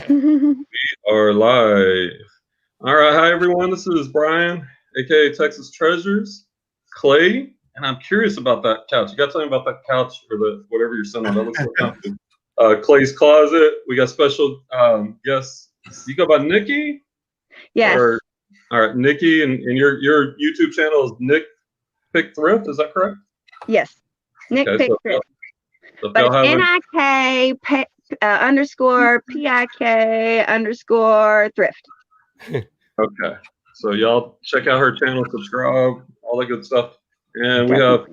Are live. All right, hi everyone. This is Brian, aka Texas Treasures, Clay, and I'm curious about that couch. You got to tell me about that couch or the whatever you're sitting on. That looks so comfy. Clay's Closet. We got special guests. You go by Nikki? Yes. Or, all right, Nikki, and your YouTube channel is NikPikThrift. Is that correct? Yes. NikPikThrift. So but it's NIK underscore PIK underscore thrift. Okay. So y'all check out her channel, subscribe, all that good stuff. And we have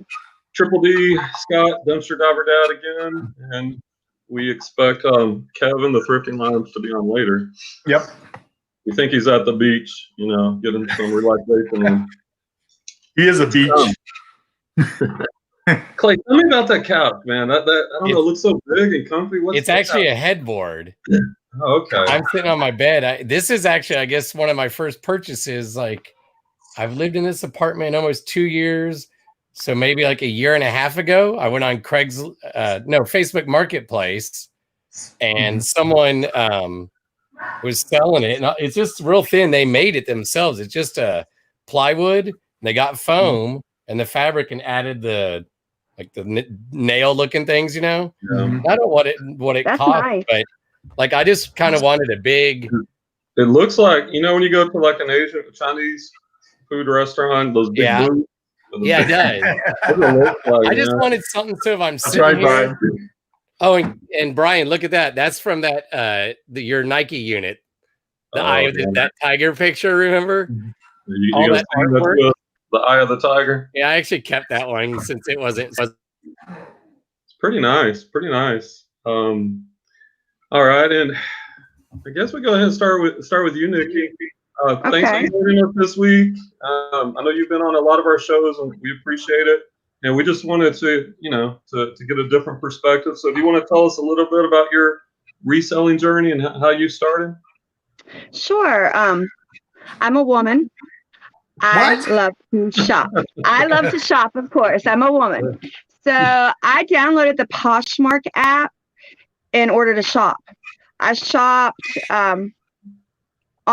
Triple D, Scott, Dumpster Diver Dad again, and we expect Kevin, the Thrifting Lounge, to be on later. Yep. We think he's at the beach, getting some relaxation. He is a beach. Clay, tell me about that couch, man. That I don't know, it looks so big and comfy. It's actually a headboard. Oh, okay. I'm sitting on my bed. This is actually, I guess, one of my first purchases. Like, I've lived in this apartment almost 2 years. So maybe like a year and a half ago, I went on Facebook Marketplace, and someone was selling it. And it's just real thin. They made it themselves. It's just a plywood. They got foam and the fabric and added the nail looking things, I don't know what it That's cost, nice. but like I just kind of wanted a big. It looks like when you go to like an Asian Chinese food restaurant, those big booths. Yeah, it does. I just wanted something so if I'm sitting here. Brian. Oh, and Brian, look at that. That's from that your Nike unit. The eye of that tiger picture, remember? All that artwork. The eye of the tiger. Yeah, I actually kept that one since it wasn't. It's pretty nice. Pretty nice. All right, and I guess we go ahead and start with you, Nikki. Thanks for joining us this week. I know you've been on a lot of our shows, and we appreciate it. And we just wanted to, to get a different perspective. So, do you want to tell us a little bit about your reselling journey and how you started? Sure. I'm a woman. I love to shop. I love to shop, of course. I'm a woman. So I downloaded the Poshmark app in order to shop. I shopped on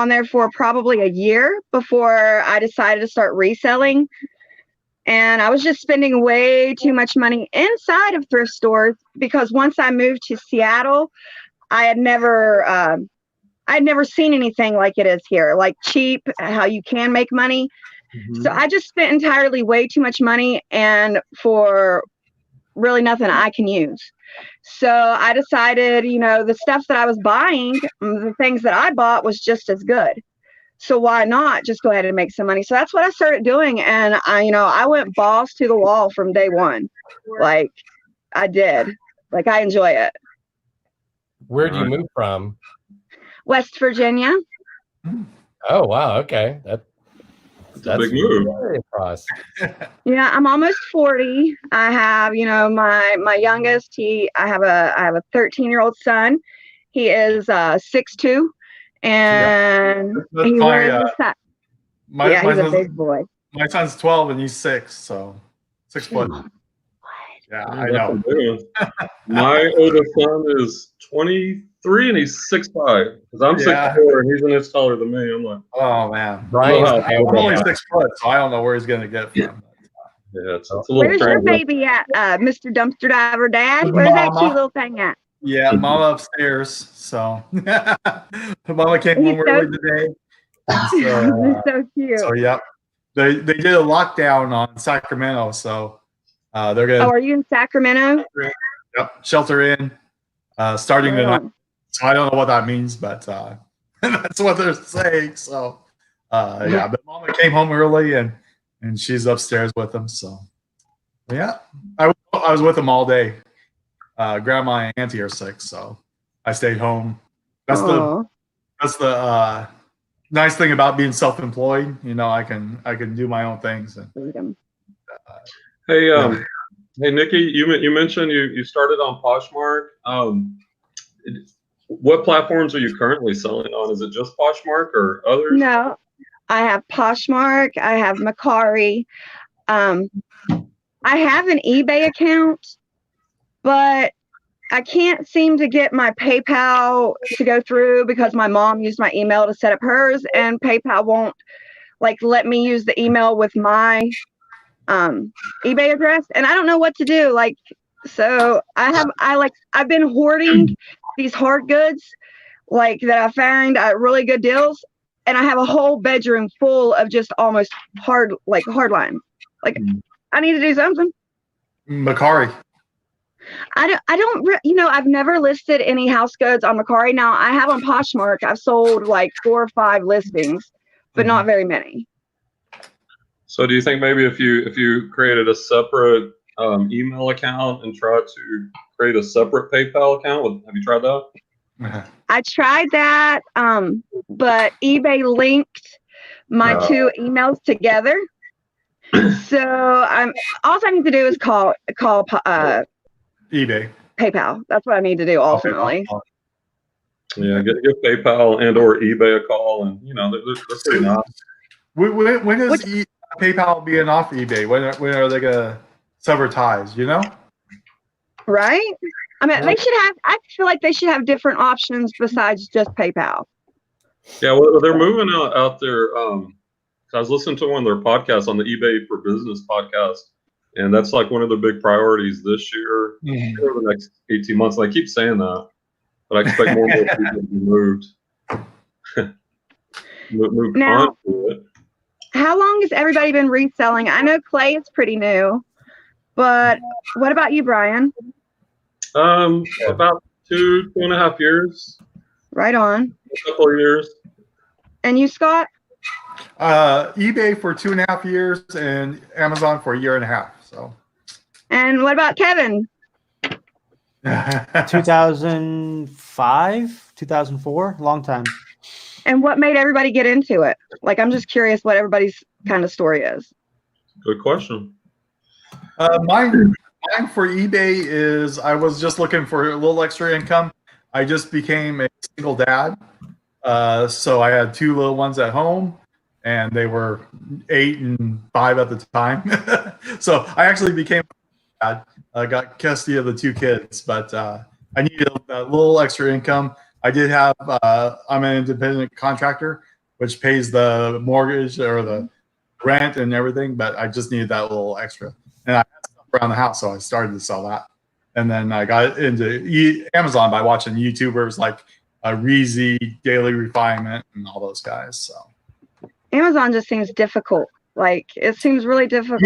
there for probably a year before I decided to start reselling. And I was just spending way too much money inside of thrift stores because once I moved to Seattle, I had never seen anything like it is here, like cheap, how you can make money. So I just spent entirely way too much money and for really nothing I can use. So I decided, the stuff that I was buying, the things that I bought was just as good. So why not just go ahead and make some money? So that's what I started doing. And I went balls to the wall from day one. Like I did. Like I enjoy it. Where do you move from? West Virginia. Oh, wow. Okay. That's a big move. Yeah, I'm almost 40. I have, my youngest, I have a 13-year-old son. He is 6'2", and he wears he's a big boy. My son's 12 and he's 6, so 6 foot. Yeah, I know. My oldest son is 23 and he's 6'5", because I'm 6'4" and he's an inch taller than me. I'm like, oh man, I'm only 6 foot, so I don't know where he's gonna get from. Yeah, it's a little. Where's your baby at, Mr. Dumpster Diver Dad? Where's that cute little thing at? Yeah, Mama upstairs. So Mama came home early today. So, so cute. So yeah, they did a lockdown on Sacramento, so they're gonna. Oh, are you in Sacramento? Yep, shelter in. Starting tonight. So I don't know what that means, but that's what they're saying. So yeah, but Mama came home early and she's upstairs with them. So yeah, I was with them all day. Grandma and auntie are sick, so I stayed home. That's the nice thing about being self-employed. I can do my own things. And, Hey, Nikki, you mentioned you started on Poshmark. What platforms are you currently selling on? Is it just Poshmark or others? No, I have Poshmark. I have Macari. I have an eBay account, but I can't seem to get my PayPal to go through because my mom used my email to set up hers, and PayPal won't like let me use the email with my eBay address, and I don't know what to do. Like, so I've been hoarding these hard goods like that I found at really good deals, and I have a whole bedroom full of just almost hard line. Like, I need to do something. Macari. I've never listed any house goods on Macari. Now I have on Poshmark. I've sold like 4 or 5 listings, but not very many. So do you think maybe if you created a separate email account and tried to create a separate PayPal account, have you tried that? I tried that, but eBay linked my 2 emails together. So all I need to do is call eBay. PayPal. That's what I need to do ultimately. Yeah, give PayPal and or eBay a call, and they're pretty nice. When does PayPal being off eBay? When are they gonna sever ties? Right? I mean, they should have. I feel like they should have different options besides just PayPal. Yeah, well, they're moving out there. I was listening to one of their podcasts on the eBay for Business podcast, and that's like one of their big priorities this year over the next 18 months. And I keep saying that, but I expect more and more people to be moved. Move now, on to it. How long has everybody been reselling? I know Clay is pretty new, but what about you, Brian? About 2.5 years. Right on. A couple of years. And you, Scott? eBay for 2.5 years and Amazon for 1.5 years. So. And what about Kevin? 2005, 2004, long time. And what made everybody get into it? Like, I'm just curious what everybody's kind of story is. Good question. Mine for eBay is I was just looking for a little extra income. I just became a single dad. So I had 2 little ones at home, and they were 8 and 5 at the time. So I actually became a dad. I got custody of the 2 kids, but I needed a little extra income. I did have, I'm an independent contractor, which pays the mortgage or the rent and everything, but I just needed that little extra. And I had stuff around the house, so I started to sell that. And then I got into Amazon by watching YouTubers like Reezy, Daily Refinement, and all those guys. So Amazon just seems difficult. Like, it seems really difficult.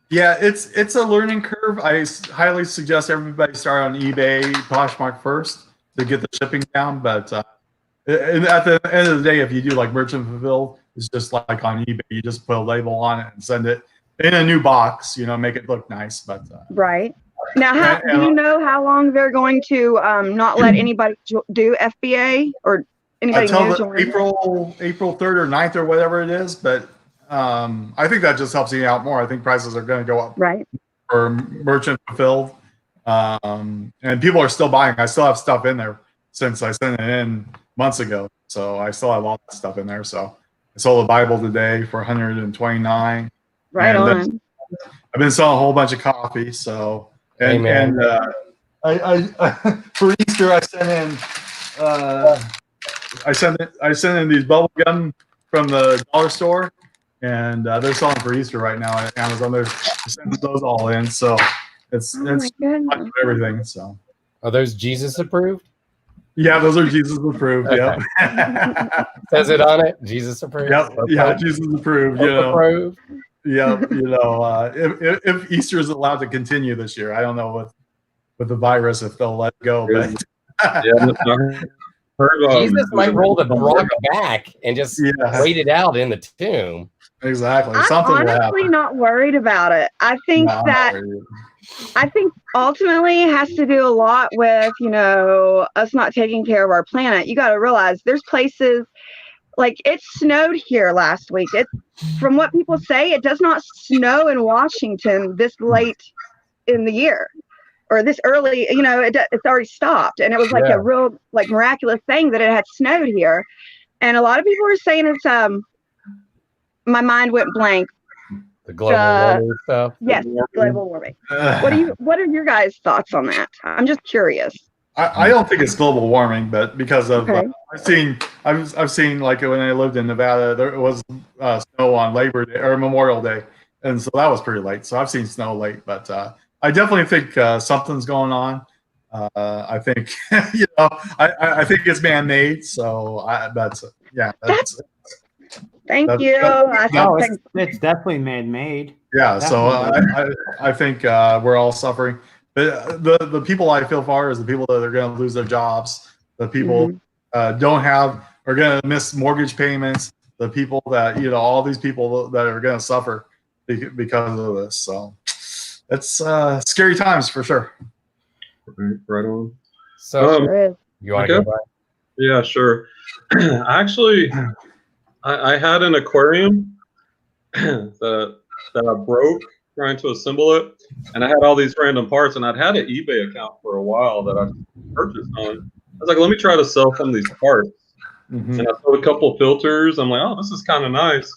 Yeah, it's a learning curve. I highly suggest everybody start on eBay, Poshmark first to get the shipping down. But at the end of the day, if you do like merchant fulfilled, it's just like on eBay. You just put a label on it and send it in a new box. Make it look nice. But right now, do you know how long they're going to not let anybody do FBA or anybody new join? April 3rd or 9th or whatever it is. But I think that just helps you out more. I think prices are going to go up for merchant fulfilled. And people are still buying. I still have stuff in there since I sent it in months ago. So I still have all that stuff in there. So I sold a Bible today for $129. Right on. I've been selling a whole bunch of coffee. So and I for Easter I sent in I sent in these bubble gum from the dollar store, and they're selling for Easter right now at Amazon. They're sending those all in. So it's everything. So are those Jesus approved? Yeah, those are Jesus approved. Okay. Yep. Says it on it. Jesus approved. Yep. Yeah, Jesus approved. Approved. Yeah. If Easter is allowed to continue this year, I don't know with the virus if they'll let it go. But Jesus might roll the rock back and just wait it out in the tomb. Exactly. I'm honestly not worried about it. I think ultimately it has to do a lot with, us not taking care of our planet. You got to realize there's places like it snowed here last week. From what people say, it does not snow in Washington this late in the year or this early, it's already stopped. And it was like a real miraculous thing that it had snowed here. And a lot of people were saying it's, my mind went blank. The global warming stuff. Yes, global warming. What are your guys' thoughts on that? I'm just curious. I don't think it's global warming, but because of Okay. I've seen like when I lived in Nevada, there was snow on Labor Day or Memorial Day, and so that was pretty late. So I've seen snow late, but I definitely think something's going on. I think I think it's man-made. So that's Thank you. It's definitely man-made. Yeah, so I think we're all suffering. But the people I feel for is the people that are going to lose their jobs. The people don't have are going to miss mortgage payments. The people that all these people that are going to suffer because of this. So it's scary times for sure. Right on. So you want to go back? Yeah, sure. Actually, I had an aquarium that I broke trying to assemble it, and I had all these random parts, and I'd had an eBay account for a while that I purchased on. I was like, let me try to sell some of these parts. And I sold a couple of filters. I'm like, oh, this is kind of nice.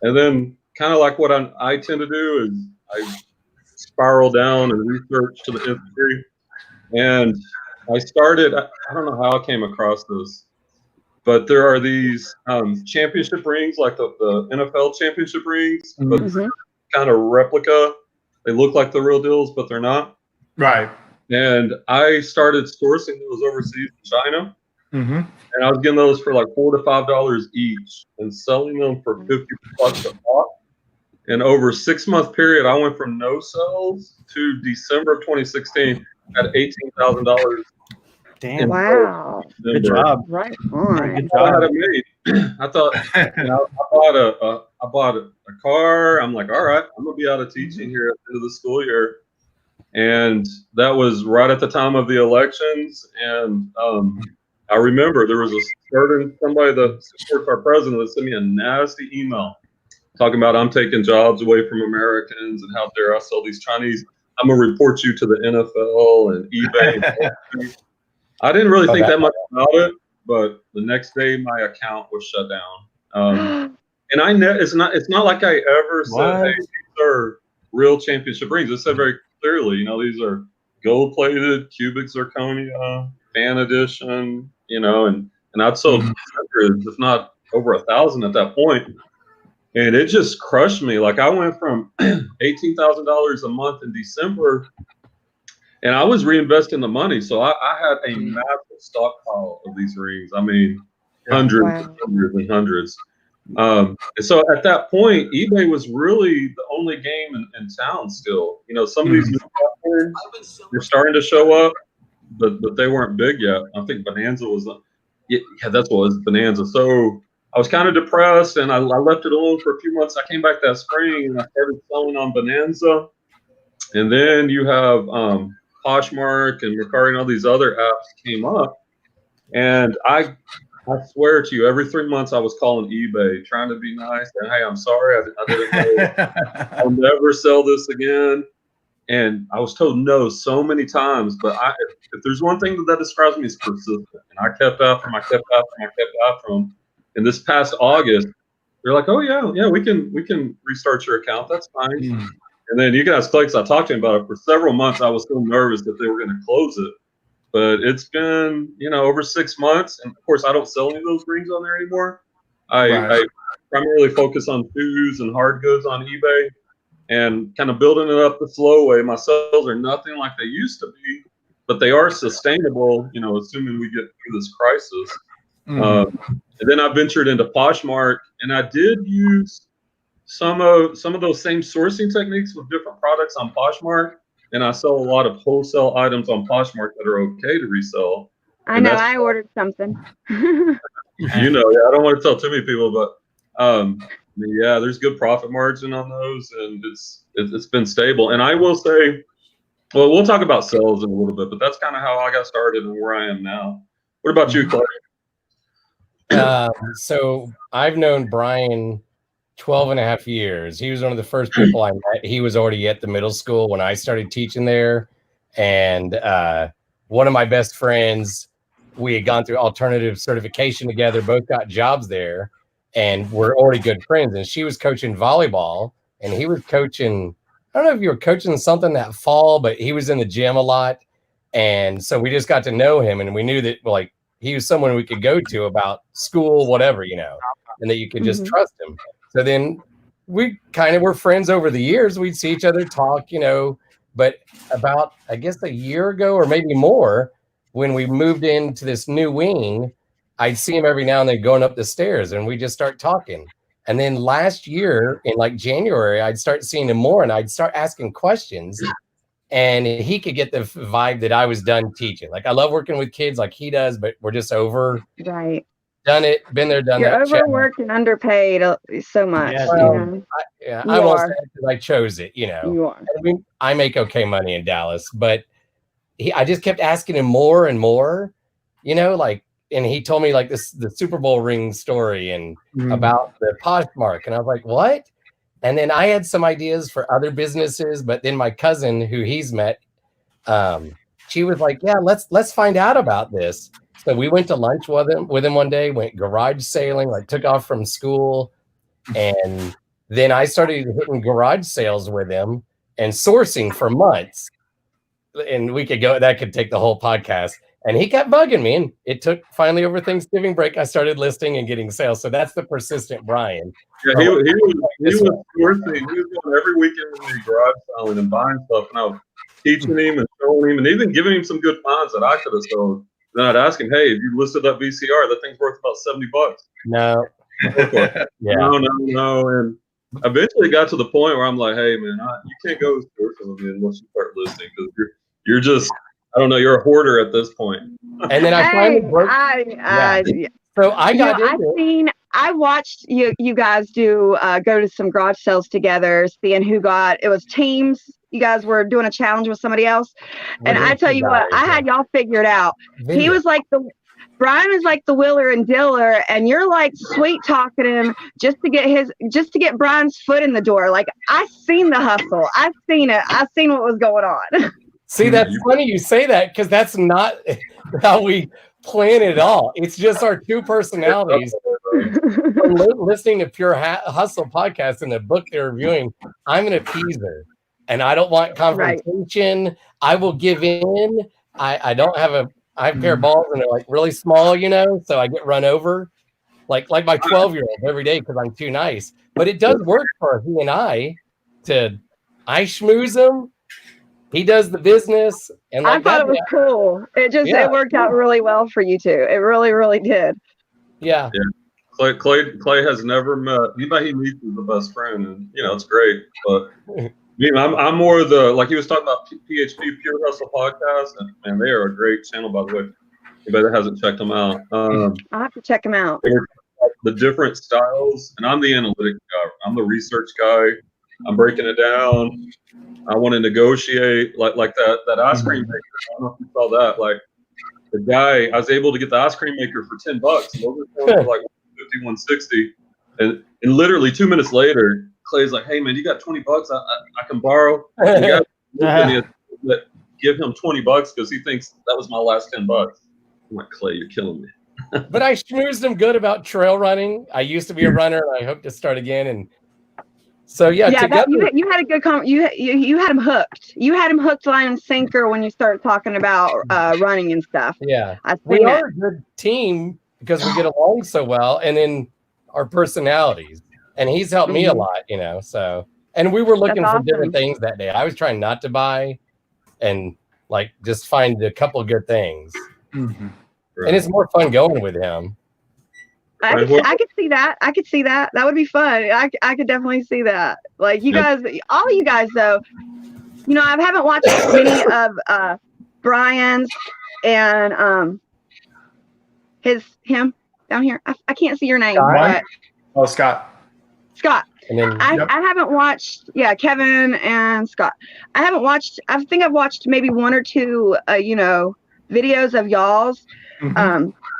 And then kind of like what I tend to do is I spiral down and research to the nth degree. And I started, I don't know how I came across this, but there are these championship rings, like the NFL championship rings, but kind of replica. They look like the real deals, but they're not. Right. And I started sourcing those overseas in China. And I was getting those for like $4 to $5 each and selling them for $50 a pop. And over a 6-month period, I went from no sales to December of 2016 at $18,000. Damn! Wow! Good job. Right on. Good I had job. it made. I thought I bought a car. I'm like, all right, I'm gonna be out of teaching here at the end of the school year. And that was right at the time of the elections. And I remember there was a certain somebody that supports our president that sent me a nasty email talking about I'm taking jobs away from Americans and how dare I sell these Chinese. I'm gonna report you to the NFL and eBay. I didn't really think that much about it, but the next day my account was shut down. And it's not like I ever said, hey, these are real championship rings. It said very clearly, these are gold-plated, cubic zirconia, fan edition, and I'd sold hundreds, if not over 1,000 at that point. And it just crushed me. Like I went from $18,000 a month in December, and I was reinvesting the money. So I had a massive stockpile of these rings. I mean, hundreds and hundreds. And so at that point, eBay was really the only game in town still. Some of these new platforms were starting to show up, but they weren't big yet. I think Bonanza was, that's what it was, Bonanza. So I was kind of depressed, and I left it alone for a few months. I came back that spring, and I started selling on Bonanza. And then you have Poshmark and Mercari and all these other apps came up. And I swear to you, every 3 months I was calling eBay, trying to be nice. And hey, I'm sorry, I didn't know. I'll never sell this again. And I was told no so many times. But if there's one thing that describes me, is persistent. And I kept after them. I kept after them. And this past August, they're like, oh yeah, we can restart your account. That's fine. And then you guys clicked. I talked to him about it for several months. I was so nervous that they were going to close it. But it's been, over 6 months. And of course, I don't sell any of those rings on there anymore. I primarily focus on shoes and hard goods on eBay and kind of building it up the slow way. My sales are nothing like they used to be, but they are sustainable, assuming we get through this crisis. And then I ventured into Poshmark, and I did use some of those same sourcing techniques with different products on Poshmark. And I sell a lot of wholesale items on Poshmark that are okay to resell. I know, I ordered something. I don't want to tell too many people, but yeah, there's good profit margin on those, and it's been stable. And I will say, well, we'll talk about sales in a little bit, but that's kind of how I got started and where I am now. What about you, Clay? So I've known Brian 12 and a half years. He was one of the first people I met. He was already at the middle school when I started teaching there. And one of my best friends, we had gone through alternative certification together, both got jobs there, and we're already good friends. And she was coaching volleyball and he was coaching. I don't know if you were coaching something that fall, but he was in the gym a lot. And so we just got to know him, and we knew that like he was someone we could go to about school, whatever, and that you could just trust him. So then we kind of were friends over the years. We'd see each other talk, but about, I guess, a year ago or maybe more, when we moved into this new wing, I'd see him every now and then going up the stairs, and we just start talking. And then last year in like January, I'd start seeing him more, and I'd start asking questions. And he could get the vibe that I was done teaching. Like, I love working with kids like he does, but we're just over. Right. Done it. Been there, done You're that. You're overworked and underpaid so much. Yes. I won't say it because I chose it, You are. I mean, I make okay money in Dallas, but I just kept asking him more and more, and he told me like the Super Bowl ring story and about the Poshmark. And I was like, what? And then I had some ideas for other businesses, but then my cousin, who he's met, she was like, yeah, let's find out about this. So we went to lunch with him one day, went garage sailing, like took off from school. And then I started hitting garage sales with him and sourcing for months. And that could take the whole podcast. And he kept bugging me. And it took finally over Thanksgiving break, I started listing and getting sales. So that's the persistent Brian. Yeah, he was sourcing. He was going every weekend with me garage selling and buying stuff. And I was teaching him and showing him and even giving him some good finds that I could have sold. Then I'd ask him, hey, if you listed that VCR, that thing's worth about $70. No. Okay. Yeah. No. And eventually it got to the point where I'm like, hey, man, you can't go sourcing with me unless you start listing because you're just, I don't know, you're a hoarder at this point. And then I finally broke. So I got into I watched you guys go to some garage sales together, seeing who got, it was teams. You guys were doing a challenge with somebody else. And I tell you what, I had y'all figured out. He was like Brian is like the wheeler and dealer, and you're like sweet talking him just to get Brian's foot in the door. Like, I seen the hustle. I've seen it. I've seen what was going on. See, that's funny you say that because that's not how we plan it all. It's just our two personalities. Listening to Pure Hustle podcast and the book they're reviewing, I'm an appeaser and I don't want confrontation. Right. I will give in. I don't have I have a pair of balls and they're like really small, so I get run over like my 12-year-old every day because I'm too nice. But it does work for he and I schmooze him. He does the business, and I thought it was cool. It worked out really well for you two. It really, really did. Yeah. Clay has never met anybody he meets is the best friend, and it's great. But I'm more of the, like he was talking about PHP Pure Hustle podcast, and they are a great channel, by the way. Anybody that hasn't checked them out, I'll have to check them out. The different styles, and I'm the analytics guy. I'm the research guy. I'm breaking it down. I want to negotiate like that ice cream maker. I don't know if you saw that. Like the guy, I was able to get the ice cream maker for $10. Those are for like $150, $160, and literally 2 minutes later, Clay's like, "Hey man, you got $20? I can borrow." Give him $20 because he thinks that was my last $10. I'm like, Clay, you're killing me. But I schmoozed him good about trail running. I used to be a runner, and I hope to start again. And so you had a good you had him hooked. You had him hooked, line and sinker when you start talking about running and stuff. Yeah, we are a good team because we get along so well, and then our personalities. And he's helped me a lot, So, and we were looking for different things that day. I was trying not to buy, and like just find a couple of good things. Mm-hmm. Right. And it's more fun going with him. I could see that. I could see that. That would be fun. I could definitely see that. Like you guys, all of you guys, though. I haven't watched many of Brian's and him down here. I can't see your name. Scott. Scott. And then, I haven't watched. Yeah, Kevin and Scott. I haven't watched. I think I've watched maybe one or two. Videos of y'all's.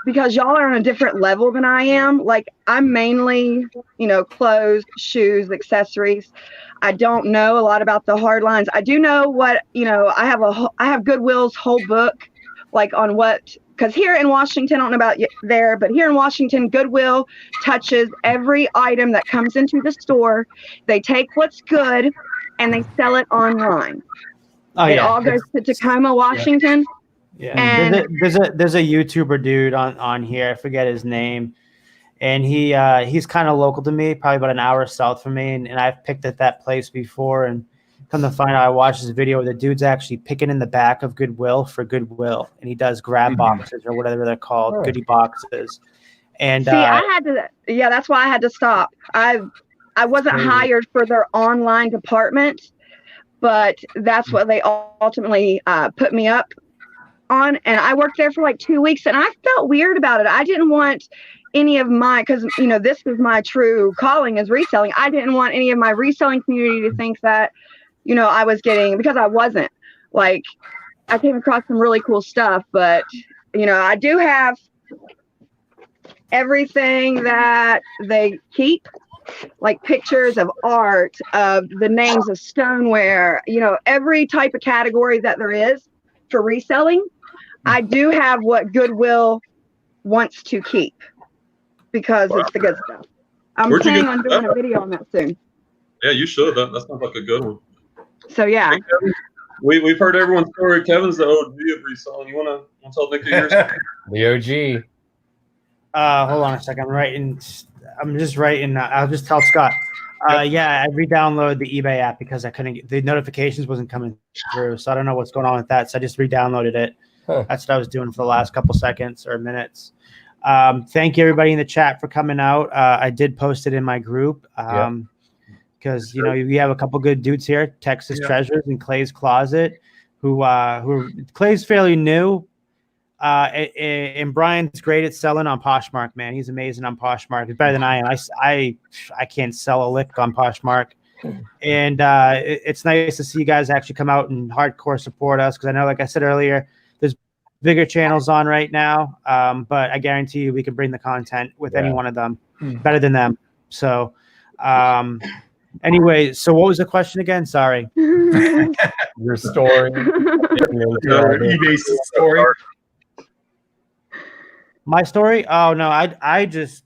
Because y'all are on a different level than I am. Like I'm mainly, clothes, shoes, accessories. I don't know a lot about the hard lines. I do know what, I have Goodwill's whole book, like on what because here in Washington, I don't know about there, but here in Washington, Goodwill touches every item that comes into the store. They take what's good and they sell it online. Oh, It all goes to Tacoma, Washington. Yeah. And there's a YouTuber dude on here. I forget his name. And he's kind of local to me, probably about an hour south from me. And I've picked at that place before. And come to find out, I watched this video where the dude's actually picking in the back of Goodwill for Goodwill. And he does grab boxes or whatever they're called, goodie boxes. And see, I had to, that's why I had to stop. I wasn't hired for their online department, but that's what they ultimately put me up on. And I worked there for like 2 weeks and I felt weird about it. I didn't want any of my, because this is my true calling is reselling. I didn't want any of my reselling community to think that I was getting, because I wasn't. Like, I came across some really cool stuff, but I do have everything that they keep, like pictures of art, of the names of stoneware, every type of category that there is for reselling. I do have what Goodwill wants to keep, because it's the good stuff. I'm planning on doing a video on that soon. Yeah, you should. That sounds like a good one. So yeah. Hey, Kevin, we've heard everyone's story. Kevin's the OG of reselling. You want to tell Nikki yours? The OG. Hold on a second. I'm just writing. I'll just tell Scott. Yeah, I re-downloaded the eBay app because I couldn't get the notifications wasn't coming through. So I don't know what's going on with that. So I just re-downloaded it. That's what I was doing for the last couple seconds or minutes. Thank you everybody in the chat for coming out. I did post it in my group. Because we have a couple good dudes here, Texas Treasures and Clay's Closet, who Clay's fairly new, and Brian's great at selling on Poshmark. Man, he's amazing on Poshmark. He's better than I am. I can't sell a lick on Poshmark, and it's nice to see you guys actually come out and hardcore support us, because I know, like I said earlier, there's bigger channels on right now, but I guarantee you we can bring the content with any one of them better than them. So. Anyway, so what was the question again? Sorry. Your story. Your eBay story. My story? Oh no, I just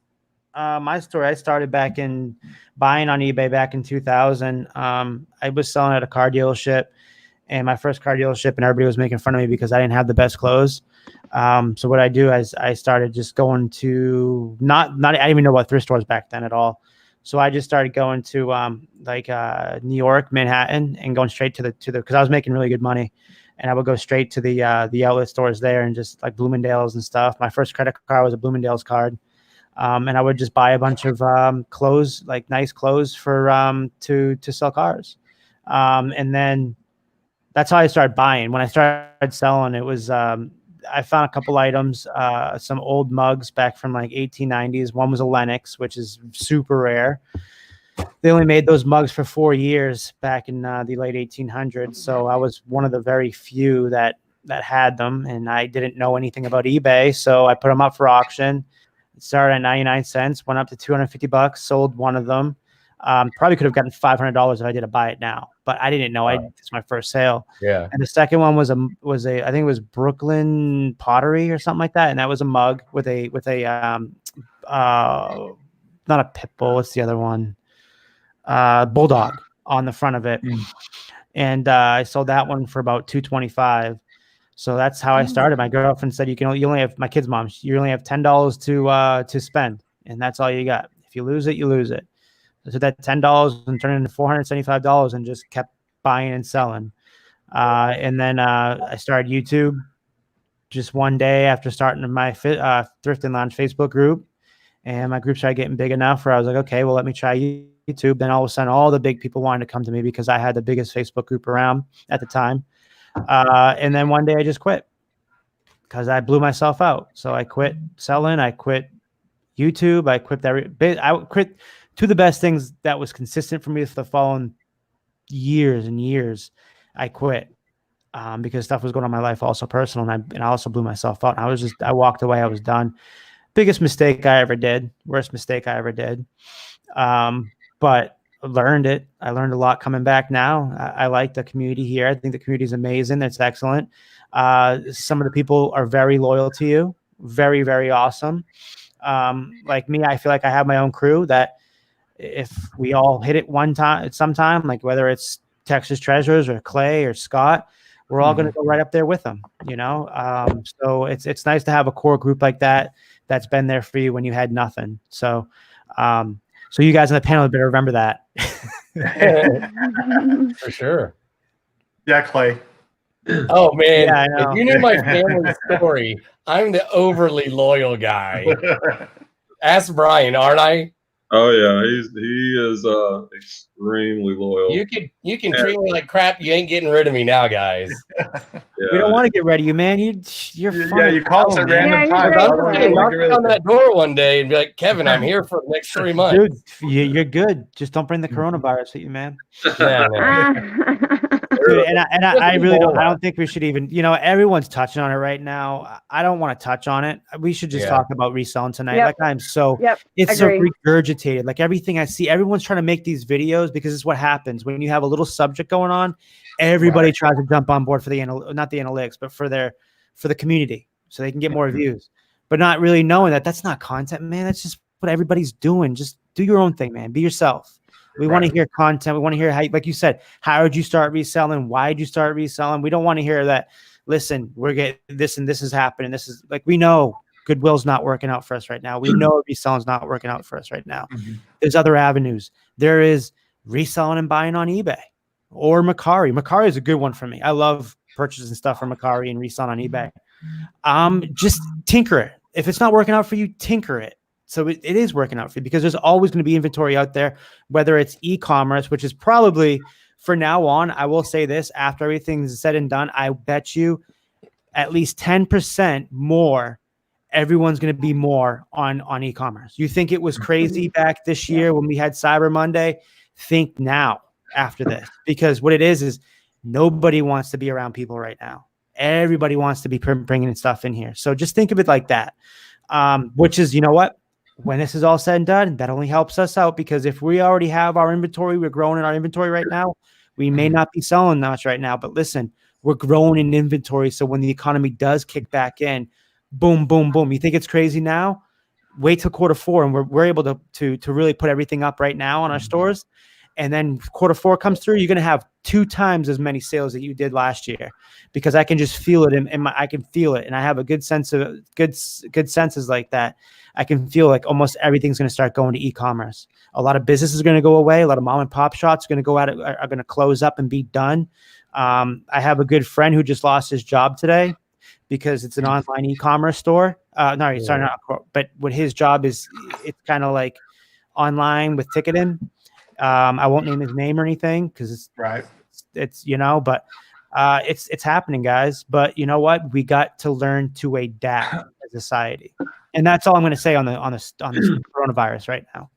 my story. I started back in buying on eBay back in 2000. I was selling at a car dealership, and my first car dealership, and everybody was making fun of me because I didn't have the best clothes. So what I do is I started just going to not I didn't even know about thrift stores back then at all. So I just started going to New York, Manhattan, and going straight to the because I was making really good money, and I would go straight to the outlet stores there and just like Bloomingdale's and stuff. My first credit card was a Bloomingdale's card, and I would just buy a bunch of clothes, like nice clothes for to sell cars, and then that's how I started buying. When I started selling, it was I found a couple items, some old mugs back from like 1890s. One was a Lenox, which is super rare. They only made those mugs for 4 years back in the late 1800s. So I was one of the very few that had them, and I didn't know anything about eBay. So I put them up for auction. It started at 99 cents, went up to $250, sold one of them. Probably could have gotten $500 if I did buy it now, but I didn't know. It's my first sale. Yeah. And the second one was a I think it was Brooklyn Pottery or something like that, and that was a mug with a not a pit bull. What's the other one? Bulldog on the front of it, and I sold that one for about $225. So that's how I started. My girlfriend said you only have, my kid's mom, you only have $10 to spend, and that's all you got. If you lose it, you lose it. So that $10 and turned into $475 and just kept buying and selling. And then I started YouTube just one day after starting my Thrift and Lounge Facebook group. And my group started getting big enough where I was like, okay, well, let me try YouTube. Then all of a sudden, all the big people wanted to come to me because I had the biggest Facebook group around at the time. And then one day I just quit because I blew myself out. So I quit selling. I quit YouTube. I quit I quit two of the best things that was consistent for me for the following years and years. I quit because stuff was going on in my life, also personal, and I also blew myself out. And I walked away. I was done. Biggest mistake I ever did. Worst mistake I ever did. But learned it. I learned a lot coming back now. I like the community here. I think the community is amazing. It's excellent. Some of the people are very loyal to you. Very, very awesome. Like me, I feel like I have my own crew that if we all hit it one time at some time, like whether it's Texas Treasures or Clay or Scott, we're all going to go right up there with them, you know? So it's nice to have a core group like that that's been there for you when you had nothing. So so you guys on the panel better remember that. For sure. Yeah, Clay. Oh man, Yeah, I know. if you knew my family story, I'm the overly loyal guy. Ask Brian, aren't I? Oh yeah, he is extremely loyal. You can treat me like crap. You ain't getting rid of me now, guys. We don't want to get rid of you, man. You're Yeah, you call us at random Yeah, times. you're I'm great. gonna knock on that door one day and be like, Kevin, I'm here for the next 3 months. Dude, you're good. Just don't bring the coronavirus with you, man. No, no. Dude, and I really don't. I don't think we should even. You know, everyone's touching on it right now. I don't want to touch on it. We should just talk about reselling tonight. Yep. Like I'm so. Yep. It's so Agree. regurgitated. Like everything I see, everyone's trying to make these videos because it's what happens when you have a little subject going on. Everybody tries to jump on board for the not the analytics, but for the community, so they can get more views. But not really knowing that that's not content, man. That's just what everybody's doing. Just do your own thing, man. Be yourself. We want to hear content. We want to hear how, like you said, how did you start reselling? Why did you start reselling? We don't want to hear that. Listen, we're getting this and this is happening. This is like, we know Goodwill's not working out for us right now. We know reselling's not working out for us right now. There's other avenues. There is reselling and buying on eBay or Mercari. Mercari is a good one for me. I love purchasing stuff from Mercari and reselling on eBay. Just tinker it. If it's not working out for you, tinker it. So it is working out for you because there's always going to be inventory out there, whether it's e-commerce, which is probably from now on, I will say this, after everything's said and done, I bet you at least 10% more, everyone's going to be more on e-commerce. You think it was crazy back this year when we had Cyber Monday? Think now after this, because what it is nobody wants to be around people right now. Everybody wants to be bringing stuff in here. So just think of it like that, which is, you know what? When this is all said and done, that only helps us out because if we already have our inventory, we're growing in our inventory right now. We may not be selling much right now, but listen, we're growing in inventory. So when the economy does kick back in, boom, boom, boom. You think it's crazy now? Wait till Q4, and we're able to really put everything up right now on our stores. And then Q4 comes through, you're going to have 2 times as many sales that you did last year because I can just feel it I can feel it. And I have a good sense of good senses like that. I can feel like almost everything's going to start going to e-commerce. A lot of businesses are going to go away. A lot of mom and pop shops are going to go out, are going to close up and be done. I have a good friend who just lost his job today because it's an online e-commerce store. Sorry, not, but what his job is, it's kind of like online with ticketing. I won't name his name or anything because it's you know, but it's happening, guys. But you know what? We got to learn to adapt as a society, and that's all I'm going to say on this coronavirus right now.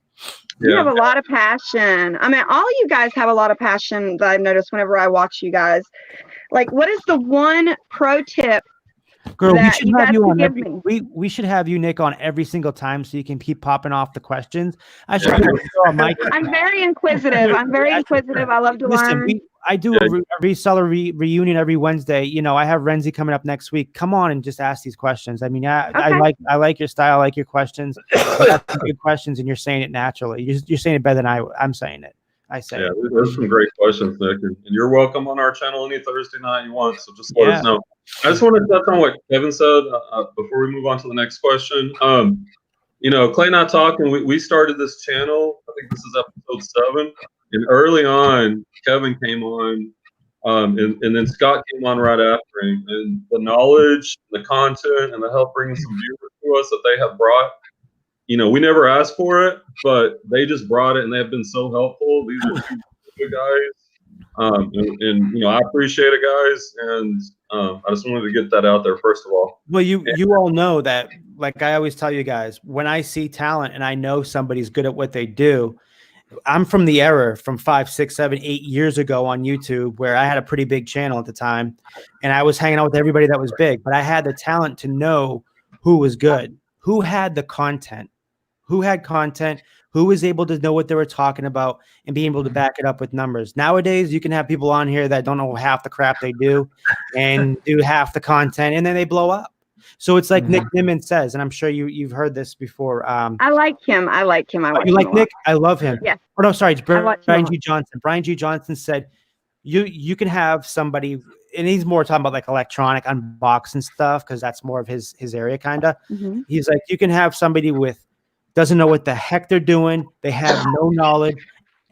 You have a lot of passion. I mean, all you guys have a lot of passion that I've noticed whenever I watch you guys. Like, what is the one pro tip? Girl, we should have you on we should have you, Nick, on every single time so you can keep popping off the questions. I should I'm very inquisitive. I love to learn. I do a reseller reunion every Wednesday. You know, I have Renzi coming up next week. Come on and just ask these questions. I mean, I like your style. I like your questions. That's good questions, and you're saying it naturally. You're saying it better than I'm saying it. I say. Yeah, there's some great questions, Nick, and you're welcome on our channel any Thursday night you want. So just let us know. I just want to touch on what Kevin said before we move on to the next question. You know, Clay and I talked, and we started this channel. I think this is episode 7. And early on, Kevin came on, and then Scott came on right after him. And the knowledge, the content, and the help bringing some viewers to us that they have brought. You know, we never asked for it, but they just brought it, and they have been so helpful. These are 2 good guys, and you know, I appreciate it, guys. And I just wanted to get that out there first of all. Well, you all know that, like I always tell you guys, when I see talent and I know somebody's good at what they do, I'm from the era from 5, 6, 7, 8 years ago on YouTube where I had a pretty big channel at the time, and I was hanging out with everybody that was big, but I had the talent to know who was good, who had the content, who had content, who was able to know what they were talking about and being able to back it up with numbers. Nowadays, you can have people on here that don't know half the crap they do and do half the content, and then they blow up. So it's like Nick Niman says, and I'm sure you've heard this before. I like him. I like him. I watch you like him Nick? I love him. Yeah. Oh no, sorry, it's watch him Brian a G. Johnson. Brian G. Johnson said you can have somebody, and he's more talking about like electronic unboxing stuff because that's more of his area kind of. He's like, you can have somebody with doesn't know what the heck they're doing, they have no knowledge,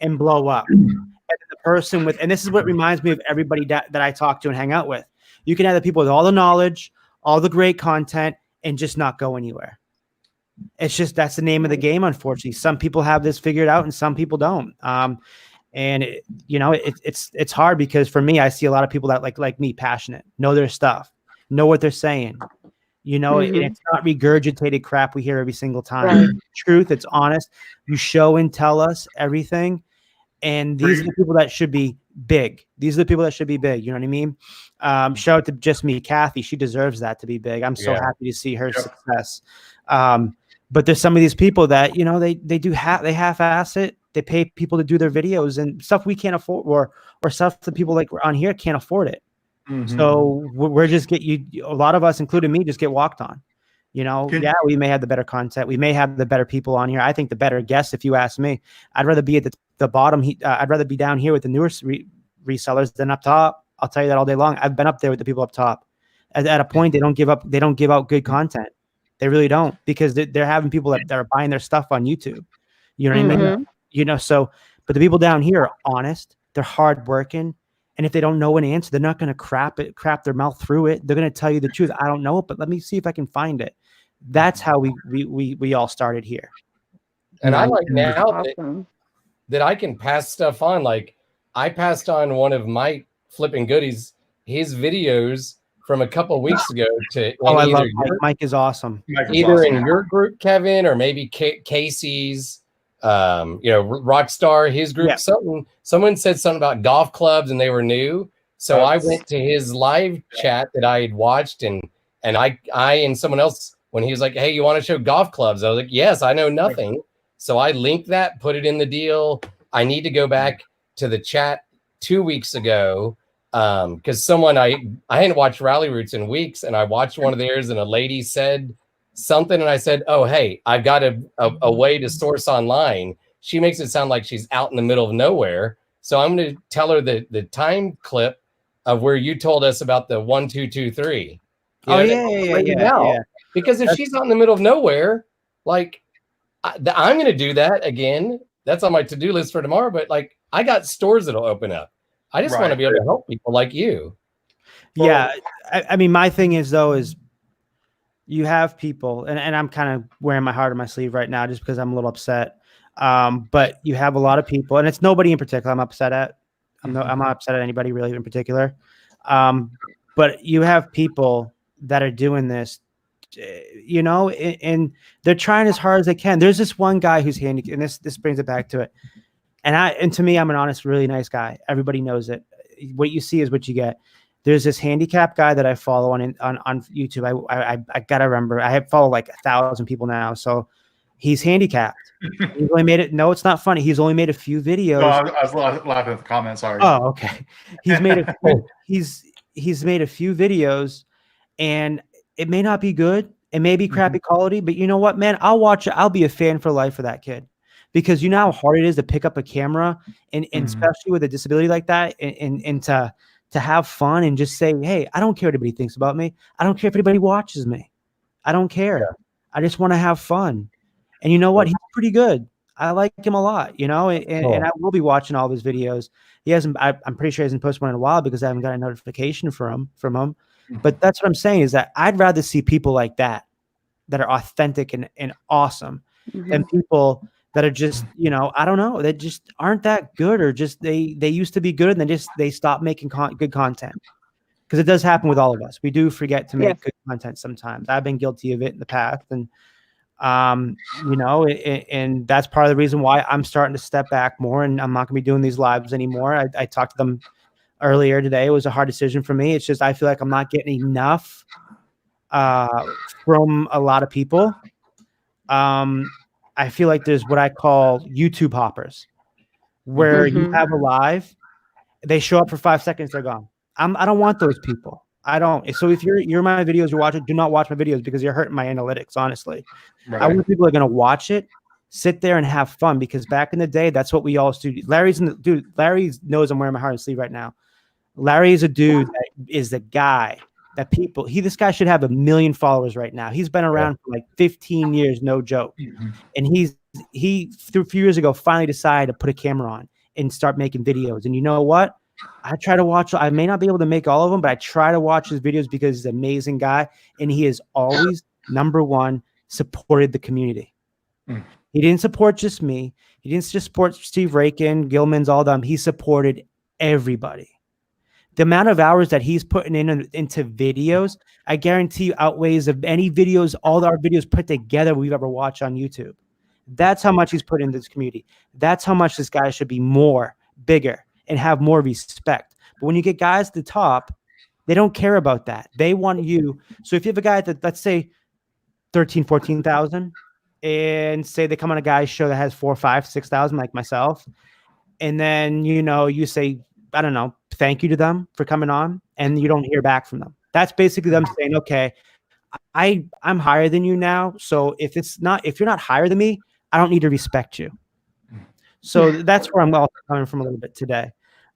and blow up. And the person with, and this is what reminds me of everybody that I talk to and hang out with. You can have the people with all the knowledge, all the great content, and just not go anywhere. It's just that's the name of the game. Unfortunately, some people have this figured out, and some people don't. And it's hard because for me, I see a lot of people that like me, passionate, know their stuff, know what they're saying. And it's not regurgitated crap we hear every single time. Right. Truth, it's honest. You show and tell us everything. And these are the people that should be big. These are the people that should be big. You know what I mean? Shout out to just me, Kathy. She deserves that to be big. I'm so happy to see her success. But there's some of these people that, they half-ass it. They pay people to do their videos and stuff we can't afford, or stuff that people like on here can't afford it. So we're just a lot of us, including me, just get walked on. We may have the better content. We may have the better people on here. I think the better guests, if you ask me. I'd rather be at the bottom. I'd rather be down here with the newer resellers than up top. I'll tell you that all day long. I've been up there with the people up top. At a point, they don't give up. They don't give out good content. They really don't, because they're having people that are buying their stuff on YouTube. You know what I mean? So, but the people down here are honest. They're hardworking. And if they don't know an answer, they're not going to crap their mouth through it. They're going to tell you the truth. I don't know it, but let me see if I can find it. That's how we all started here. And I like now that I can pass stuff on. Like I passed on one of my flipping goodies, his videos from a couple of weeks ago to. I love Mike. Mike is awesome. Either in your group, Kevin, or maybe Casey's. Rockstar, his group. Someone said something about golf clubs and they were new, so I went to his live chat that I had watched, and I and someone else, when he was like, hey, you want to show golf clubs, I was like, yes, I know nothing. So I linked that, put it in the deal. I need to go back to the chat 2 weeks ago because someone I hadn't watched Rally Roots in weeks, and I watched one of theirs, and a lady said something, and I said, oh, hey, I've got a way to source online. She makes it sound like she's out in the middle of nowhere. So I'm going to tell her the time clip of where you told us about the 1, 2, 2, 3. Yeah. Because if she's out in the middle of nowhere, like I'm going to do that again. That's on my to-do list for tomorrow. But like I got stores that'll open up. I just want to be able to help people like you. Yeah. I mean, my thing is you have people, and I'm kind of wearing my heart on my sleeve right now just because I'm a little upset. But you have a lot of people, and it's nobody in particular I'm upset at. I'm not upset at anybody really in particular. But you have people that are doing this, and they're trying as hard as they can. There's this one guy who's handicapped, and this brings it back to it. And to me, I'm an honest, really nice guy. Everybody knows it. What you see is what you get. There's this handicap guy that I follow on YouTube. I gotta remember. I have followed like 1,000 people now. So he's handicapped. He's only made it. No, it's not funny. He's only made a few videos. No, I was laughing at the comments. Sorry. Oh, okay. He's made he's made a few videos, and it may not be good. It may be crappy quality, but you know what, man? I'll watch it. I'll be a fan for life for that kid, because you know how hard it is to pick up a camera, and especially with a disability like that, and to have fun and just say, hey, I don't care what anybody thinks about me. I don't care if anybody watches me. I don't care. Yeah. I just want to have fun. And you know what? He's pretty good. I like him a lot, and I will be watching all of his videos. He hasn't, I'm pretty sure he hasn't posted one in a while because I haven't got a notification from him. But that's what I'm saying, is that I'd rather see people like that are authentic and awesome than people that are just, I don't know, that just aren't that good, or just they used to be good and they stop making good content. Because it does happen with all of us. We do forget to make good content sometimes. I've been guilty of it in the past, and and that's part of the reason why I'm starting to step back more, and I'm not going to be doing these lives anymore. I talked to them earlier today. It was a hard decision for me. It's just I feel like I'm not getting enough from a lot of people. I feel like there's what I call YouTube hoppers, where you have a live, they show up for 5 seconds, they're gone. I don't want those people. I don't. So if you're my videos, you're watching, do not watch my videos because you're hurting my analytics, honestly. Right. I want people who are going to watch it, sit there and have fun, because back in the day, that's what we all do. Larry knows I'm wearing my heart on his sleeve right now. Larry is a dude that is the guy that this guy should have 1 million followers right now. He's been around for like 15 years, no joke. And he a few years ago finally decided to put a camera on and start making videos. And you know what? I try to watch. I may not be able to make all of them, but I try to watch his videos because he's an amazing guy, and he is always number one supported the community. He didn't support just me. He didn't just support Steve Rakin, Gilman's, all them. He supported everybody. The amount of hours that he's putting into videos, I guarantee you, outweighs of any videos, all our videos put together we've ever watched on YouTube. That's how much he's put into this community. That's how much this guy should be bigger, and have more respect. But when you get guys at the top, they don't care about that. They want you. So if you have a guy that, let's say 13, 14,000, and say they come on a guy's show that has 4, 5, 6,000, like myself, and then, you say, I don't know, thank you to them for coming on, and you don't hear back from them. That's basically them saying, okay, I'm higher than you now. So if you're not higher than me, I don't need to respect you. So that's where I'm also coming from a little bit today.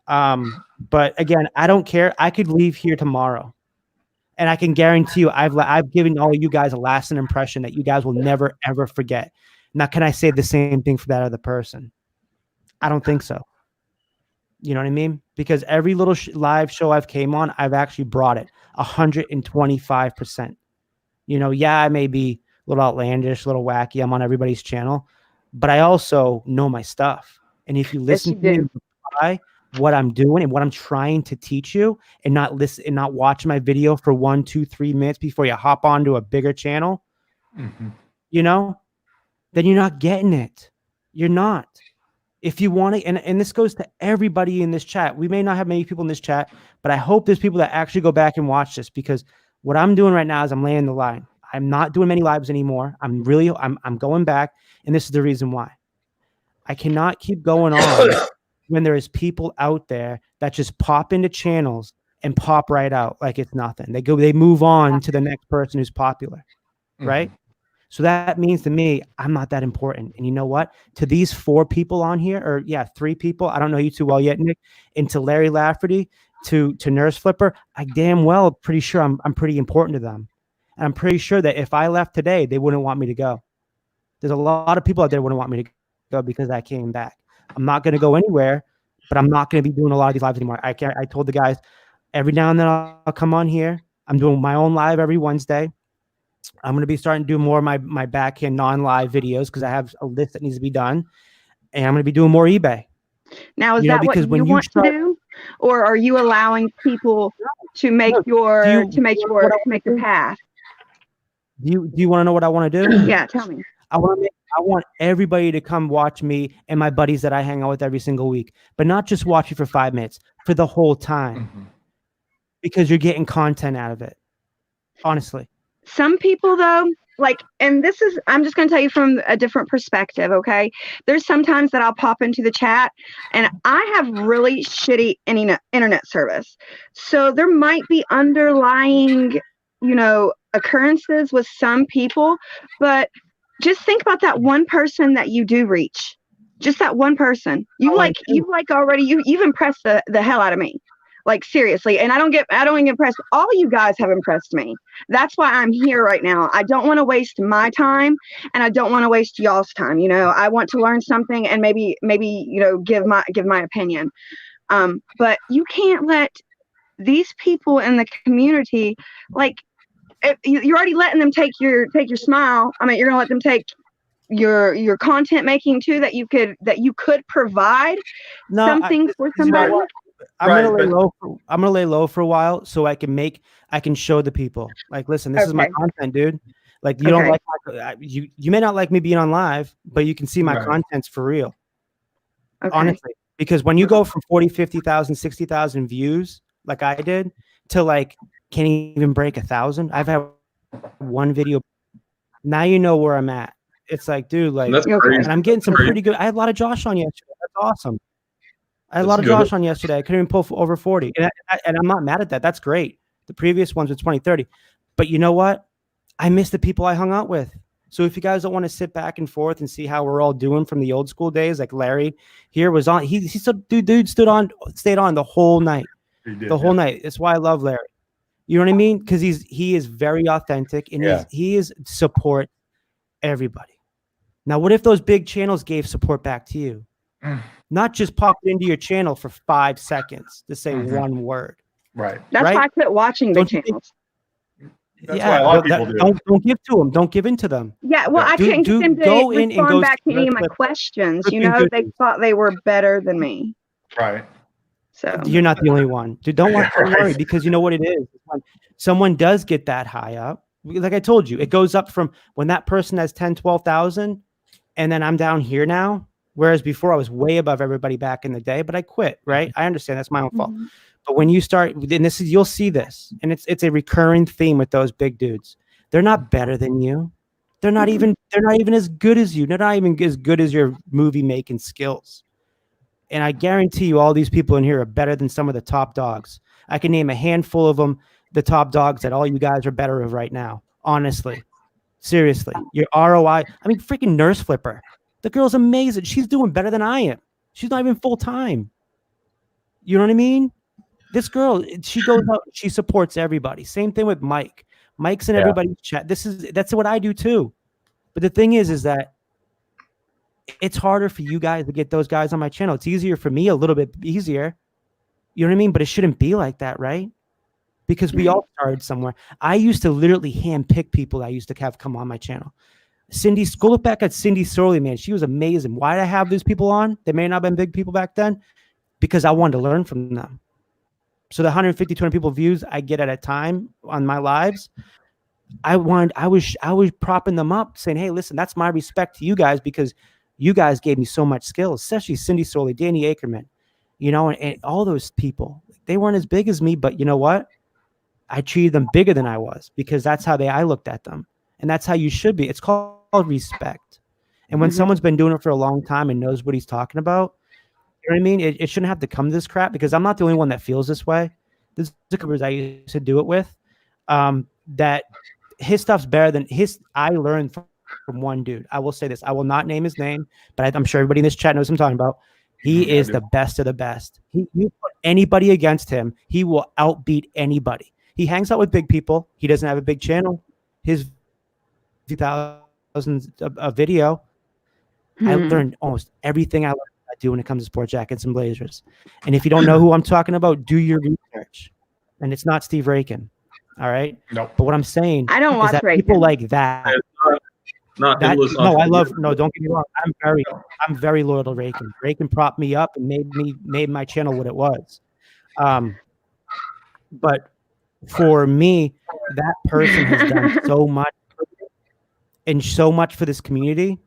But again, I don't care. I could leave here tomorrow, and I can guarantee you, I've given all of you guys a lasting impression that you guys will never, ever forget. Now, can I say the same thing for that other person? I don't think so. You know what I mean? Because every little live show I've came on, I've actually brought it 125%. I may be a little outlandish, a little wacky. I'm on everybody's channel, but I also know my stuff. And if you listen to me and apply what I'm doing and what I'm trying to teach you, and not listen and not watch my video for 1, 2, 3 minutes before you hop onto a bigger channel, then you're not getting it. You're not. If you want to, and this goes to everybody in this chat. We may not have many people in this chat, but I hope there's people that actually go back and watch this, because what I'm doing right now is I'm laying the line. I'm not doing many lives anymore. I'm going back, and this is the reason why. I cannot keep going on when there is people out there that just pop into channels and pop right out like it's nothing. They move on to the next person who's popular, right? So that means to me, I'm not that important. And you know what? To these 4 people on here, or 3 people, I don't know you too well yet, Nick, and to Larry Lafferty, to Nurse Flipper, I damn well pretty sure I'm pretty important to them. And I'm pretty sure that if I left today, they wouldn't want me to go. There's a lot of people out there who wouldn't want me to go because I came back. I'm not going to go anywhere, but I'm not going to be doing a lot of these lives anymore. I told the guys, every now and then I'll come on here. I'm doing my own live every Wednesday. I'm going to be starting to do more of my backhand non-live videos, because I have a list that needs to be done, and I'm going to be doing more eBay. Now, is that what you want to do, or are you allowing people to make your path? Do you want to know what I want to do? Yeah, tell me. I want everybody to come watch me and my buddies that I hang out with every single week, but not just watch you for 5 minutes, for the whole time, because you're getting content out of it. Honestly. Some people, though, and I'm just going to tell you from a different perspective, okay? There's sometimes that I'll pop into the chat, and I have really shitty internet service. So there might be underlying, occurrences with some people, but just think about that one person that you do reach. Just that one person. You've impressed the hell out of me. Like, seriously. And I don't get impressed. All you guys have impressed me. That's why I'm here right now. I don't want to waste my time, and I don't want to waste y'all's time. I want to learn something and maybe, give my opinion. But you can't let these people in the community, you're already letting them take your smile. I mean, you're going to let them take your content making too, that you could provide something for somebody. I'm gonna lay low for a while, so I can show the people, like, listen, this is my content, dude. Like, you don't like you may not like me being on live, but you can see my content's for real. Honestly, because when you go from 40, 50,000, 60,000 views, like I did, to can't even break 1,000. I've had one video. Now you know where I'm at. It's like, dude, like, That's crazy. and I'm getting some pretty good. I had a lot of Josh on yesterday. That's awesome. I had a lot of Josh on yesterday. I couldn't even pull over 40. And I'm not mad at that. That's great. The previous ones were 20, 30. But you know what? I miss the people I hung out with. So if you guys don't want to sit back and forth and see how we're all doing from the old school days, like Larry here was on, he stood, dude stayed on the whole night. The whole night. That's why I love Larry. You know what I mean? Because he is very authentic and he is support everybody. Now, what if those big channels gave support back to you? Not just pop into your channel for 5 seconds to say one word. Right. That's why I quit watching the channels. That's why a lot of people do. Don't give to them. Don't give in to them. Yeah, well, I couldn't get them to respond back to any of my questions. You know, they thought they were better than me. Right. So you're not the only one. Dude, don't worry, because you know what it is. When someone does get that high up, like I told you, it goes up from when that person has 10, 12,000, and then I'm down here now. Whereas before I was way above everybody back in the day, but I quit, right? I understand that's my own fault. But when you start, and this is, you'll see this, and it's a recurring theme with those big dudes. They're not better than you. They're not even as good as you. They're not even as good as your movie making skills. And I guarantee you all these people in here are better than some of the top dogs. I can name a handful of them, the top dogs that all you guys are better of right now. Honestly. Seriously. Your ROI. I mean, freaking Nurse Flipper. The girl's amazing. She's doing better than I am. She's not even full time. You know what I mean? This girl, she goes out, she supports everybody. Same thing with Mike. Mike's in everybody's chat. That's what I do too. But the thing is that it's harder for you guys to get those guys on my channel. It's easier for me, a little bit easier. You know what I mean? But it shouldn't be like that, right? Because we all started somewhere. I used to literally handpick people I used to have come on my channel. Cindy, go look back at Cindy Sorley, man. She was amazing. Why did I have these people on? They may not have been big people back then, because I wanted to learn from them. So the 150, 200 people views I get at a time on my lives, I was propping them up, saying, hey, listen, that's my respect to you guys, because you guys gave me so much skill, especially Cindy Sorley, Danny Ackerman, you know, and all those people. They weren't as big as me, but you know what? I treated them bigger than I was, because that's how I looked at them. And that's how you should be. It's called respect. And when someone's been doing it for a long time and knows what he's talking about, you know what I mean? It shouldn't have to come to this crap, because I'm not the only one that feels this way. There's a couple I used to do it with, that his stuff's better than his. I learned from one dude. I will say this. I will not name his name, but I'm sure everybody in this chat knows what I'm talking about. He is the best of the best. You put anybody against him, he will outbeat anybody. He hangs out with big people. He doesn't have a big channel. His 2,000 a video. I learned almost everything I do when it comes to sport jackets and blazers. And if you don't know who I'm talking about, do your research. And it's not Steve Rakin. All right. Nope. But what I'm saying, I don't watch that Rakin. people like that. Not I love. No, don't get me wrong. I'm very loyal to Rakin. Rakin propped me up and made my channel what it was. But for me, that person has done so much and so much for this community,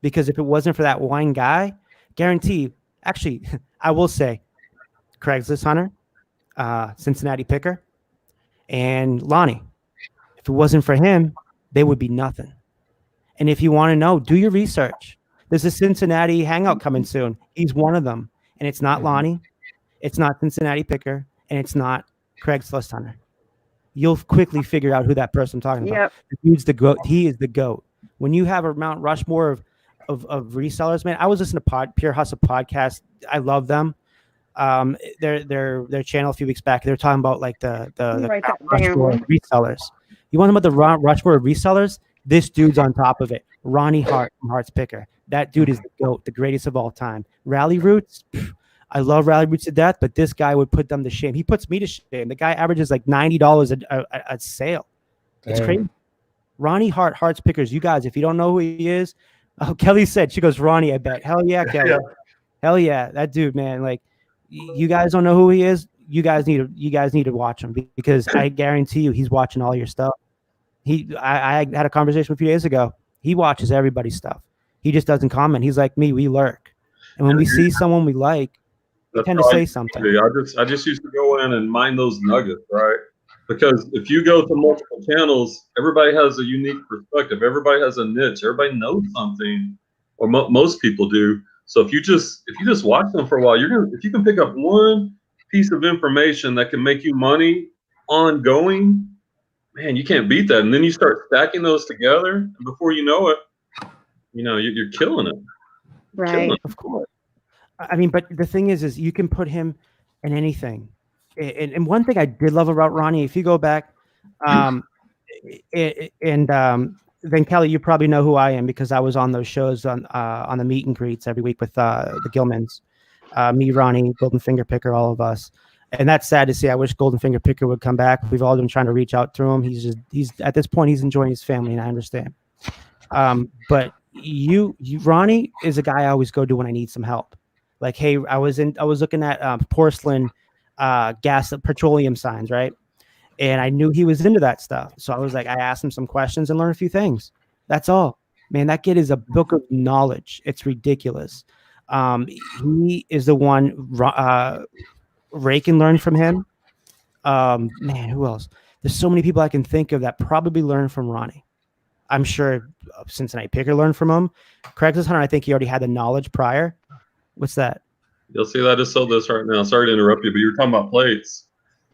because if it wasn't for that one guy, guarantee, actually, I will say Craigslist Hunter, Cincinnati Picker, and Lonnie. If it wasn't for him, they would be nothing. And if you want to know, do your research. There's a Cincinnati hangout coming soon. He's one of them. And it's not Lonnie, it's not Cincinnati Picker, and it's not Craigslist Hunter. You'll quickly figure out who that person I'm talking about. The dude's the GOAT. He is the GOAT. When you have a Mount Rushmore of resellers, man, I was listening to Pure Hustle podcast. I love them. Their channel a few weeks back, they were talking about like the Rushmore of resellers. You want to know about the Rushmore of resellers? This dude's on top of it. Ronnie Hart from Hart's Picker. That dude is the GOAT, the greatest of all time. Rally Roots, I love Rally Roots to death, but this guy would put them to shame. He puts me to shame. The guy averages like $90 a sale. It's crazy. Ronnie Hart, Hart's Pickers. You guys, if you don't know who he is, Kelly said, she goes, Ronnie, I bet. Hell yeah, Kelly. Hell yeah. That dude, man. Like, you guys don't know who he is. You guys need to watch him, because I guarantee you he's watching all your stuff. I had a conversation a few days ago. He watches everybody's stuff. He just doesn't comment. He's like me. We lurk. And when we see someone we like, we tend to say something. I just used to go in and mine those nuggets, right? Because if you go to multiple channels, everybody has a unique perspective. Everybody has a niche. Everybody knows something, or most people do. So if you just watch them for a while, if you can pick up one piece of information that can make you money ongoing, man, you can't beat that. And then you start stacking those together, and before you know it, you're killing it. Right. Of course. I mean, but the thing is you can put him in anything. And one thing I did love about Ronnie, if you go back, then Kelly, you probably know who I am because I was on those shows on the meet and greets every week with the Gilmans, me, Ronnie, Golden Finger Picker, all of us. And that's sad to see. I wish Golden Finger Picker would come back. We've all been trying to reach out to him. He's at this point, he's enjoying his family, and I understand. But you, Ronnie is a guy I always go to when I need some help. Like, hey, I was looking at porcelain, gas, petroleum signs, right? And I knew he was into that stuff. So I was like, I asked him some questions and learned a few things. That's all. Man, that kid is a book of knowledge. It's ridiculous. He is the one. Ray can learn from him. Man, who else? There's so many people I can think of that probably learned from Ronnie. I'm sure Cincinnati Picker learned from him. Craigslist Hunter, I think he already had the knowledge prior. What's that? You'll see that I just sold this right now. Sorry to interrupt you, but you're talking about plates.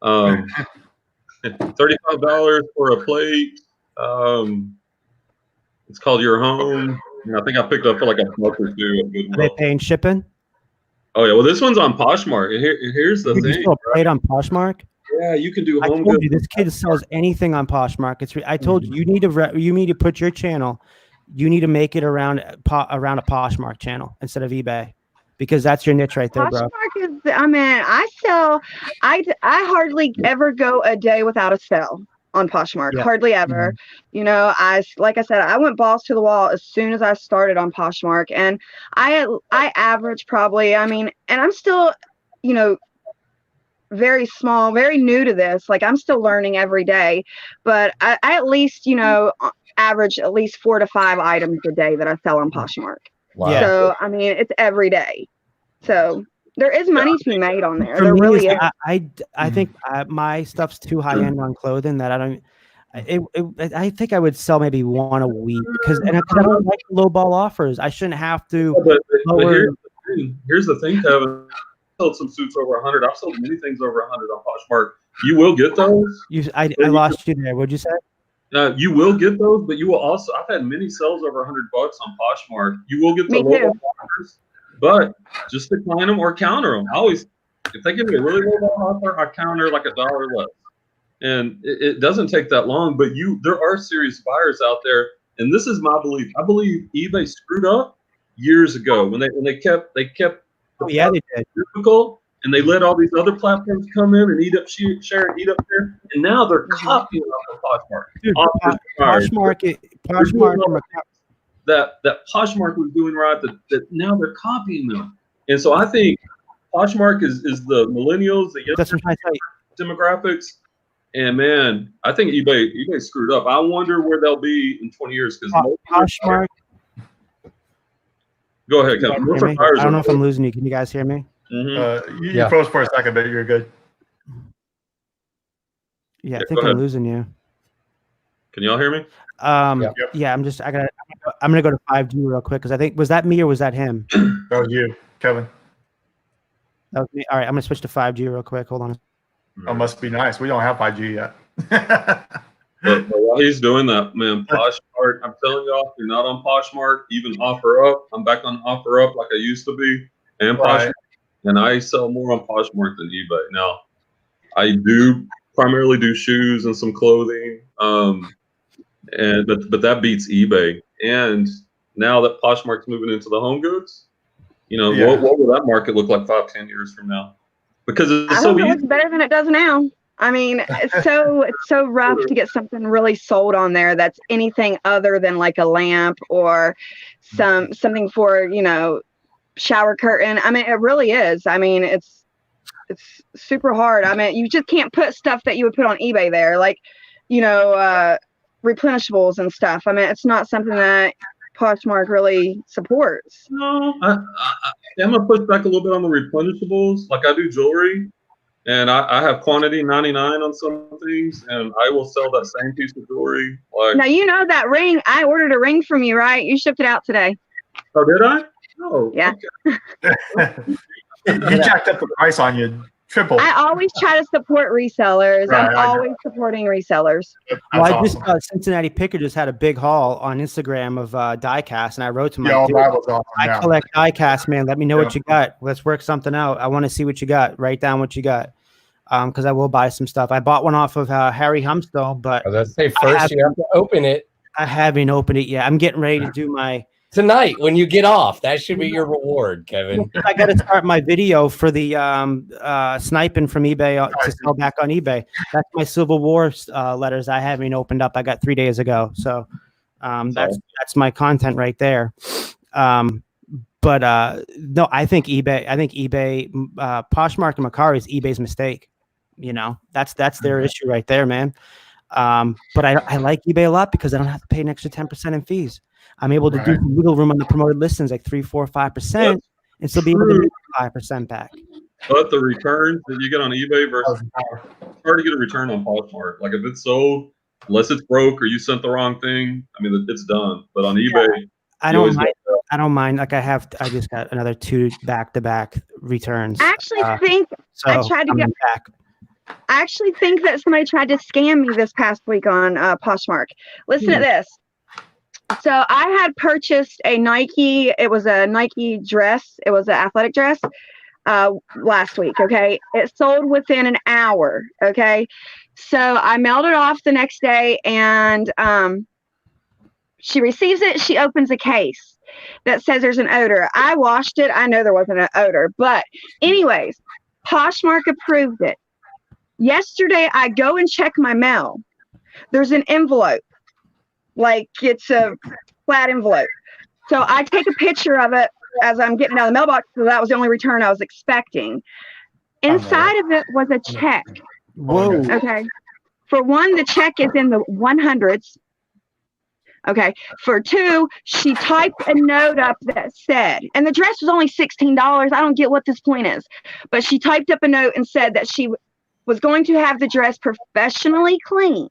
$35 for a plate. It's called Your Home. I think I picked up for like a month or two. Are they paying shipping? Oh yeah, well this one's on Poshmark. Here's the thing. You still plate on Poshmark? Yeah, you can do home I told goods. you this kid sells anything on Poshmark. I told you need to put your channel. You need to make it around a Poshmark channel instead of eBay, because that's your niche right there, bro. Poshmark is. I mean, I sell. I hardly ever go a day without a sale on Poshmark. Yeah. Hardly ever. Like I said, I went balls to the wall as soon as I started on Poshmark, and I average probably. I mean, and I'm still, very small, very new to this. Like, I'm still learning every day, but I at least, average at least 4 to 5 items a day that I sell on Poshmark. Wow. So, I mean, it's every day. So there is money to be made on there. For There me, really is. I think my stuff's too high end on clothing that I don't. I think I would sell maybe one a week because I don't like low ball offers. I shouldn't have to. But here's the thing, Kevin. I've sold some suits over 100. I've sold many things over 100 on Poshmark. You will get those. I lost you there. What'd you say? You will get those, but you will also. I've had many sales over $100 on Poshmark. You will get the low offers, but just decline them or counter them. If they give me a really low offer, I counter like $1 less, and it doesn't take that long. But there are serious buyers out there, and this is my belief. I believe eBay screwed up years ago when they kept. Oh yeah, they did. Difficult, and they let all these other platforms come in and eat up, share, and eat up there, and now they're copying off of Poshmark. Dude, that Poshmark was doing right, that now they're copying them, and so I think Poshmark is the millennials, the young demographics, and man, I think eBay screwed up. I wonder where they'll be in 20 years because Poshmark. Go ahead, Kevin. I don't know if I'm losing you. Can you guys hear me? Mm-hmm. You froze for a second, but you're good. Yeah, I think I'm losing you. Can y'all hear me? Yeah. I'm gonna go to 5G real quick because I think, was that me or was that him? That was you, Kevin. That was me. All right, I'm gonna switch to 5G real quick. Hold on. Oh, must be nice. We don't have 5G yet. But while he's doing that, man, Poshmark, I'm telling y'all, if you're not on Poshmark, even OfferUp. I'm back on OfferUp like I used to be, and Poshmark, and I sell more on Poshmark than eBay. Now, I do primarily do shoes and some clothing, but that beats eBay. And now that Poshmark's moving into the home goods, what will that market look like 5-10 years from now? Because it's so easy. It looks better than it does now. I mean, it's so rough to get something really sold on there that's anything other than like a lamp or something for, shower curtain. I mean, it really is. I mean, it's super hard. I mean, you just can't put stuff that you would put on eBay there, like, replenishables and stuff. I mean, it's not something that Poshmark really supports. No, I'm gonna push back a little bit on the replenishables. Like I do jewelry. and I have quantity 99 on some things, and I will sell that same piece of jewelry. Like, now you know that ring. I ordered a ring from you, right? You shipped it out today. oh, did I? Oh, Yeah. okay. He jacked up the price on you triple. I always try to support resellers. Right, I'm always supporting resellers. Well, I awesome. just Cincinnati Picker just had a big haul on Instagram of diecast, and I wrote to my dude, that was awesome. I collect diecast, man. Let me know what you got. Let's work something out. I want to see what you got. Write down what you got, because I will buy some stuff. I bought one off of Harry Humstill, but Let's say first you have to open it. I haven't opened it yet. I'm getting ready to do my Tonight when you get off. That should be your reward, Kevin. I got to start my video for the sniping from eBay to sell back on eBay. That's my Civil War letters I haven't opened up. I got 3 days ago. So that's my content right there. But no, I think eBay, Poshmark and Macari is eBay's mistake. You know, that's their issue right there, man. But I like eBay a lot because I don't have to pay an extra 10% in fees. I'm able to do wiggle room on the promoted listings like 3, 4, 5%, and still be able to make 5% back. But the returns that you get on eBay versus it's hard to get a return on Poshmark. Like if it's sold, unless it's broke or you sent the wrong thing, I mean it's done. But on eBay, I don't mind. Like I just got another 2 back-to-back returns. I actually think I tried to get back. I actually think that somebody tried to scam me this past week on Poshmark. Listen to this. So I had purchased a Nike. It was a Nike dress. It was an athletic dress last week. Okay. It sold within an hour. Okay. So I mailed it off the next day, and she receives it. She opens a case that says there's an odor. I washed it. I know there wasn't an odor. But anyways, Poshmark approved it. Yesterday, I go and check my mail. There's an envelope. Like it's a flat envelope. So I take a picture of it as I'm getting out of the mailbox. So that was the only return I was expecting. Inside of it was a check. Whoa. Okay. For one, the check is in the 100s. Okay. For two, she typed a note up that said, and the dress was only $16. I don't get what this point is, but she typed up a note and said that she was going to have the dress professionally cleaned.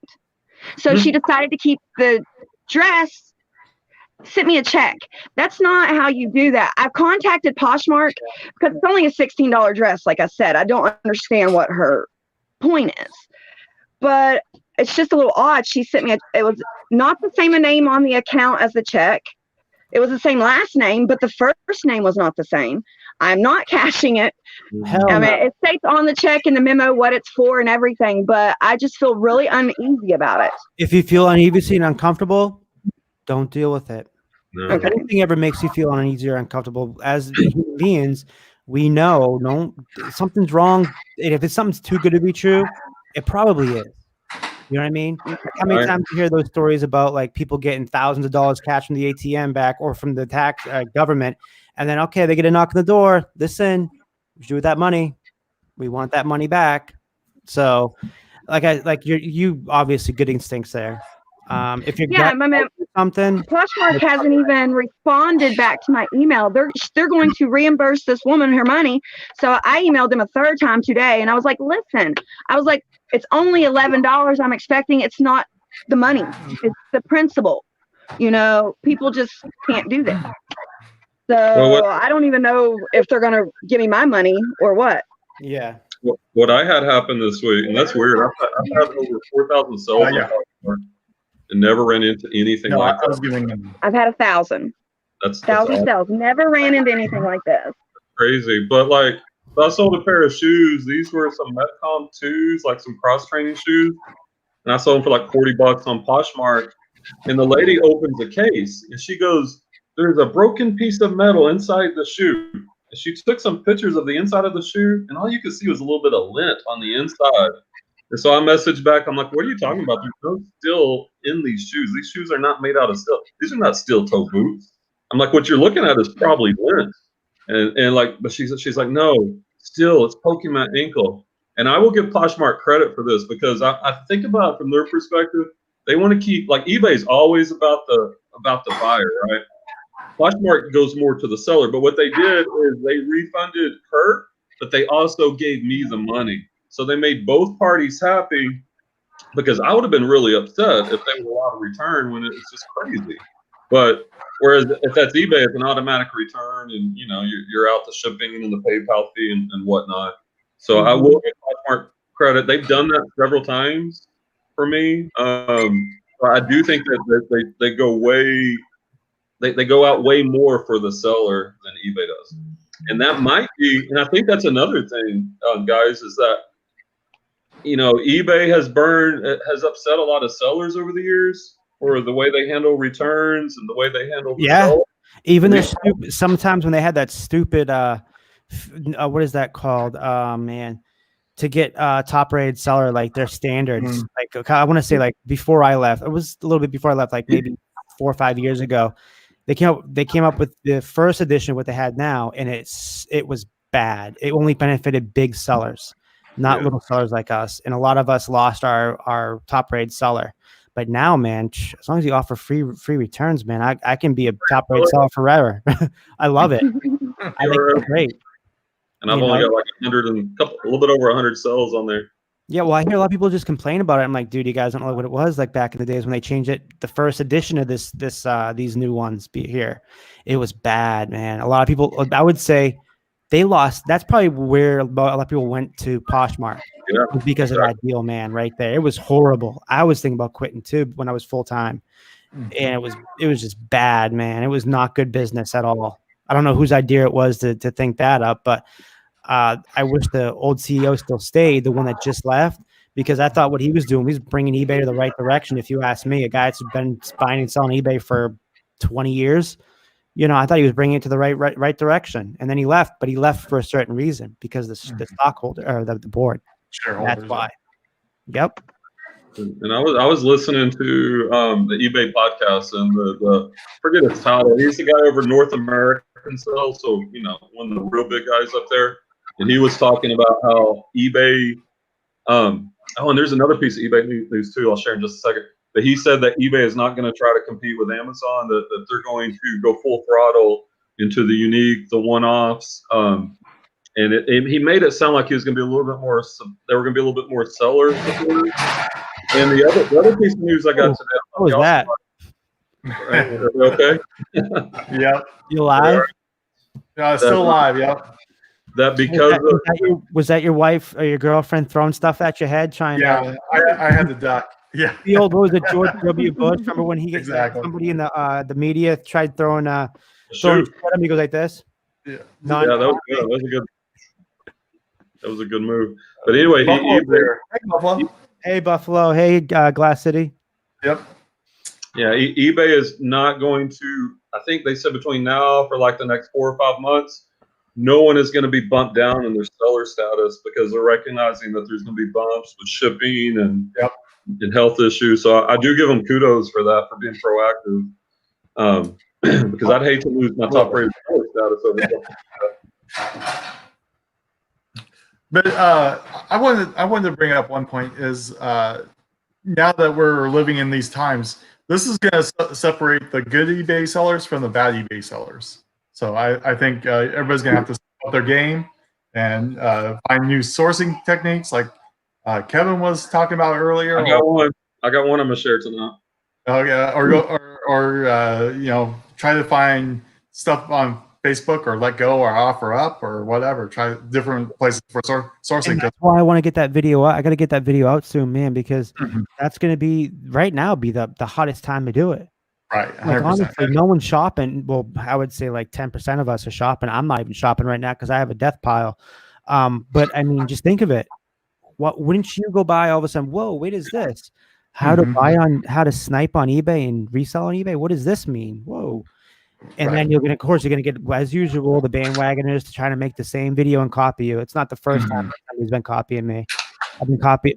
So she decided to keep the dress, sent me a check. That's not how you do that. I've contacted Poshmark because it's only a $16 dress. Like I said, I don't understand what her point is, but it's just a little odd. She sent me, it was not the same name on the account as the check. It was the same last name, but the first name was not the same. I'm not cashing it. I mean, it states on the check and the memo what it's for and everything, but I just feel really uneasy about it. If you feel uneasy and uncomfortable, don't deal with it. No. If anything ever makes you feel uneasy or uncomfortable, as human beings, we know something's wrong. And if something's too good to be true, it probably is. You know what I mean? How many times you hear those stories about like people getting thousands of dollars cash from the ATM back or from the tax government, and then they get a knock on the door. Listen, what you do with that money? We want that money back. So, you obviously good instincts there. If you're something, Poshmark hasn't even responded back to my email. They're going to reimburse this woman her money. So I emailed them a third time today, and I was like, listen, it's only $11 I'm expecting. It's not the money. It's the principal. You know, people just can't do that. So I don't even know if they're going to give me my money or what. Yeah. What I had happen this week, and that's weird. I've had over 4,000 sales and never ran into anything like that. I've had 1,000. That's 1,000 sales. Never ran into anything like this. Crazy. But like, I sold a pair of shoes. These were some Metcon 2s, like some cross training shoes. And I sold them for like $40 on Poshmark. And the lady opens a case and she goes, there's a broken piece of metal inside the shoe. And she took some pictures of the inside of the shoe, and all you could see was a little bit of lint on the inside. And so I messaged back. I'm like, what are you talking about? There's no steel in these shoes. These shoes are not made out of steel. These are not steel toe boots. I'm like, what you're looking at is probably lint. But she's like, no, still, it's poking my ankle. And I will give Poshmark credit for this because I think about it from their perspective. They want to keep, like, eBay's always about the buyer, right? Poshmark goes more to the seller. But what they did is they refunded her, but they also gave me the money. So they made both parties happy, because I would have been really upset if they were allowed to return when it's just crazy. But whereas if that's eBay, it's an automatic return, and you're out the shipping and the PayPal fee and whatnot. So I will give Poshmark credit; they've done that several times for me. So I do think that they go out way more for the seller than eBay does, and that might be, and I think that's another thing, guys, is that eBay has upset a lot of sellers over the years for the way they handle returns and the way they handle the seller. Even their stupid, sometimes when they had that stupid what is that called? Man, to get top rated seller, like their standards. Like I want to say, like before I left, it was a little bit before I left, like maybe 4 or 5 years ago. They came up with the first edition of what they had now, and it was bad. It only benefited big sellers, not little sellers like us. And a lot of us lost our top rated seller. But now, man, as long as you offer free returns, man, I can be a top rated seller forever. I love it. I think it's great. And I've only got like a little bit over 100 cells on there. Yeah, well, I hear a lot of people just complain about it. I'm like, dude, you guys don't know what it was like back in the days when they changed it. The first edition of these new ones here, it was bad, man. A lot of people, I would say, they lost. That's probably where a lot of people went to Poshmark because of that deal, man. Right there, it was horrible. I was thinking about quitting too when I was full time, and it was just bad, man. It was not good business at all. I don't know whose idea it was to think that up, but. I wish the old CEO still stayed, the one that just left, because I thought what he was doing, he was bringing eBay to the right direction. If you ask me, a guy that's been buying and selling eBay for 20 years, I thought he was bringing it to the right direction. And then he left, but he left for a certain reason, because the stockholder or the board. Shareholders. That's why. Yep. And I was listening to the eBay podcast, and the forget his title. He's the guy over North American sales, so one of the real big guys up there. And he was talking about how eBay, and there's another piece of eBay news too, I'll share in just a second. But he said that eBay is not going to try to compete with Amazon, that they're going to go full throttle into the unique, the one-offs. And he made it sound like he was going to be a little bit more, they were going to be a little bit more seller supporters. And the other piece of news I got today. What was that? Right, okay? Yep. You live? Yeah, still live, yep. That because was that your wife or your girlfriend throwing stuff at your head trying to I had the duck. Yeah. The old, what was it, George W. Bush? Remember when he somebody in the media tried throwing at him, he goes like this? Yeah. That was good. That was a good move. But anyway, Hey Buffalo. Hey Glass City. Yep. Yeah, eBay is not going to, I think they said between now for like the next 4 or 5 months, no one is going to be bumped down in their seller status, because they're recognizing that there's going to be bumps with shipping and health issues. So I do give them kudos for that, for being proactive, because I'd hate to lose my top rated seller status over that. But I wanted to bring up one point is now that we're living in these times, this is going to separate the good eBay sellers from the bad eBay sellers. So I think everybody's going to have to step up their game and find new sourcing techniques, like Kevin was talking about earlier. I got one I'm going to share tonight. Oh yeah, or try to find stuff on Facebook, or Let Go, or Offer Up, or whatever. Try different places for sourcing. And that's why I want to get that video out. I got to get that video out soon, man, because that's going to be right now the hottest time to do it. Right. Like, honestly, no one's shopping. Well, I would say like 10% of us are shopping. I'm not even shopping right now because I have a death pile. But I mean, just think of it. What wouldn't you go buy all of a sudden? Whoa, wait, is this? How to buy on, how to snipe on eBay and resell on eBay? What does this mean? Whoa. And then you're going to get, as usual, the bandwagoners to try to make the same video and copy you. It's not the first time somebody's been copying me. I've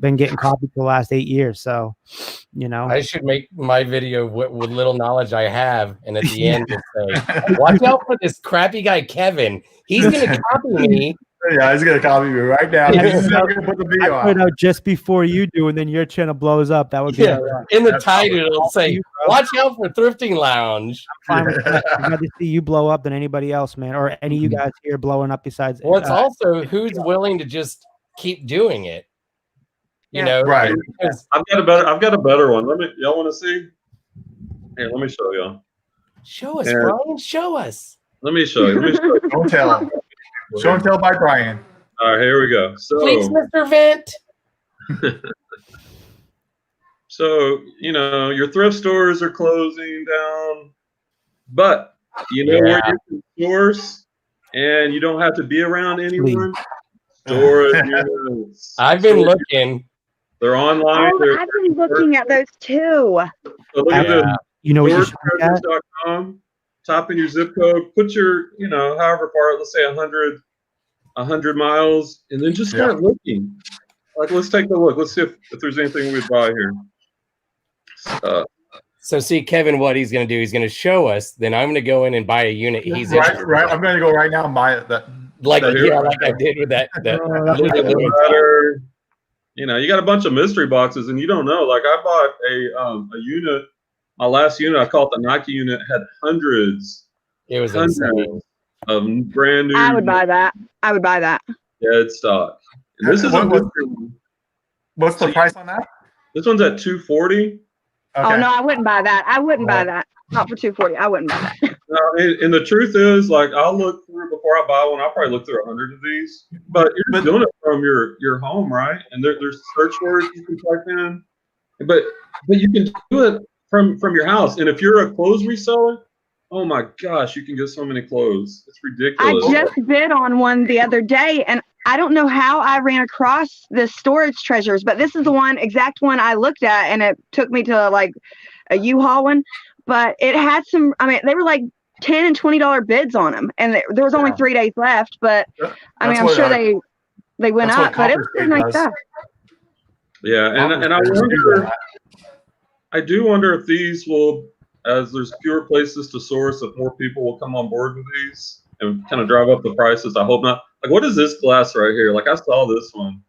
been getting copied for the last 8 years. So, I should make my video with little knowledge I have, and at the end just say, "Watch out for this crappy guy, Kevin. He's going to copy me." Yeah, he's going to copy me right now. He's not going to put the video out. Put it out just before you do, and then your channel blows up. That would be in the title. It'll say, "Watch out for Thrifting Lounge." I'm fine with that. I'd rather see you blow up than anybody else, man, or any of you guys here blowing up besides. Well, it's also who's willing to just keep doing it. You know, Right. I've got a better one. Y'all want to see? Here, let me show y'all. Show us, And Brian. Show us. let me show you. Don't tell. Show and tell by Brian. All right, here we go. Please, Mr. Vent. So, your thrift stores are closing down, but you know where you can source and you don't have to be around anyone? Storage units. I've been looking. They're online. Oh, I've been looking at those too. So look at this. You know what you should look at? StorageTreasures.com. Type in your zip code. Put your, however far, let's say 100 miles, and then just start looking. Like, let's take a look. Let's see if there's anything we'd buy here. So see, Kevin, what he's going to do, he's going to show us. Then I'm going to go in and buy a unit. He's right. I'm going to go right now and buy it. Like I did with that. You got a bunch of mystery boxes, and you don't know. Like, I bought a unit. My last unit, I call it the Nike unit, had hundreds. It was insane. Of brand new. I would buy that. Dead stock. And this is what's the price on that? This one's at $240. Okay. Oh no, I wouldn't buy that. I wouldn't buy that. Not for $240. I wouldn't buy that. And the truth is, like, I'll look through before I buy one. I'll probably look through 100 of these. But you're doing it from your home, right? And there's search words you can type in. But you can do it from your house. And if you're a clothes reseller, oh my gosh, you can get so many clothes. It's ridiculous. I just bid on one the other day, and I don't know how I ran across this Storage Treasures, but this is the exact one I looked at, and it took me to like a U-Haul one. But it had some, they were like $10 and $20 bids on them, and there was only 3 days left. But I'm sure they went up, but it was pretty nice stuff. Yeah, and I do wonder if these will, as there's fewer places to source, if more people will come on board with these and kind of drive up the prices. I hope not. Like, what is this glass right here? Like, I saw this one.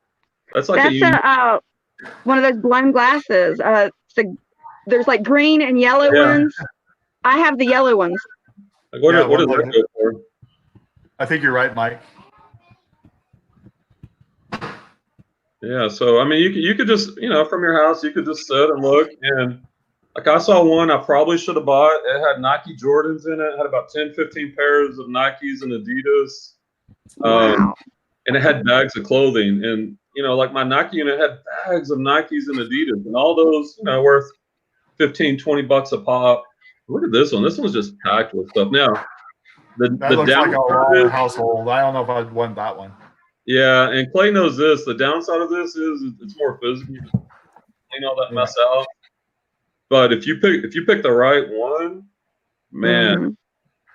That's one of those blend glasses. There's like green and yellow ones. I have the yellow ones. Like, what does that go for? I think you're right, Mike. Yeah, so you could just from your house you could just sit and look, and like I saw one I probably should have bought. It had Nike Jordans in it. It had about 10-15 pairs of Nikes and Adidas. Wow. And it had bags of clothing, and like my Nike unit had bags of Nikes and Adidas, and all those worth $15-20 a pop. Look at this one. This one's just packed with stuff. Now the looks like a long household. I don't know if I'd want that one. Yeah, and Clay knows this. The downside of this is it's more physical. You clean all that mess out. But if you pick the right one, man,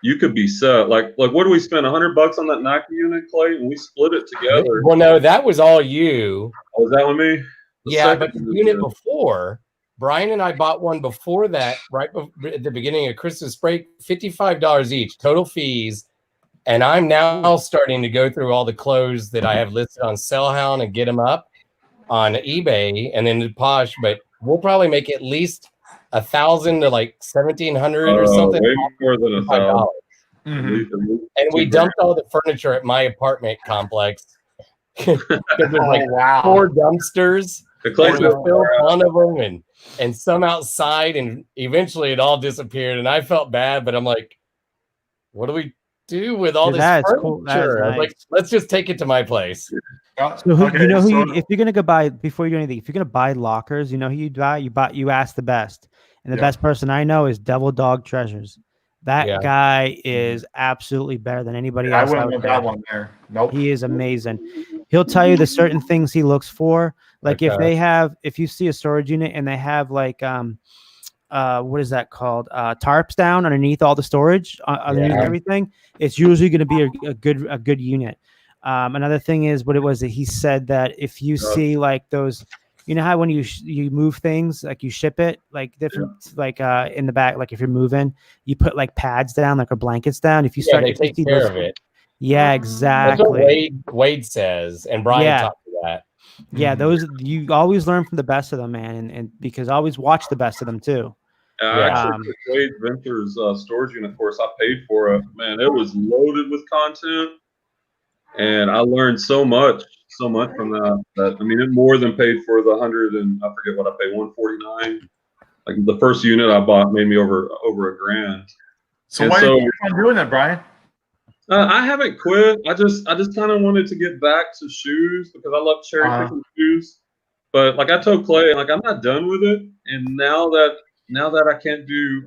you could be set. Like what do we spend? $100 on that Nike unit, Clay, and we split it together. Well, no, that was all you. Oh, was that with me? Yeah, but the unit before, Brian and I bought one before that, right at the beginning of Christmas break, $55 each, total fees. And I'm now starting to go through all the clothes that I have listed on Sellhound and get them up on eBay and then Posh. But we'll probably make at least $1,000 to like $1,700 or something. Way more than $1,000. Mm-hmm. And we dumped all the furniture at my apartment complex. There's like 4 dumpsters. We filled one of them and some outside, and eventually it all disappeared. And I felt bad, but I'm like, what do we do with all this furniture? Cool. Nice. Like, let's just take it to my place. So if you're gonna go buy, before you do anything, if you're gonna buy lockers, who you buy? You ask the best, and the best person I know is Devil Dog Treasures. That guy is absolutely better than anybody else. I wouldn't want that one there. Nope. He is amazing. He'll tell you the certain things he looks for. Like if you see a storage unit and they have like what is that called? Tarps down underneath all the storage, underneath everything. It's usually going to be a good unit. Another thing is what it was that he said that if you see like those, how when you move things, like you ship it, like different, like in the back, like if you're moving, you put like pads down, like or blankets down. If you start, they take care of it. Yeah, exactly. That's what Wade says, and Brian talked to that. Yeah, those you always learn from the best of them, man, and because always watch the best of them too. I actually took Wade Venture's storage unit course. I paid for it. Man, it was loaded with content, and I learned so much so much from that I mean, it more than paid for the 100 and I forget what I paid, 149. Like the first unit I bought made me over $1,000. So why are you doing that, Brian? I haven't quit. I just kind of wanted to get back to shoes because I love cherry picking shoes. But like I told Clay, like I'm not done with it. And now that I can't do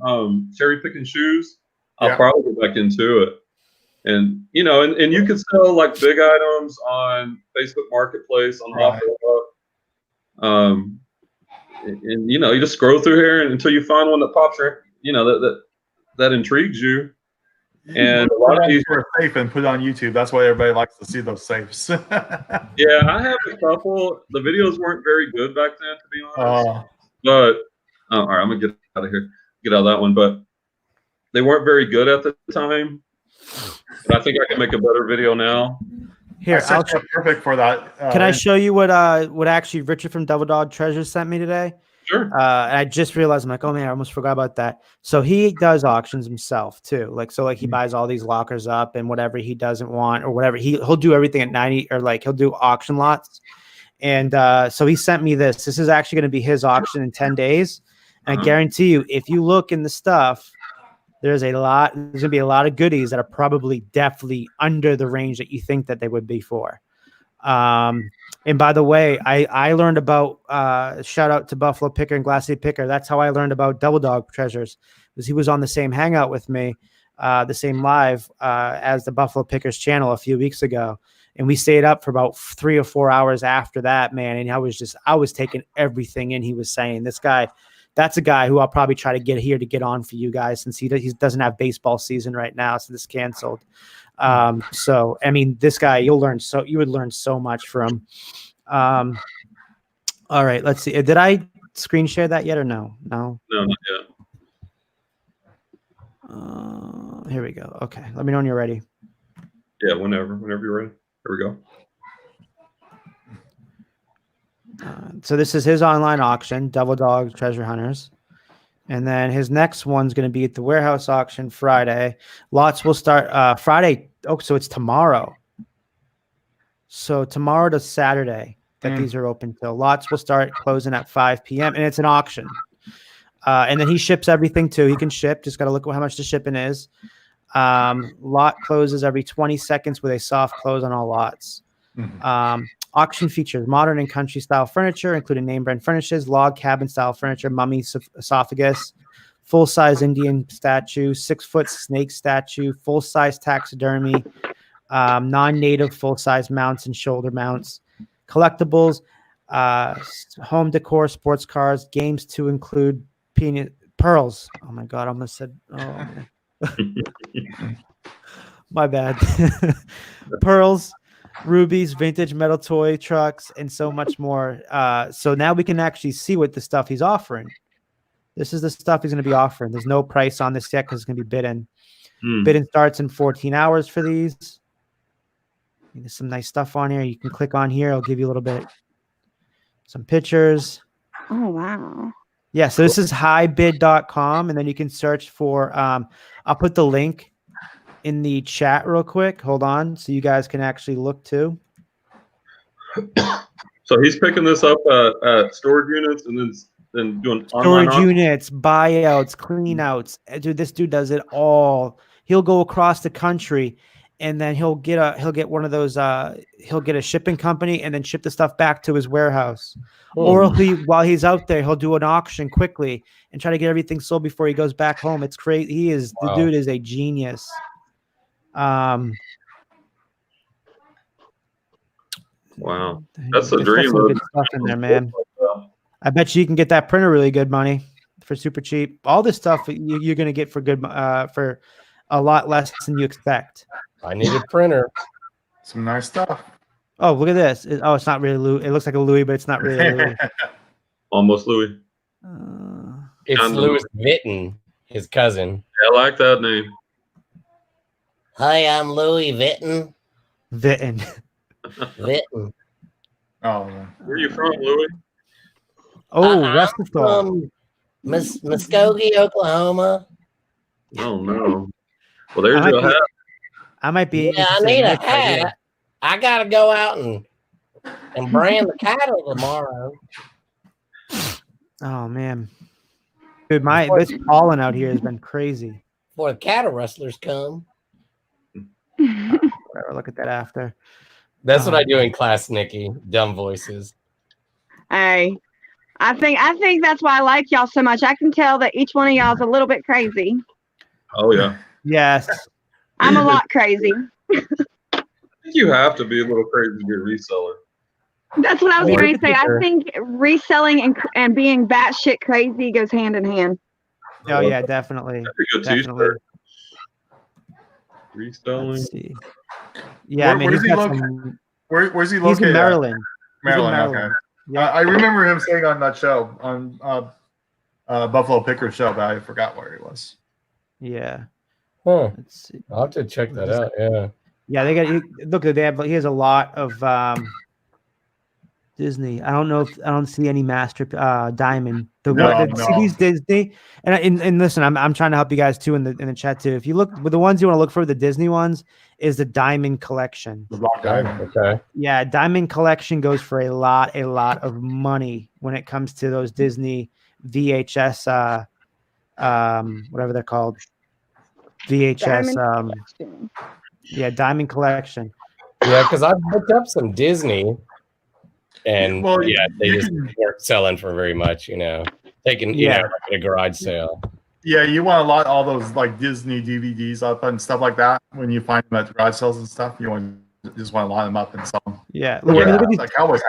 cherry picking shoes, I'll probably get back into it. And you know, and you can sell like big items on Facebook Marketplace on OfferUp. And you know, you just scroll through here until you find one that pops your, you know, that intrigues you. And a lot of these are safe and put it on YouTube. That's why everybody likes to see those safes. Yeah, I have a couple. The videos weren't very good back then, to be honest. But all right, I'm gonna get out of here, get out of that one. But they weren't very good at the time. But I think I can make a better video now. Here, I'll perfect for that. Can I show you what actually Richard from Double Dog Treasures sent me today? Sure. And I just realized, I'm like, oh man, I almost forgot about that. So he does auctions himself too. Like, so like he buys all these lockers up and whatever he doesn't want or whatever, he'll do everything at 90 or like he'll do auction lots. And so he sent me this. This is actually going to be his auction in 10 days. And I guarantee you, if you look in the stuff, there's going to be a lot of goodies that are probably definitely under the range that you think that they would be for. And by the way, I learned about shout out to Buffalo Picker and Glassy Picker. That's how I learned about Double Dog Treasures, because he was on the same hangout with me, the same live as the Buffalo Pickers channel a few weeks ago. And we stayed up for about 3 or 4 hours after that, man. And I was taking everything in he was saying. This guy, that's a guy who I'll probably try to get here to get on for you guys, since he doesn't have baseball season right now, so this is canceled. So I mean, this guy, you would learn so much from. All right, let's see. Did I screen share that yet or no? No, not yet. Here we go. Okay, let me know when you're ready. Yeah, whenever you're ready. Here we go. So this is his online auction, Double Dog Treasure Hunters. And then his next one's going to be at the warehouse auction Friday. Lots will start Friday. Oh, so it's tomorrow. So tomorrow to Saturday that these are open till. Lots will start closing at 5 p.m. and it's an auction. And then he ships everything too. He can ship. Just got to look at how much the shipping is. Lot closes every 20 seconds with a soft close on all lots. Auction features modern and country style furniture, including name brand furnishes, log cabin style furniture, mummy esophagus, full size Indian statue, 6-foot snake statue, full size taxidermy, non-native full size mounts and shoulder mounts, collectibles, home decor, sports cars, games to include pearls. Oh my God, I almost said, my bad. Pearls, rubies, vintage metal toy trucks, and so much more. So now we can actually see what the stuff he's offering. This is the stuff he's going to be offering. There's no price on this yet because it's going to be bidden. Bidding starts in 14 hours for these. There's some nice stuff on here. You can click on here. I'll give you a little bit. Some pictures. Oh, wow. Yeah, so this is highbid.com, and then you can search for, I'll put the link in the chat real quick. Hold on, so you guys can actually look too. So he's picking this up at storage units and then doing storage units, buyouts, cleanouts. Dude, this dude does it all. He'll go across the country, and then he'll get one of those. He'll get a shipping company and then ship the stuff back to his warehouse. Or while he's out there, he'll do an auction quickly and try to get everything sold before he goes back home. It's crazy. The dude is a genius. Wow, that's the dream. Good stuff in there, man. I bet you can get that printer really good money for super cheap. All this stuff you're going to get for good for a lot less than you expect. I need a printer. Some nice stuff. Oh, look at this. It's not really Louis. It looks like a Louis, but it's not really a Louis. Almost Louis. It's Louis Vuitton, his cousin. Yeah, I like that name. Hi, I'm Louis Vuitton. Vuitton. Vuitton. Oh, where are you from, Louis? Oh, I'm from Muskogee, Oklahoma. Oh no. Well, there's your hat. I might be. Yeah, I need a hat. I gotta go out and and brand the cattle tomorrow. Oh man, dude, this pollen out here has been crazy. Before the cattle rustlers come. Whatever, look at that after. That's what I do in class, Nikki. Dumb voices. Hey, I think that's why I like y'all so much. I can tell that each one of y'all is a little bit crazy. Oh yeah. Yes. I'm a lot crazy. I think you have to be a little crazy to be a reseller. That's what I was going to say. I think reselling and being batshit crazy goes hand in hand. Oh yeah, definitely. Definitely. Reselling. Let's see. Yeah, where's he located? He's in Maryland. Maryland. Okay. Yeah. I remember him saying on that show, on Buffalo Picker show, but I forgot where he was. Yeah. Huh. Let's see. I'll have to check that out. Yeah. Yeah, he has a lot of Disney. I don't see any Master Diamond. See these Disney and listen, I'm trying to help you guys too in the chat too. If you look with the ones you want to look for, the Disney ones is the Diamond Collection. The Black Diamond. Okay. Yeah, Diamond Collection goes for a lot of money when it comes to those Disney VHS whatever they're called. VHS Diamond Collection. Yeah, because I've looked up some Disney and they just weren't selling for very much, taking like at a garage sale. Yeah, you want a lot all those like Disney DVDs up and stuff like that. When you find them at garage sales and stuff, just want to line them up and sell them. Yeah, look at these. Like Cowboys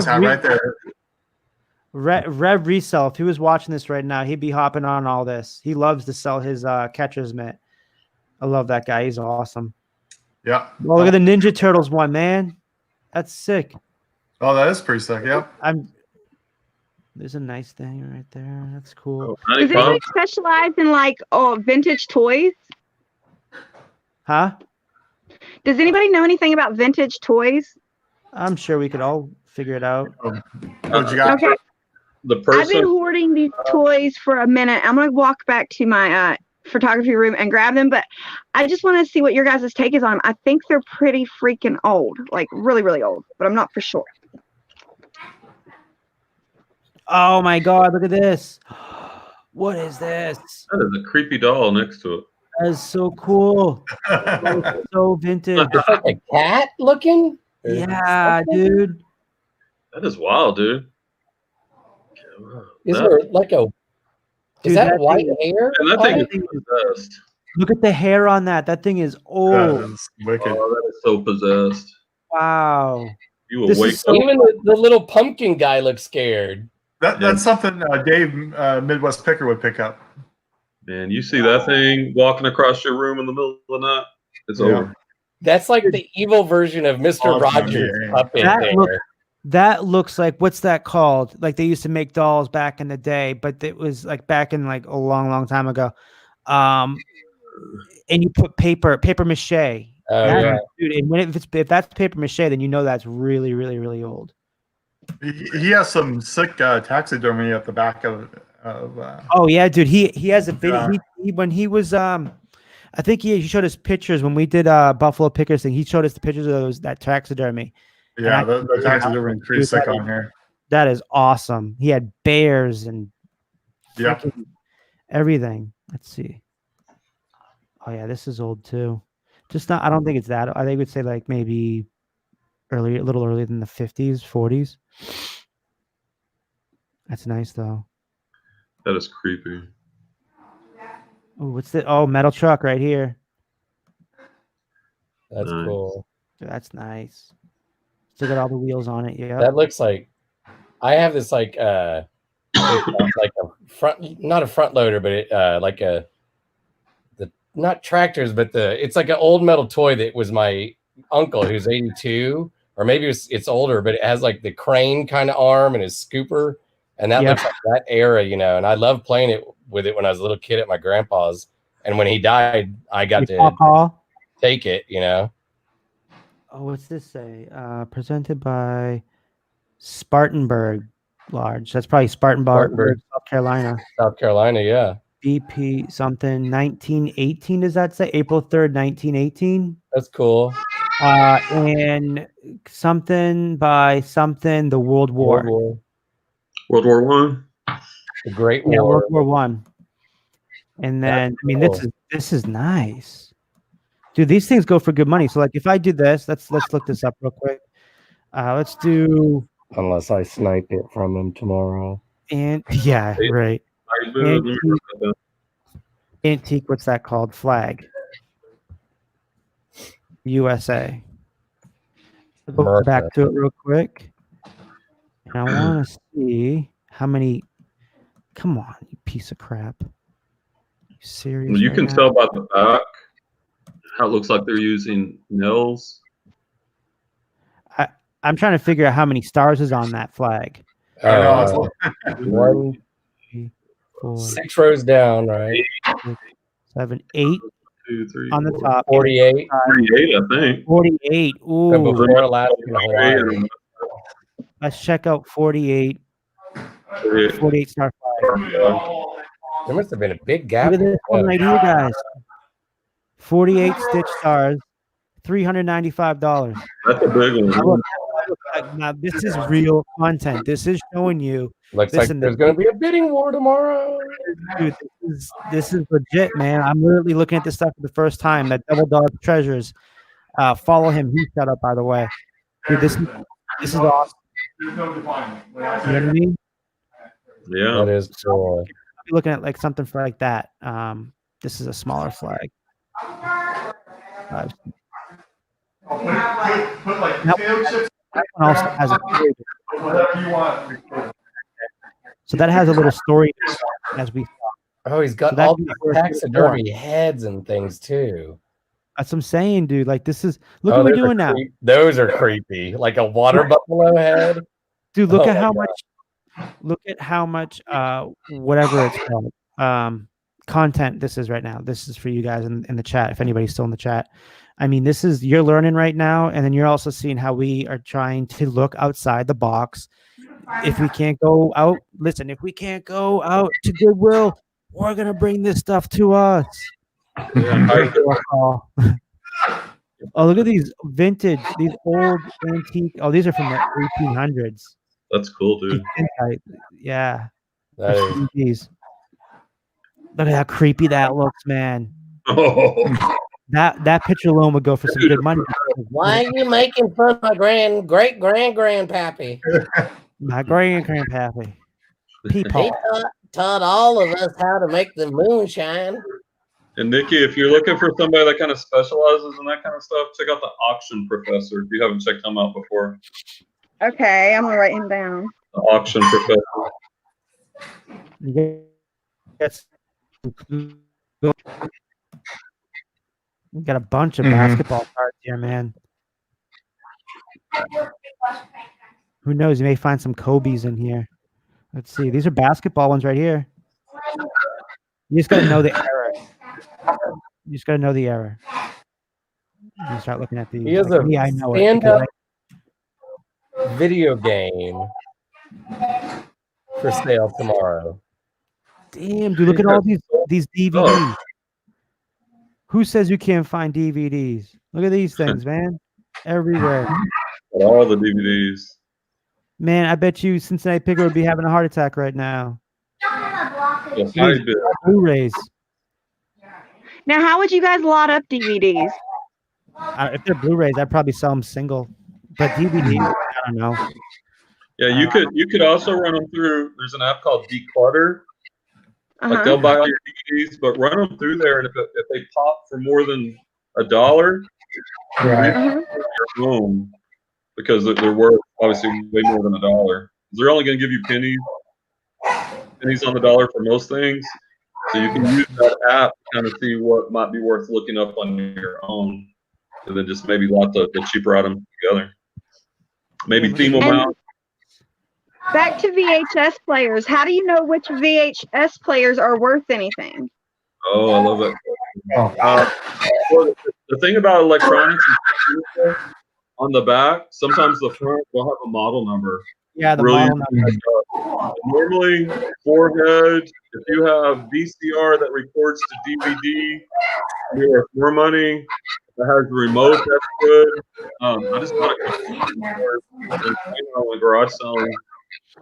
hat right there. Rev Resell, if he was watching this right now, he'd be hopping on all this. He loves to sell his catcher's mitt. I love that guy. He's awesome. Yeah. Well, look at the Ninja Turtles one, man. That's sick. Oh, that is pretty sick. Yeah. There's a nice thing right there. That's cool. Does anybody specialize in vintage toys? Huh? Does anybody know anything about vintage toys? I'm sure we could all figure it out. What you got? Okay. I've been hoarding these toys for a minute. I'm going to walk back to my photography room and grab them, but I just want to see what your guys' take is on them. I think they're pretty freaking old, like really, really old, but I'm not for sure. Oh my God, look at this. What is this? That is a creepy doll next to it. That is so cool. That is so vintage. It's like a cat looking? Yeah, dude. That is wild, dude. Is there like a... Is that white hair? And that thing is possessed. Look at the hair on that. That thing is old. That is wicked. Oh, that is so possessed. Wow. You will wake up. Even the little pumpkin guy looks scared. That's something Dave Midwest Picker would pick up. Man, you see that thing walking across your room in the middle of the night? It's over. That's like the evil version of Mr. Rogers puppet there. That looks like, what's that called? Like they used to make dolls back in the day, but it was like back in like a long, long time ago. And you put paper mache. Oh, yeah. Dude, and if that's paper mache, then you know that's really, really, really old. He has some sick taxidermy at the back of oh yeah, dude. He has a video. When he was I think he showed us pictures when we did Buffalo Pickers thing. He showed us the pictures of that taxidermy. Yeah, the taxidermy is pretty sick on here. That is awesome. He had bears and everything. Let's see. Oh yeah, this is old too. Just not. I don't think it's that. I think we'd say like maybe a little earlier than the 50s, 40s. That's nice though. That is creepy. Oh, what's the metal truck right here? That's cool. That's nice. Still got all the wheels on it. Yeah. That looks like I have this like like a front, not a front loader, but it like not tractors, but it's like an old metal toy that was my uncle who's 82, or maybe it's older, but it has like the crane kind of arm and his scooper, and that looks like that era, and I loved playing with it when I was a little kid at my grandpa's, and when he died, I got to take it, Oh, what's this say? Presented by Spartanburg Large. That's probably Spartanburg, South Carolina. South Carolina, yeah. BP something 1918. Does that say April 3rd, 1918? That's cool. and something by something, the World War. World War One. The Great Yeah, War. World War One. And then, I mean, cool. this is nice, dude. These things go for good money. So, like, if I do this, let's look this up real quick. Let's do. Unless I snipe it from him tomorrow. And yeah, right. Antique, what's that called? Flag. USA. I'll go back to it real quick. And I want to see how many. Come on, you piece of crap. You serious? You right can now? tell by the back how it looks like they're using nails. I'm trying to figure out how many stars is on that flag. 1, 3, 4, 6 rows down, right? 6, 7, 8 2, 3, on the 4, top. 48. 38, I think. 48. Ooh. Before Alaska, Hawaii. Let's check out 48. 48 star flag. There must have been a big gap. Look at this one right here, guys. 48 stitch stars, $395. That's a big one. Now this is real content. This is showing you. Looks like there's going to be a bidding war tomorrow. Dude, this is legit, man. I'm literally looking at this stuff for the first time. That Double Dog Treasures. Follow him. He shut up, by the way. Dude, this is awesome. You know what I mean? Yeah, that is cool. I'll be looking at like something for like that. This is a smaller flag. That one also has a story. So that has a little story as we saw. Oh, he's got all these taxidermy heads and things too. That's what I'm saying, dude. Like this is look what we're doing now. Those are creepy. Like a water buffalo head. Dude, look at how much. Look at how much. Whatever it's called. Content this is right now. This is for you guys in the chat. If anybody's still in the chat, I mean, this is you're learning right now, and then you're also seeing how we are trying to look outside the box. If we can't go out, listen. If we can't go out to Goodwill, we're gonna bring this stuff to us. Oh, look at these vintage, these old antique. Oh, these are from the 1800s. That's cool, dude. Yeah. That is. These. Look at how creepy that looks, man. Oh. That picture alone would go for some good money. Why are you making fun of my great-grandpappy? My great-grandpappy. He taught all of us how to make the moonshine. And Nikki, if you're looking for somebody that kind of specializes in that kind of stuff, check out the Auction Professor if you haven't checked him out before. Okay, I'm gonna write him down. The Auction Professor. Yes. We got a bunch of basketball cards here, man. Who knows? You may find some Kobe's in here. Let's see. These are basketball ones right here. You just got to know the error. You just got to know the error. You start looking at these. He has like, a I know stand-up video game for sale tomorrow. Damn, dude! Look at all these DVDs. Who says you can't find DVDs? Look at these things, man. Everywhere. All the DVDs. Man, I bet you Cincinnati Picker would be having a heart attack right now. Blu-rays. Now, how would you guys lot up DVDs? If they're Blu-rays, I'd probably sell them single. But DVDs, I don't know. Yeah, you could also run them through. There's an app called Declutter. Like they'll buy all your DVDs, but run them through there, and if they pop for more than $1, right, your home, because they're worth obviously way more than $1. They're only going to give you pennies on the dollar for most things, so you can use that app to kind of see what might be worth looking up on your own, and then just maybe lot the cheaper items together. Maybe theme them out. Back to VHS players. How do you know which VHS players are worth anything? Oh, I love it. Well, the thing about electronics is on the back, sometimes the front will have a model number. Yeah, the model number. Normally, forehead, if you have VCR that records to DVD, you're worth more money. that has the remote. That's good. I just got a couple on garage selling,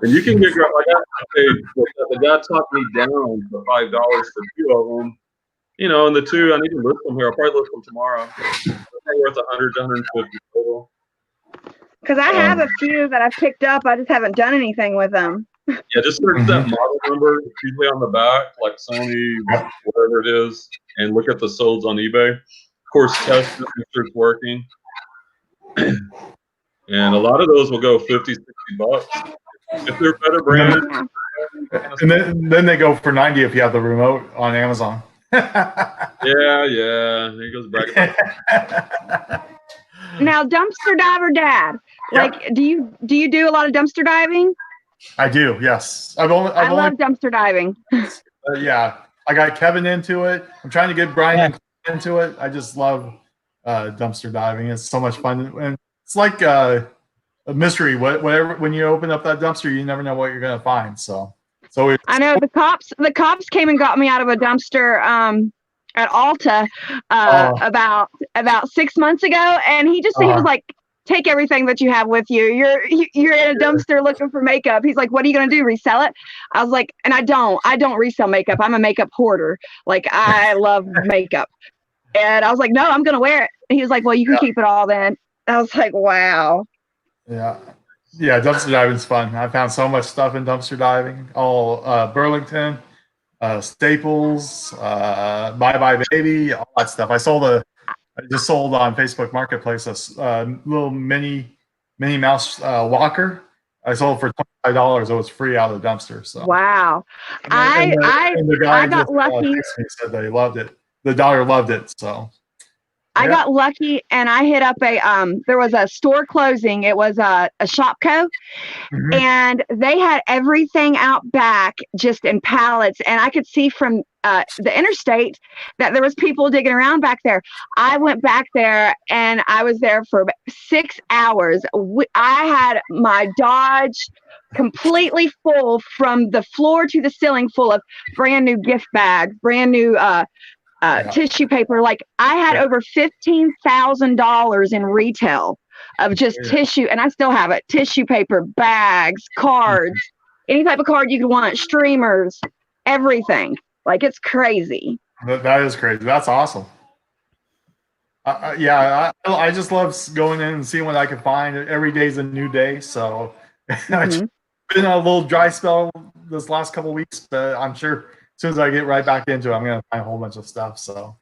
and you can get like I paid. The guy talked me down for $5 for 2 of them. You know, and the 2 I need to list them here. I'll probably list them tomorrow. They're worth 100 to 150 total. Because I have a few that I've picked up. I just haven't done anything with them. Yeah, just search that model number. It's usually on the back, like Sony, whatever it is, and look at the solds on eBay. Of course, test it, make sure it's working. And a lot of those will go 50, 60 bucks. If they're better branded. And then they go for 90 if you have the remote on Amazon. Yeah. He goes bragging. Now, dumpster diver dad, like, do you do a lot of dumpster diving? I do, yes. I love dumpster diving. Yeah, I got Kevin into it. I'm trying to get Brian into it. I just love dumpster diving. It's so much fun, and it's like a mystery. Whatever, when you open up that dumpster, you never know what you're gonna find. So I know the cops came and got me out of a dumpster at Alta about 6 months ago, and he was like, take everything that you have with you. You're in a dumpster looking for makeup. He's like, what are you gonna do, resell it? I was like, and I don't resell makeup. I'm a makeup hoarder. Like, I love makeup. And I was like, no, I'm gonna wear it. And he was like, well, you can keep it all then. I was like, wow. Yeah, dumpster diving's fun. I found so much stuff in dumpster diving. All Burlington, Staples, Bye Bye Baby, all that stuff. I just sold on Facebook Marketplace a little Minnie Mouse walker. I sold it for $25. It was free out of the dumpster. So wow, and the guy I got lucky. Said they loved it. The daughter loved it. So I got lucky, and I hit up there was a store closing. It was a Shopko, and they had everything out back just in pallets, and I could see from the interstate that there was people digging around back there. I went back there, and I was there for 6 hours. I had my Dodge completely full from the floor to the ceiling, full of brand new gift bags, brand new tissue paper. Like, I had over $15,000 in retail of just tissue, and I still have it. Tissue paper, bags, cards, any type of card you could want, streamers, everything. Like, it's crazy. That is crazy. That's awesome. I just love going in and seeing what I can find. Every day's a new day. So it's been a little dry spell this last couple of weeks, but I'm sure as soon as I get right back into it, I'm going to find a whole bunch of stuff. So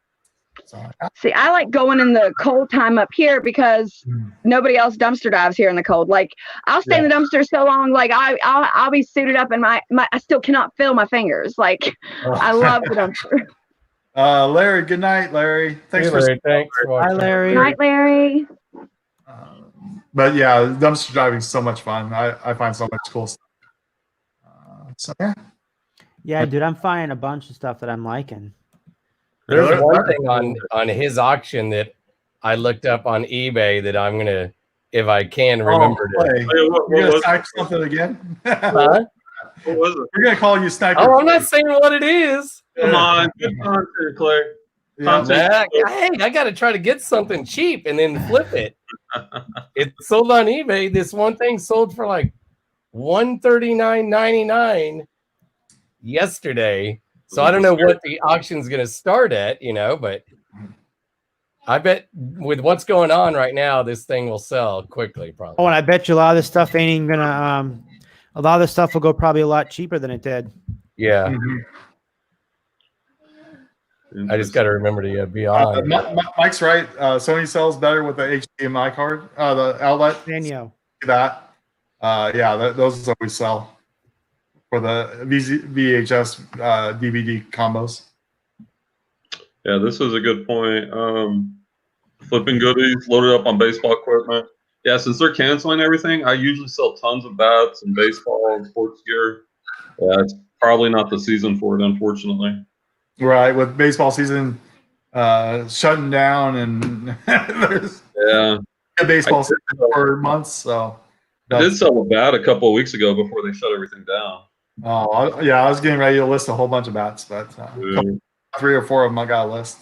see, I like going in the cold time up here because nobody else dumpster dives here in the cold. Like, I'll stay in the dumpster so long, like I'll be suited up, and I still cannot feel my fingers. Like, I love the dumpster. Larry, good night, Larry. Thanks for Hi, Larry. Good night, Larry. But yeah, dumpster diving is so much fun. I find so much cool stuff. Yeah, dude, I'm finding a bunch of stuff that I'm liking. There's one thing on his auction that I looked up on eBay that I'm gonna, if I can, remember to. You're gonna snipe something again? What was it? We're gonna call you sniper. Oh, I'm not saying what it is. Come on, good content, Clay. Hey, I got to try to get something cheap and then flip it. It sold on eBay. This one thing sold for like $139.99 yesterday. So I don't know what the auction's going to start at, but I bet with what's going on right now, this thing will sell quickly, probably. Oh, and I bet you a lot of this stuff ain't even gonna. A lot of this stuff will go probably a lot cheaper than it did. Yeah. I just got to remember to be on. Mike's right. Sony sells better with the HDMI card, the outlet. Daniel. That. Those always sell for the VHS DVD combos. Yeah, this is a good point. Flipping goodies loaded up on baseball equipment. Yeah, since they're canceling everything, I usually sell tons of bats and baseball and sports gear. Yeah, it's probably not the season for it, unfortunately. Right, with baseball season shutting down, and there's a baseball season for months. So I did sell a bat a couple of weeks ago before they shut everything down. Oh, yeah, I was getting ready to list a whole bunch of bats, but 3 or 4 of them I got a list.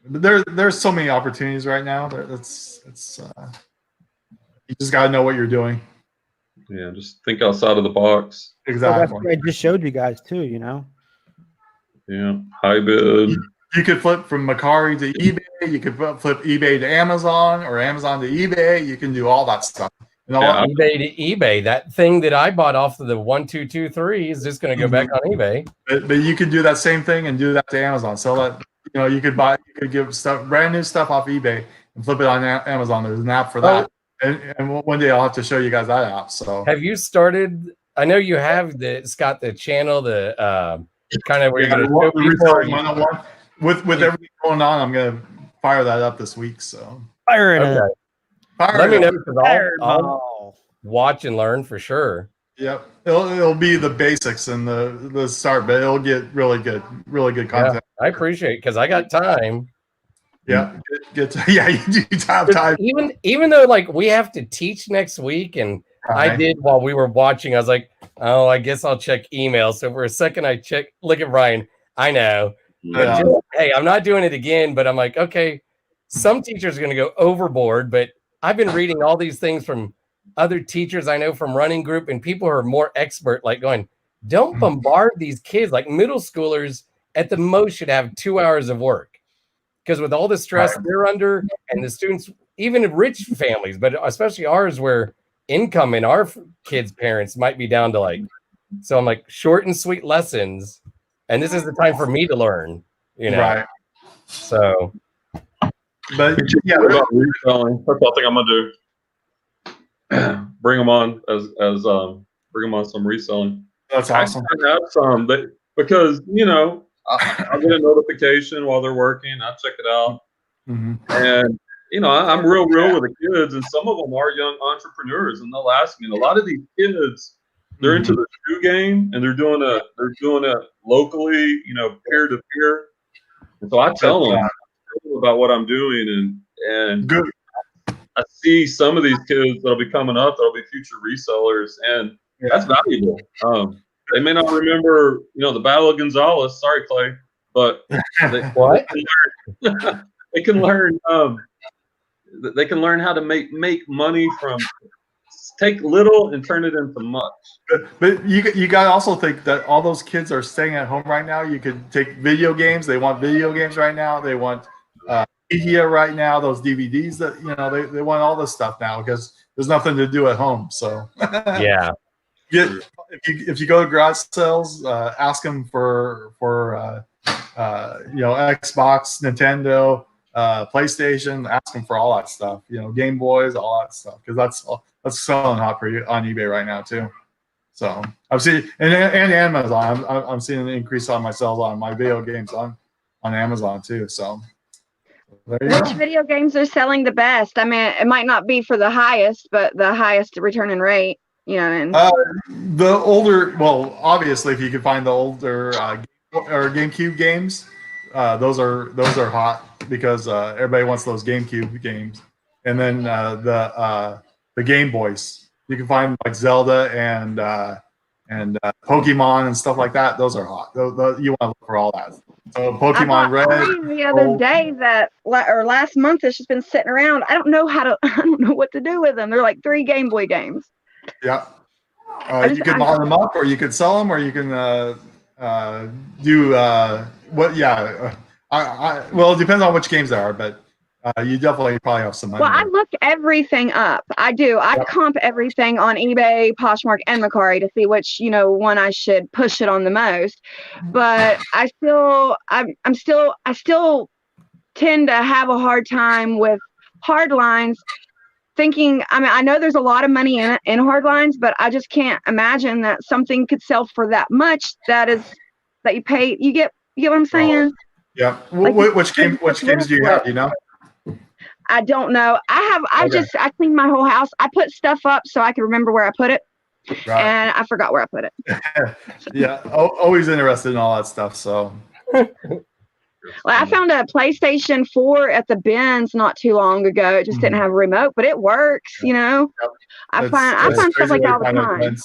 there's so many opportunities right now. You just got to know what you're doing. Yeah, just think outside of the box. Exactly. Well, that's what I just showed you guys too. Yeah, high bid. You could flip from Mercari to eBay. You could flip eBay to Amazon or Amazon to eBay. You can do all that stuff. eBay to eBay. That thing that I bought off of the 1223 is just going to go back on eBay. But you could do that same thing and do that to Amazon. Sell it. You could give stuff, brand new stuff off eBay and flip it on Amazon. There's an app for that. And one day I'll have to show you guys that app. So have you started? I know you have Scott, the channel, the kind of where you're going to show people. With everything going on, I'm going to fire that up this week. So fire it up. Let me know because I'll watch and learn for sure. Yep, it'll be the basics and the start, but it'll get really good content. Yeah, I appreciate it because I got time. Yeah, you do have time. Even though like we have to teach next week, and I did while we were watching. I was like, oh, I guess I'll check email. So for a second, I look at Ryan. I know. Yeah. Hey, I'm not doing it again, but I'm like, okay, some teachers are going to go overboard, but I've been reading all these things from other teachers I know from running group and people who are more expert, like going, don't bombard these kids. Like middle schoolers at the most should have 2 hours of work because with all the stress they're under and the students, even in rich families, but especially ours where income in our kids' parents might be down to like, so I'm like short and sweet lessons. And this is the time for me to learn, Right. So, but yeah, about reselling. That's the thing I'm gonna do. Bring them on bring them on some reselling. That's awesome. I have some because I get a notification while they're working. I check it out, and I'm real with the kids, and some of them are young entrepreneurs, and they'll ask me. And a lot of these kids, they're into the shoe game, and they're doing it locally, peer to peer. And so I tell them about what I'm doing, and good. I see some of these kids that'll be coming up that'll be future resellers, and that's valuable. They may not remember, the Battle of Gonzales. Sorry, Clay, but they can learn. They can learn how to make money from take little and turn it into much. But you got to also think that all those kids are staying at home right now. You could take video games. They want video games right now. They want media right now. Those DVDs that they want all this stuff now because there's nothing to do at home. So yeah. If you go to garage sales, ask them for Xbox, Nintendo, PlayStation. Ask them for all that stuff. Game Boys, all that stuff, because that's selling hot for you on eBay right now too. So I've seen and Amazon. I'm seeing an increase on my sales on my video games on Amazon too. So which video games are selling the best? I mean, it might not be for the highest, but the highest returning rate. And the older, well, obviously, if you can find the older or GameCube games, those are hot because everybody wants those GameCube games. And then the Game Boys, you can find like Zelda and Pokemon and stuff like that. Those are hot. You want to look for all that. So Pokemon Red. The other day or last month, it's just been sitting around. I don't know what to do with them. They're like 3 Game Boy games. Yeah. You could line them up, or you could sell them, or you can do what? Yeah. Well, it depends on which games there are, but you definitely probably have some money. Well, I look everything up. I do. I comp everything on eBay, Poshmark, and Mercari to see which one I should push it on the most. But I still tend to have a hard time with hard lines. Thinking, I know there's a lot of money in hard lines, but I just can't imagine that something could sell for that much. That you pay. You get what I'm saying? Yeah. Which games do you have? I don't know. I cleaned my whole house. I put stuff up so I could remember where I put it, and I forgot where I put it. Yeah. Always interested in all that stuff. So. Well, I found a PlayStation 4 at the bins not too long ago. It just didn't have a remote, but it works. I find stuff like that all the time.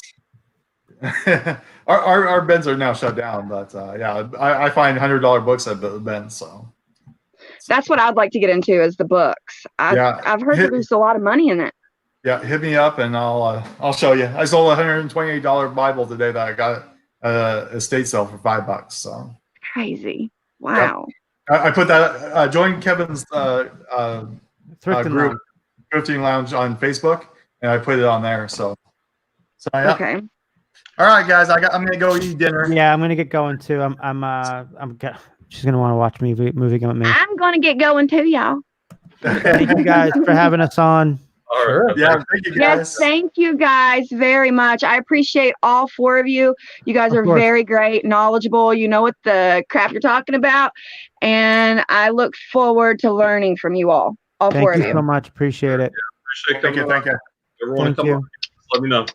our bins are now shut down, but yeah, I find $100 books at the bins. So That's what I'd like to get into is the books. I've heard that there's a lot of money in it. Yeah, hit me up and I'll show you. I sold a $128 Bible today that I got estate sale for $5. So crazy! Wow. Yep. I put that. Join Kevin's Thrifting group, Lounge. Thrifting Lounge on Facebook, and I put it on there. So yeah. Okay. All right, guys. I'm gonna go eat dinner. Yeah, I'm gonna get going too. She's gonna want to watch movie with me. I'm gonna get going too, y'all. Thank you guys for having us on. Sure. Yeah, thank you guys. Yes, thank you guys very much. I appreciate all four of you. You guys are very great, knowledgeable. You know what the crap you're talking about. And I look forward to learning from you all four of you. Thank you so much. Appreciate it. Appreciate coming. Thank you. Everyone, Thank you. on. Let me know.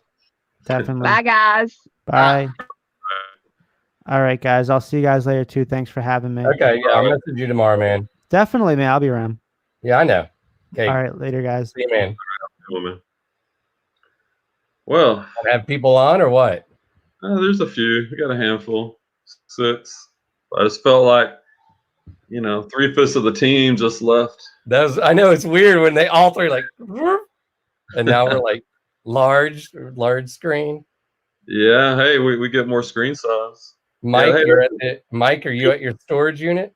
Definitely. Bye, guys. Bye. All right, guys. I'll see you guys later too. Thanks for having me. Okay, yeah, I'll message you tomorrow, man. Definitely, man. I'll be around. Yeah, I know. Okay. All right, later, guys. See you, man. Well, have people on or what? There's a few. We got a handful, 6. I just felt like, 3/5 of the team just left. I know it's weird when they all three like, and now we're like large screen. Yeah. Hey, we get more screen size. Mike, yeah, Mike, are you at your storage unit?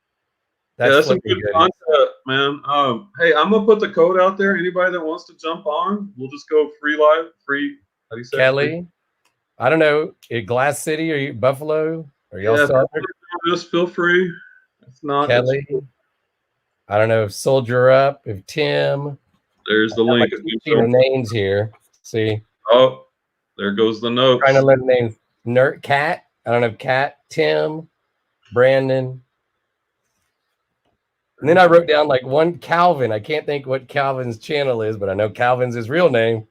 That's some good content, man. Hey, I'm gonna put the code out there. Anybody that wants to jump on, we'll just go free. How do you say Kelly? I don't know. At Glass City or Buffalo? Are y'all still out there? Just feel free. If not, Kelly. I don't know if Soldier Up, if Tim. There's the link. The names here. See. Oh, there goes the note. Trying to let names. Nerd Cat. I don't know. Cat. Tim. Brandon. And then I wrote down like one Calvin. I can't think what Calvin's channel is, but I know Calvin's his real name.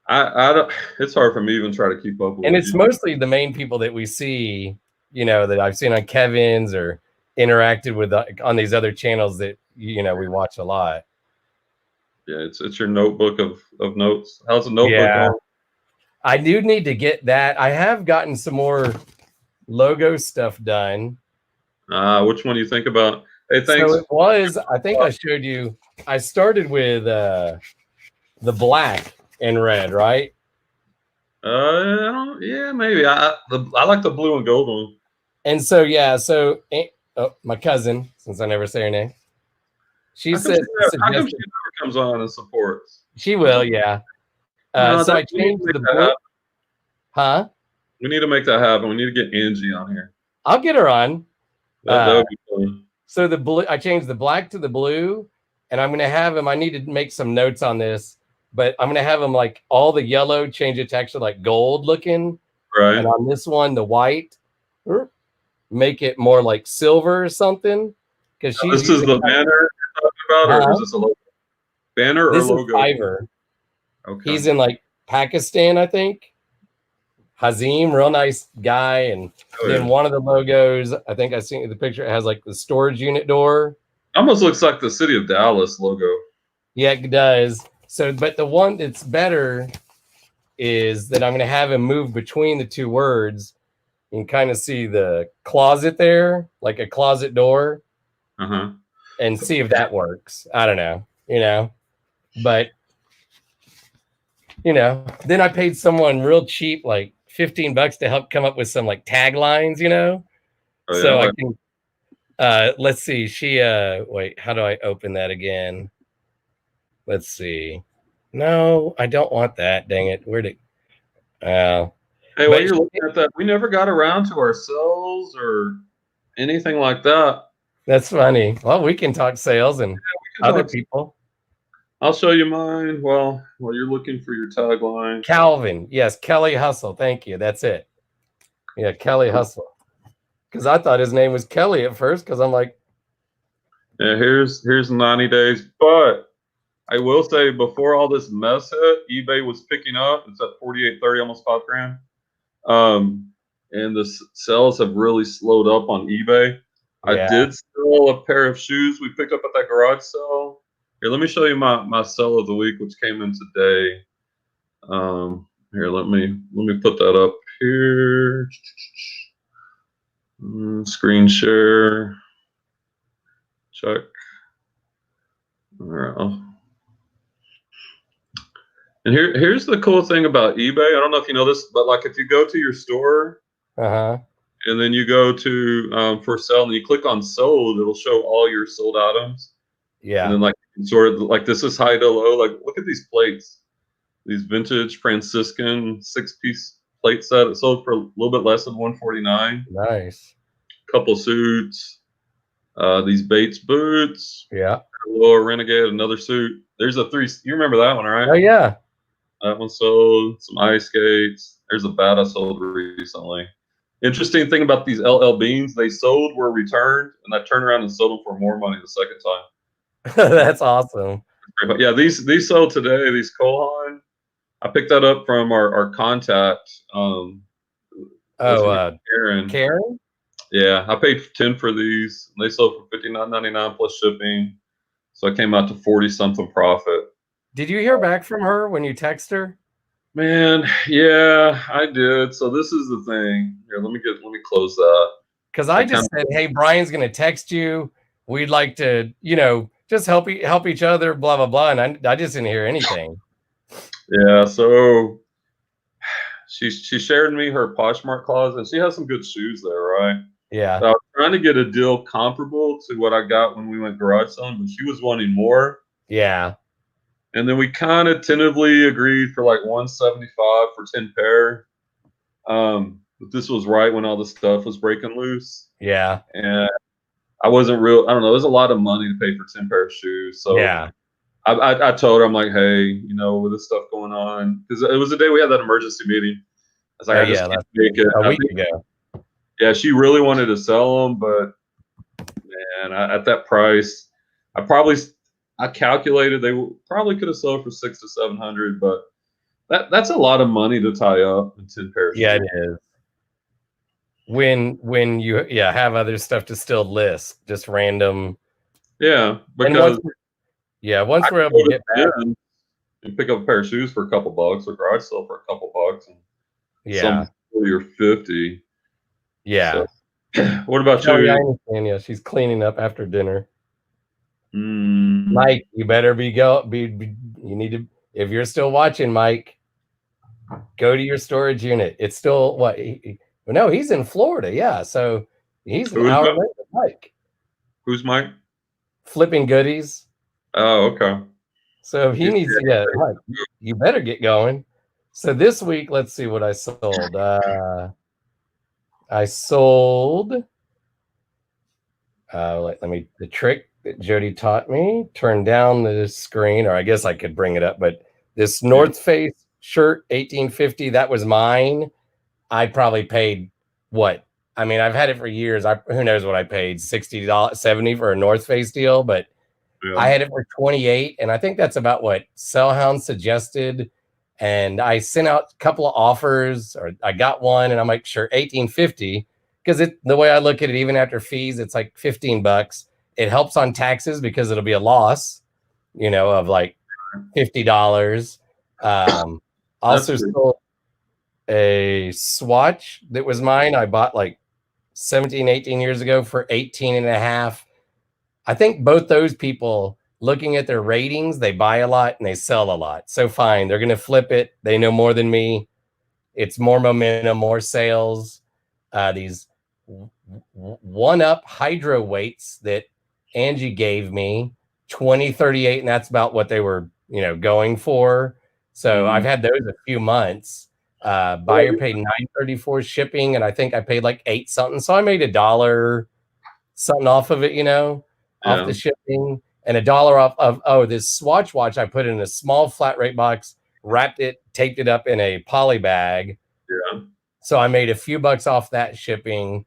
I don't. It's hard for me to even try to keep up with. And it's mostly the main people that we see, that I've seen on Kevin's or interacted with on these other channels that we watch a lot. Yeah, it's your notebook of notes. How's the notebook going? I do need to get that. I have gotten some more logo stuff done. Which one do you think about? Hey, thanks. So it was, I think I showed you, I started with the black and red, right? Yeah, maybe. I like the blue and gold one. And so, my cousin, since I never say her name, she said, how come she never comes on and supports? She will, yeah. So I changed the blue. Huh? We need to make that happen. We need to get Angie on here. I'll get her on. That would be fun. So the blue, I changed the black to the blue, and I'm going to have him. I need to make some notes on this, but I'm going to have him like all the yellow, change it to actually like gold looking. Right. And on this one, the white, make it more like silver or something. Because this is the banner you're talking about, or is this a logo? Banner or logo? Is Fiverr. Okay. He's in like Pakistan, I think. Hazim, real nice guy. And then one of the logos, I think I seen the picture, it has like the storage unit door. Almost looks like the city of Dallas logo. Yeah, it does. So, but the one that's better is that I'm going to have him move between the two words. You can kind of see the closet there, like a closet door, and see if that works. I don't know, but then I paid someone real cheap, like $15 to help come up with some like taglines, so I can, let's see. She, wait, how do I open that again? Let's see. No, I don't want that. Dang it. Where'd it? Hey, while you're looking at that, we never got around to our sales or anything like that. That's funny. Well, we can talk sales and other people. I'll show you mine while you're looking for your tagline. Calvin. Yes, Kelly Hustle. Thank you. That's it. Yeah, Kelly Hustle. Because I thought his name was Kelly at first, because I'm like. Yeah, here's 90 days. But I will say, before all this mess hit, eBay was picking up. It's at 48.30, almost $5,000. And the sales have really slowed up on eBay. Yeah. I did sell a pair of shoes we picked up at that garage sale. Here, let me show you my sell of the week, which came in today. Here, let me put that up here. Screen share. Check. All right. And here's the cool thing about eBay. I don't know if you know this, but like if you go to your store and then you go to for sale and you click on sold, it'll show all your sold items. Yeah. And then like sort of like this is high to low. Like look at these plates, these vintage Franciscan 6-piece plate set. It sold for a little bit less than $149. Nice. Couple suits, these Bates boots. Yeah. Lower Renegade, another suit. There's a 3. You remember that one, right? Oh yeah. That one sold. Some ice skates. There's a bat I sold recently. Interesting thing about these LL Beans, they sold, were returned, and I turned around and sold them for more money the second time. That's awesome. But yeah, these sold today. These Kohan, I picked that up from our contact. Karen. Yeah, I paid 10 for these. They sold for $59.99 plus shipping. So I came out to 40-something profit. Did you hear back from her when you text her? Man, yeah, I did. So this is the thing. Here, let me close that. Because I just said, hey, Brian's gonna text you. We'd like to, just help each other, blah blah blah. And I just didn't hear anything. Yeah, so she shared me her Poshmark closet, and she has some good shoes there, right? Yeah. So I was trying to get a deal comparable to what I got when we went garage selling, but she was wanting more. Yeah. And then we kind of tentatively agreed for like $175 for 10 pair. But this was right when all the stuff was breaking loose. Yeah. And I wasn't I don't know, it was a lot of money to pay for 10 pair of shoes. So yeah. I told her, I'm like, hey, with this stuff going on, because it was the day we had that emergency meeting. I was like, I just can't make it. A week ago. Yeah, she really wanted to sell them, but man, at that price, I calculated they probably could have sold for $600 to $700, but that's a lot of money to tie up in 10 pairs. Yeah, it is. When you have other stuff to still list, just random. Yeah, because once we're able to get back and pick up a pair of shoes for a couple bucks, or garage sale for a couple bucks, and some 40 or 50. Yeah. So, what about you? I understand. Yeah, she's cleaning up after dinner. Mm. Mike, you better you need to, if you're still watching, Mike, go to your storage unit. It's still what? No, he's in Florida. Yeah, so he's an hour later. Mike. Who's Mike? Flipping goodies. Oh, okay. So if he needs to, Mike, you better get going. So this week, let's see what I sold. I sold. The trick that Jody taught me, turn down the screen, or I guess I could bring it up, but this North Face shirt, $18.50, that was mine. I probably paid what? I mean, I've had it for years. Who knows what I paid, $60, $70 for a North Face deal, but I had it for $28, and I think that's about what Sellhound suggested. And I sent out a couple of offers, or I got one, and I'm like, sure, $18.50, because the way I look at it, even after fees, it's like $15. It helps on taxes because it'll be a loss, of like $50. Also sold a swatch that was mine. I bought like 17, 18 years ago for 18.5. I think both those people, looking at their ratings, they buy a lot and they sell a lot. So fine, they're going to flip it. They know more than me. It's more momentum, more sales. These one-up hydro weights that Angie gave me, 2038, and that's about what they were, going for. So I've had those a few months. Buyer paid $9.34 shipping, and I think I paid like $8 something. So I made $1 something off of it, off the shipping, and $1 off of this swatch watch I put in a small flat rate box, wrapped it, taped it up in a poly bag. Yeah. So I made a few bucks off that shipping.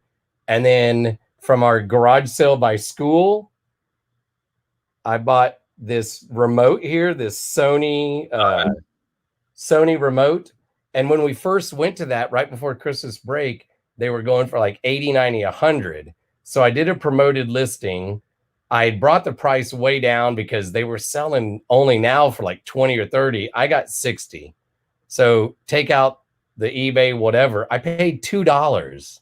And then from our garage sale by school, I bought this remote here, this Sony remote. And when we first went to that right before Christmas break, they were going for like 80, 90, 100. So I did a promoted listing. I had brought the price way down because they were selling only now for like 20 or 30. I got 60. So take out the eBay, whatever. I paid $2.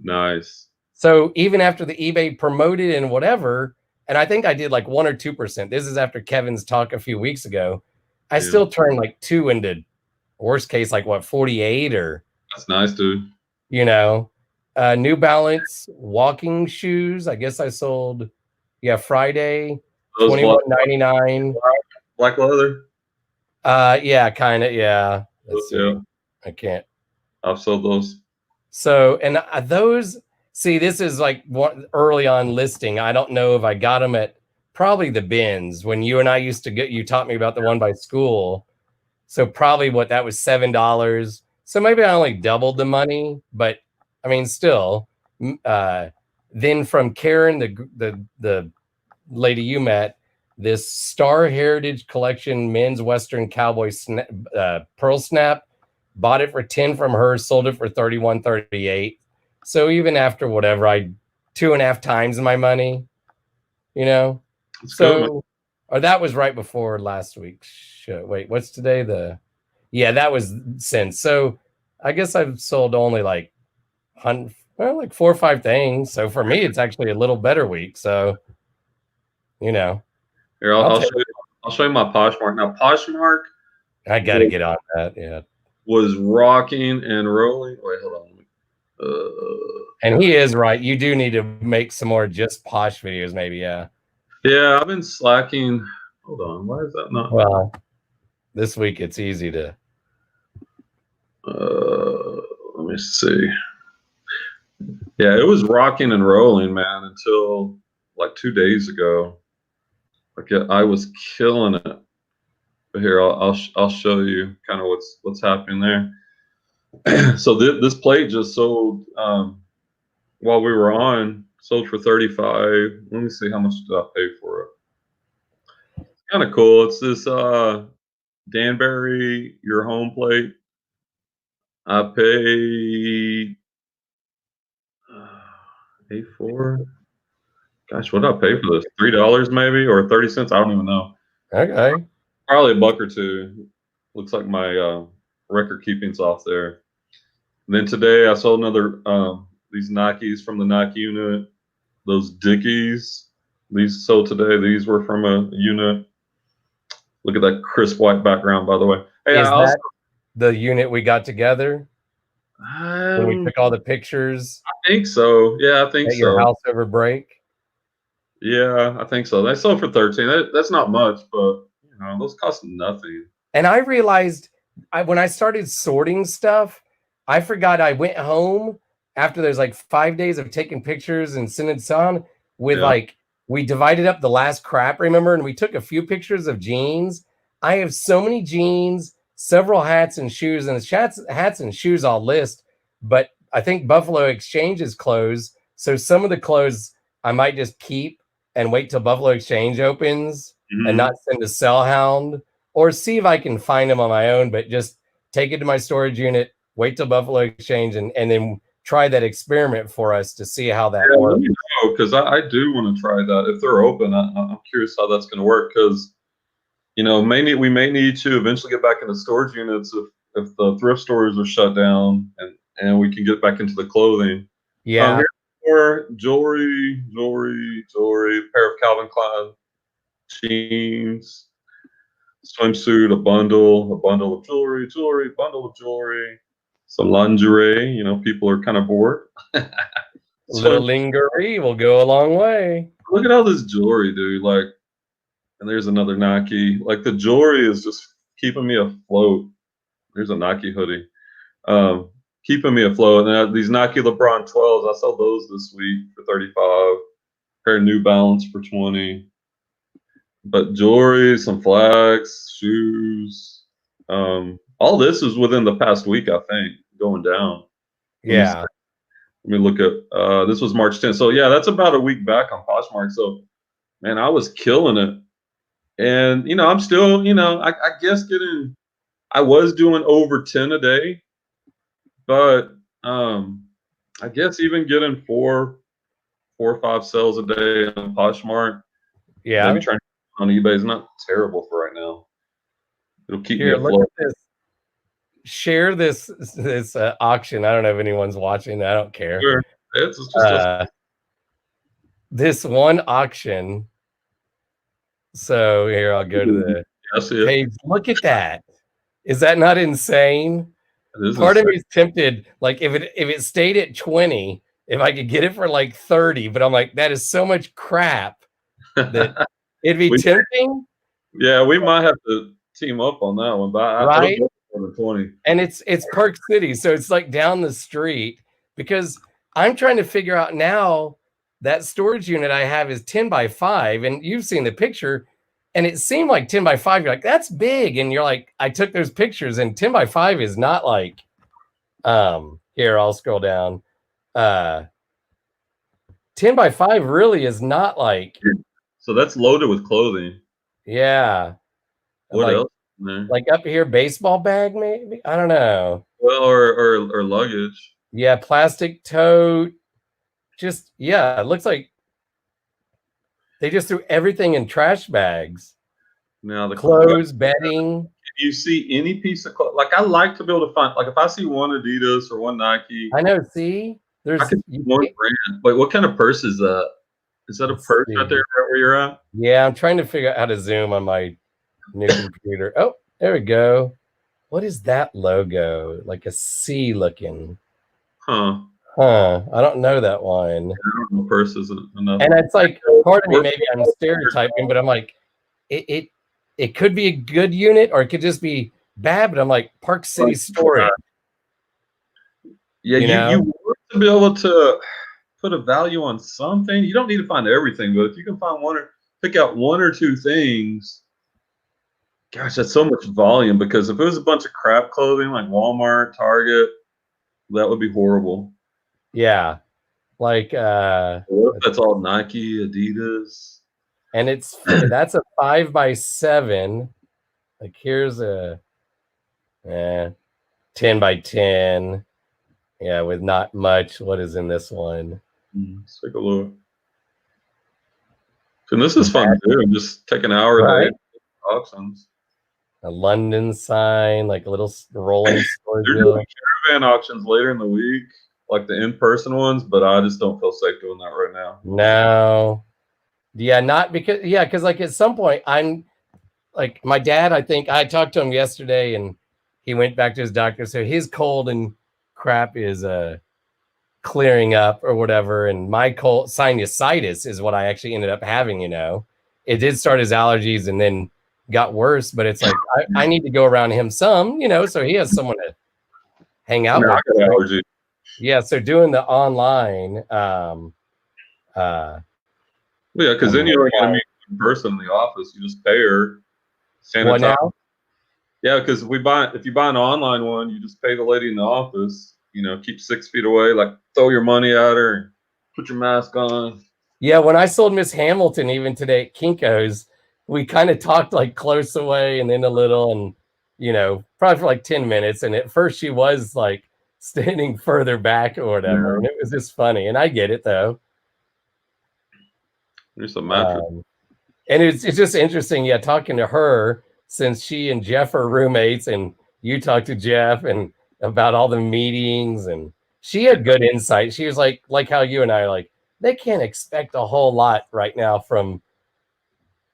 Nice. So even after the eBay promoted and whatever, and I think I did like 1 or 2%. This is after Kevin's talk a few weeks ago. I still turned like 2 into worst case, like what, 48 or. That's nice, dude. You know, New Balance walking shoes. I guess I sold, Friday, $21.99. Black leather. Yeah, kind of. Yeah. Let's see. Yeah. I can't. I've sold those. So, and those. See, this is like early on listing. I don't know if I got them at probably the bins when you and I used to get. You taught me about the one by school. So probably that was $7. So maybe I only doubled the money, but I mean, still. Then from Karen, the lady you met, this Star Heritage Collection men's Western Cowboy pearl snap, bought it for 10 from her, sold it for $31.38. So even after whatever, I 2.5 times my money, That's so. Or that was right before last week's show. Wait, what's today? That was since. So I guess I've sold only like 4 or 5 things. So for me, it's actually a little better week. So, Here, I'll show you my Poshmark. Now, Poshmark. I got to get on that. Yeah. Was rocking and rolling. Wait, hold on. And he is right. You do need to make some more just Posh videos, maybe. Yeah. Yeah, I've been slacking. Hold on. Why is that not? Well, this week it's easy to. Let me see. Yeah, it was rocking and rolling, man, until like 2 days ago. I was killing it. But here, I'll show you kind of what's happening there. So this plate just sold while we were on. Sold for $35. Let me see how much did I pay for it. It's kind of cool. It's this Danbury Your Home plate. I paid A4. Gosh, what did I pay for this? $3 maybe, or 30 cents? I don't even know. Okay. Probably $1 or $2. Looks like my record keeping's off there. And then today I sold another these Nikes from the Nike unit. Those Dickies. These sold today. These were from a unit. Look at that crisp white background, by the way. Hey, is that the unit we got together? When we took all the pictures? I think so. Yeah, I think at so. Your house over break? Yeah, I think so. They sold for 13. That's not much, but those cost nothing. And I realized when I started sorting stuff, I forgot I went home after there's like 5 days of taking pictures and sending it on with we divided up the last crap, remember? And we took a few pictures of jeans. I have so many jeans, several hats and shoes, and the hats and shoes I'll list. But I think Buffalo Exchange is closed. So some of the clothes I might just keep and wait till Buffalo Exchange opens and not send a sell hound, or see if I can find them on my own, but just take it to my storage unit, wait till Buffalo Exchange, and then try that experiment for us to see how that works. Because I do want to try that. If they're open, I'm curious how that's going to work, because we may need to eventually get back into storage units if the thrift stores are shut down, and we can get back into the clothing. Yeah. Or jewelry, pair of Calvin Klein jeans, swimsuit, a bundle of jewelry, bundle of jewelry, some lingerie. People are kind of bored. A little lingerie will go a long way. Look at all this jewelry, dude. And there's another Nike. The jewelry is just keeping me afloat. There's a Nike hoodie. Keeping me afloat. And these Nike LeBron 12s, I sold those this week for $35. Pair of New Balance for $20. But jewelry, some flags, shoes. All this is within the past week, I think, going down. Yeah. Let me look at this was March 10th. So yeah, that's about a week back on Poshmark. So man, I was killing it. And I'm still, I guess I was doing over 10 a day. But I guess even getting 4 or 5 sales a day on Poshmark. Yeah. Maybe trying on eBay is not terrible for right now. It'll keep me look afloat. at this. share this auction. I don't know if anyone's watching. I don't care. Sure. It's just this one auction. So here, I'll go to the page. Look at that. Is that not insane? Part of me is tempted, like if it stayed at 20, if I could get it for like 30, but I'm like, that is so much crap that it'd be tempting. Yeah, we might have to team up on that one, but right? I don't go for 20. And it's Park City, so it's like down the street, because I'm trying to figure out now that storage unit I have is 10 by 5, and you've seen the picture, and it seemed like 10 by 5. You're like, that's big, and you're like, I took those pictures, and 10 by 5 is not like, here, I'll scroll down. 10 by 5 really is not like. So that's loaded with clothing. Yeah. What like, else? There? Like up here, baseball bag, maybe? I don't know. Well, or luggage. Yeah, plastic tote. Just, yeah, it looks like they just threw everything in trash bags. Now the clothes, bedding. If you see any piece of clothes, like I like to be able to find, like if I see one Adidas or one Nike. I know, see? There's one brand. Wait, what kind of purse is that? Is that a purse right there where you're at? Yeah, I'm trying to figure out how to zoom on my new computer. Oh, there we go. What is that logo? Like a C looking. Huh. I don't know that one. I don't know, purse isn't enough. And it's like, part of me, maybe I'm stereotyping, but I'm like, it could be a good unit or it could just be bad, but I'm like, Park City storage. Yeah, you want to be able to put a value on something. You don't need to find everything, but if you can find pick out one or two things, gosh, that's so much volume. Because if it was a bunch of crap clothing like Walmart, Target, that would be horrible. Yeah, like that's all Nike, Adidas, and that's a 5 by 7. Like here's a 10 by 10. Yeah, with not much. What is in this one? Let's take a look. And this is fun too. Just take an hour right? Auctions. A London sign, like a little rolling storage. They're doing caravan auctions later in the week, like the in-person ones, but I just don't feel safe doing that right now. No. Yeah, not because because like at some point I'm like my dad, I think I talked to him yesterday and he went back to his doctor. So his cold and crap is clearing up or whatever. And my cold sinusitis is what I actually ended up having, It did start as allergies and then got worse, but it's like I need to go around him some, so he has someone to hang out with. I got allergy. Yeah, so doing the online yeah, because then you don't want to meet in person in the office. You just pay her. What now? Yeah, because if you buy an online one, you just pay the lady in the office. Keep 6 feet away. Like throw your money at her and put your mask on. Yeah, when I sold Miss Hamilton, even today at Kinko's, we kind of talked like close away and then a little, and probably for like 10 minutes. And at first, she was like standing further back or whatever, and it was just funny. And I get it though. There's a mattress. And it's just interesting, talking to her since she and Jeff are roommates, and you talked to Jeff and about all the meetings, and she had good insight. She was like how you and I are like, they can't expect a whole lot right now from,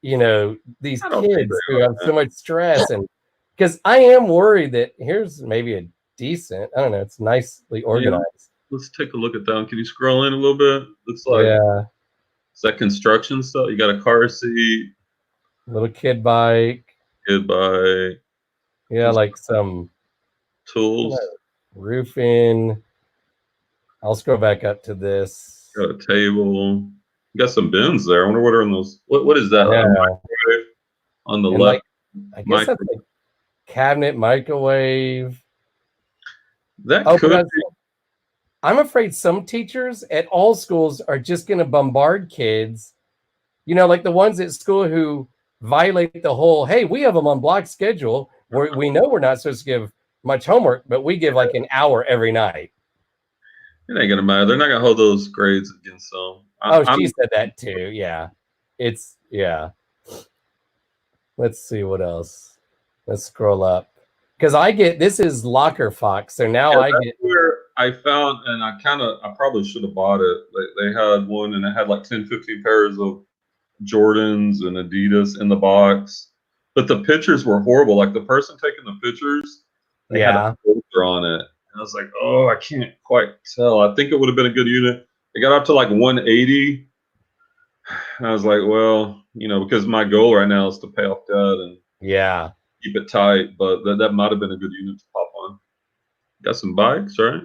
these kids who have so much stress. And because I am worried that here's maybe a decent, I don't know, it's nicely organized. Yeah. Let's take a look at that one. Can you scroll in a little bit? Looks like, is that construction stuff? You got a car seat, little kid bike. Yeah, like some tools, roofing. I'll scroll back up to this. Got a table. You got some bins there. I wonder what are in those. What is that? Yeah. On the left. I guess that's like cabinet, microwave. That could be. I'm afraid some teachers at all schools are just going to bombard kids, like the ones at school who violate the whole, hey, we have them on block schedule where we know we're not supposed to give much homework, but we give like an hour every night. It ain't going to matter. They're not going to hold those grades against them. She said that too. Yeah. Let's see what else. Let's scroll up. because I get this is Locker Fox, so now Yeah, I that's get. where I found, and I probably should have bought it. They had one, and it had like 10, 15 pairs of Jordans and Adidas in the box, but the pictures were horrible. Like the person taking the pictures, they had Yeah. a filter on it, and I was like, oh, I can't quite tell. I think it would have been a good unit. It got up to like 180. And I was like, well, because my goal right now is to pay off debt and Yeah. keep it tight, but that might have been a good unit to pop on. Got some bikes, right?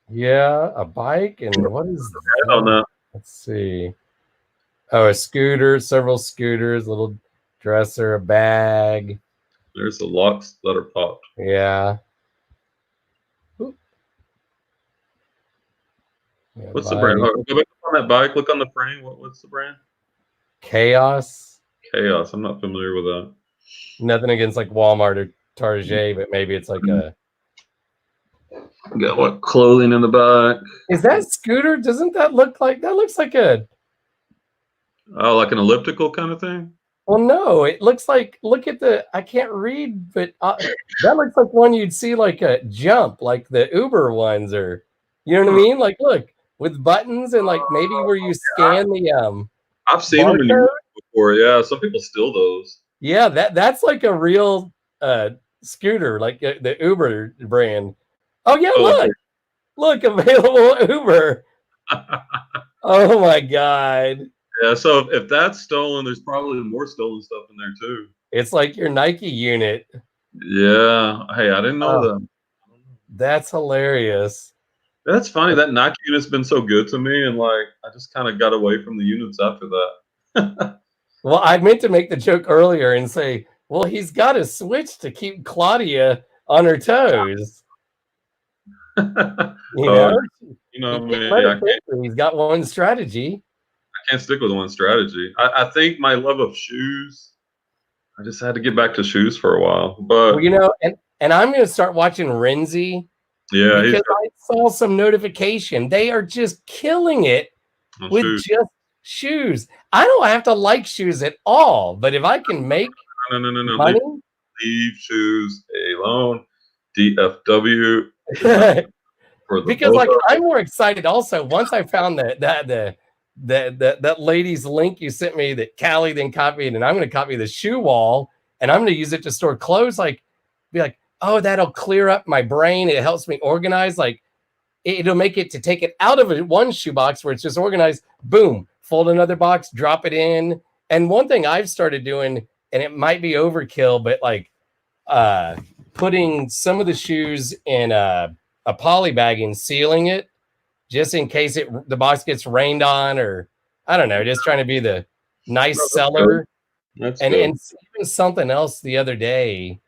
Yeah, a bike, and what is I don't know. Let's see. Oh, a scooter, several scooters, little dresser, a bag. There's the locks that are popped. Yeah. Oop. Yeah, What's the brand? bike. Go back on that bike. Look on the frame. What's the brand? Chaos. Chaos. I'm not familiar with that. Nothing against like Walmart or Target, but maybe it's like a. Got what clothing in the back? Is that scooter? Doesn't that look like that? Looks like a. Oh, like an elliptical kind of thing? Well, no, it looks like. Look at the. I can't read, but that looks like one you'd see like a jump, like the Uber ones, or you know what I mean? Like, look with buttons and like maybe where you scan the I've seen them in barcode. Europe before. Yeah, some people steal those. Yeah, that's like a real scooter, like the Uber brand. Oh yeah, look, available Uber. Oh my God. Yeah, so if that's stolen, there's probably more stolen stuff in there too. It's like your Nike unit. Yeah. Hey, I didn't know that. That's hilarious. That's funny. That Nike unit's been so good to me, and like I just kind of got away from the units after that. Well, I meant to make the joke earlier and say, well, he's got a switch to keep Claudia on her toes. He's got one strategy. I can't stick with one strategy. I think my love of shoes. I just had to get back to shoes for a while, but and I'm going to start watching Renzi. Yeah, because I saw some notification. They are just killing it with just shoes. I don't have to like shoes at all, but if I can make money, leave shoes alone. DFW. Because like I'm more excited. Also, once I found that lady's link you sent me that Callie then copied, and I'm going to copy the shoe wall, and I'm going to use it to store clothes. Like, be like, oh, that'll clear up my brain. It helps me organize. Like, it'll make it to take it out of one shoebox where it's just organized. Boom, fold another box, drop it in. And one thing I've started doing, and it might be overkill, but like putting some of the shoes in a poly bag and sealing it, just in case the box gets rained on, or I don't know, just trying to be the nice seller. And even something else the other day.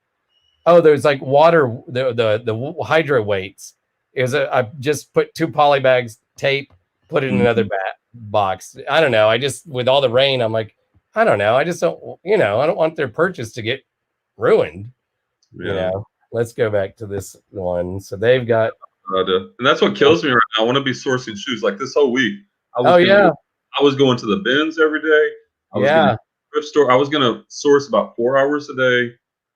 Oh, there's like water, the hydro weights. I just put 2 poly bags, tape, put it in another box. I don't know. I just, with all the rain, I'm like, I don't know. I just don't, I don't want their purchase to get ruined. Yeah. Let's go back to this one. So they've got. And that's what kills me right now. I want to be sourcing shoes like this whole week. I was going to the bins every day. I was going to the thrift store. I was going to source about 4 hours a day.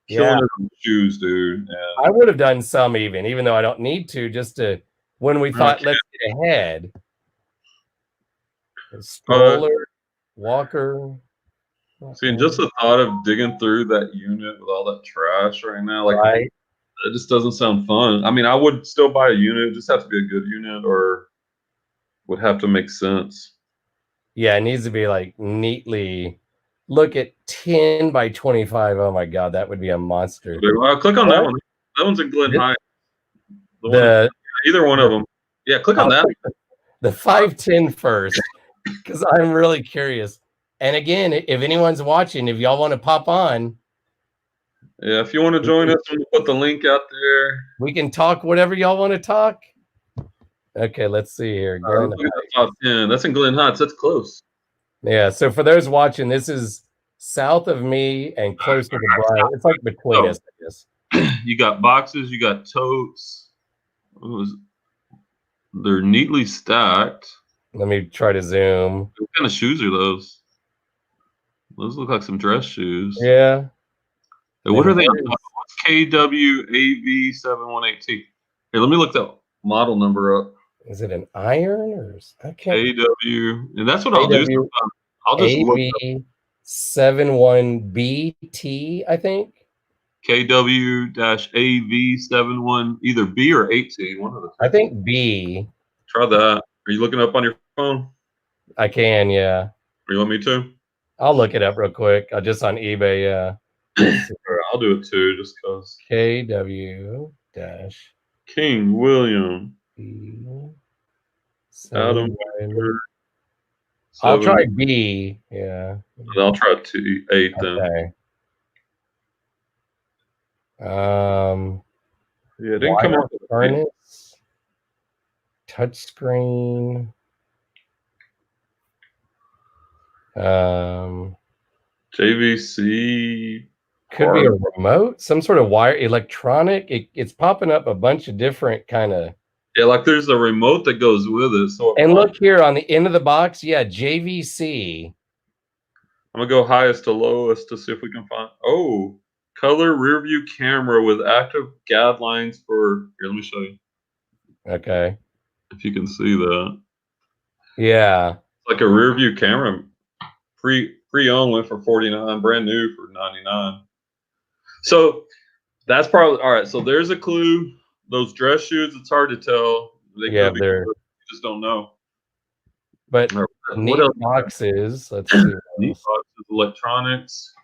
Killing it on shoes, dude. And I would have done some even though I don't need to, just to when we thought let's get ahead. Stroller, walker. See, and just the thought of digging through that unit with all that trash right now, like it just doesn't sound fun. I mean, I would still buy a unit, it just have to be a good unit, or would have to make sense. Yeah, it needs to be like neatly. Look at 10 by 25. Oh my God, that would be a monster. Click on that one. That one's in Glen Heights. Either one of them. Yeah, click on that. The 510 first, because I'm really curious. And again, if anyone's watching, if y'all want to pop on. Yeah, if you want to join us, we'll put the link out there. We can talk whatever y'all want to talk. Okay, let's see here. Top 10. That's in Glen Heights. That's close. Yeah, so for those watching, this is south of me and close to the Brian. It's like between us, I guess. You got boxes, you got totes. They're neatly stacked. Let me try to zoom. What kind of shoes are those? Those look like some dress shoes. Yeah. Hey, what are they on top? KWAV718T. Here, let me look that model number up. Is it an iron or I can't? KW, and that's what I'll do sometimes. I'll just look up AV71BT, I think. KW-AV71, either B or 8T, one of the two. I think B. Try that. Are you looking up on your phone? I can, yeah. Or you want me to? I'll look it up real quick. Just on eBay, yeah. I'll do it too, just because. KW dash King William. Adam. I'll try B. Yeah. I'll try 8 then. Okay. Yeah, it didn't come up. Furnace. Touchscreen. JVC. Could be a remote, some sort of wire, electronic. It's popping up a bunch of different kind of. Yeah, like there's a remote that goes with it. So and look here on the end of the box, yeah, JVC. I'm gonna go highest to lowest to see if we can find. Oh, color rear view camera with active guidelines for. Here, let me show you. Okay. If you can see that. Yeah. It's like a rear view camera. Pre-owned went for $49, brand new for $99. So that's probably all right. So there's a clue. Those dress shoes, it's hard to tell. They could be good. You just don't know. But neat boxes. Let's see. Neat boxes, electronics.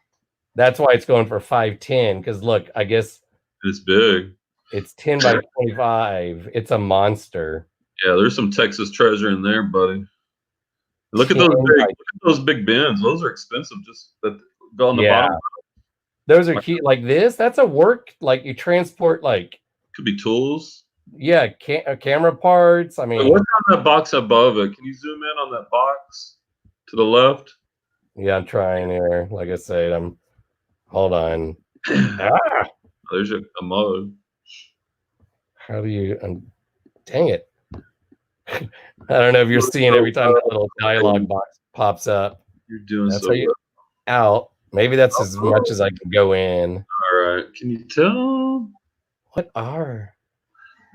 That's why it's going for $510. Because look, I guess it's big. It's 10 by 25. It's a monster. Yeah, there's some Texas treasure in there, buddy. Look at those big bins. Those are expensive. Just that go on the bottom. Those are cute. Like this, that's a work. Like you transport like. Could be tools. Yeah, camera parts. I mean, what's on that box above it? Can you zoom in on that box to the left? Yeah, I'm trying here. Like I said, hold on. There's a mode. How do you? Dang it! I don't know if you're seeing every time that little dialogue box pops up. You're doing that's so good. Out. Maybe that's as much as I can go in. All right. Can you tell? What are?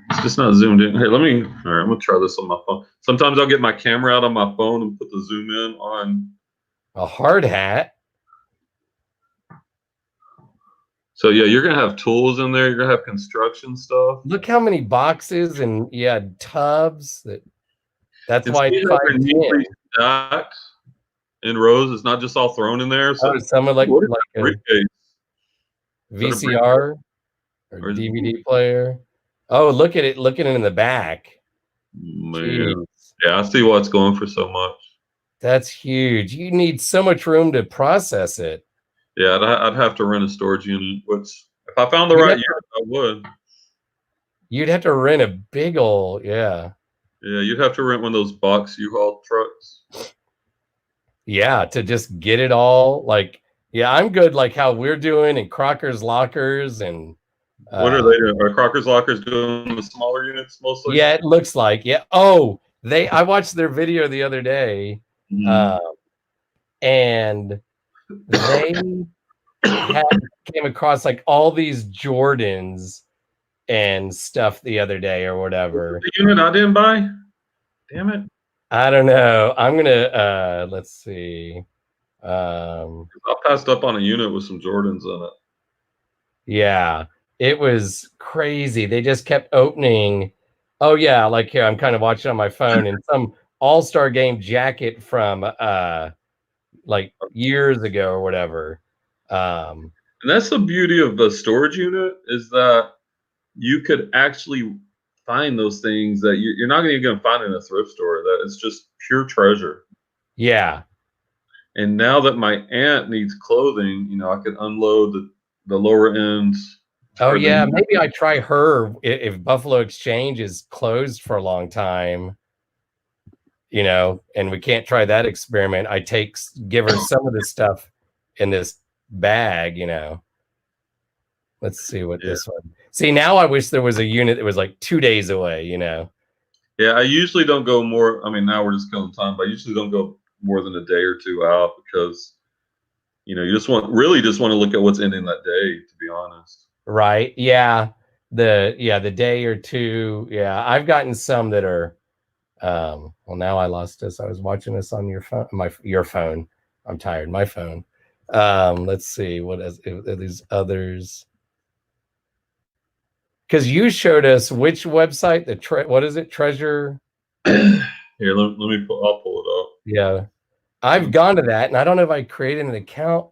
It's just not zoomed in. Hey, all right, I'm gonna try this on my phone. Sometimes I'll get my camera out on my phone and put the zoom in on a hard hat. So yeah, you're gonna have tools in there. You're gonna have construction stuff. Look how many boxes and tubs. That's why it's neatly stacked in rows. It's not just all thrown in there. So someone like a VCR or DVD player. Oh, look at it! Look at it in the back. Man, jeez. Yeah, I see why it's going for so much. That's huge. You need so much room to process it. Yeah, I'd have to rent a storage unit. Which, if I found the right unit, I would. You'd have to rent a big old, yeah. Yeah, you'd have to rent one of those box U-Haul trucks. Yeah, to just get it all. Like, yeah, I'm good. Like how we're doing in Crocker's Lockers and. What are they doing? Are Crocker's Lockers doing the smaller units mostly? Yeah, it looks like. Yeah. Oh, I watched their video the other day, and they came across like all these Jordans and stuff the other day or whatever. The unit I didn't buy? Damn it. I don't know. I'm gonna let's see. I passed up on a unit with some Jordans in it. Yeah. It was crazy. They just kept opening. Oh yeah, like here I'm kind of watching on my phone and some all-star game jacket from like years ago or whatever. And that's the beauty of the storage unit is that you could actually find those things that you're not even going to find in a thrift store. That it's just pure treasure. Yeah. And now that my aunt needs clothing, I could unload the lower ends. Oh yeah, maybe I try her if Buffalo Exchange is closed for a long time, and we can't try that experiment. I give her some of this stuff in this bag, Let's see what this one. See, now I wish there was a unit that was like 2 days away, Yeah, I usually don't go more. I mean, now we're just killing time, but I usually don't go more than a day or two out because, you just want to look at what's ending that day, to be honest. Right. Yeah. The day or two. Yeah. I've gotten some that are well, now I lost this. I was watching this on your phone. Your phone. I'm tired. My phone. Let's see. What are these others? Because you showed us which website, what is it? Treasure. Here, I'll pull it up. Yeah. I've gone to that, and I don't know if I created an account.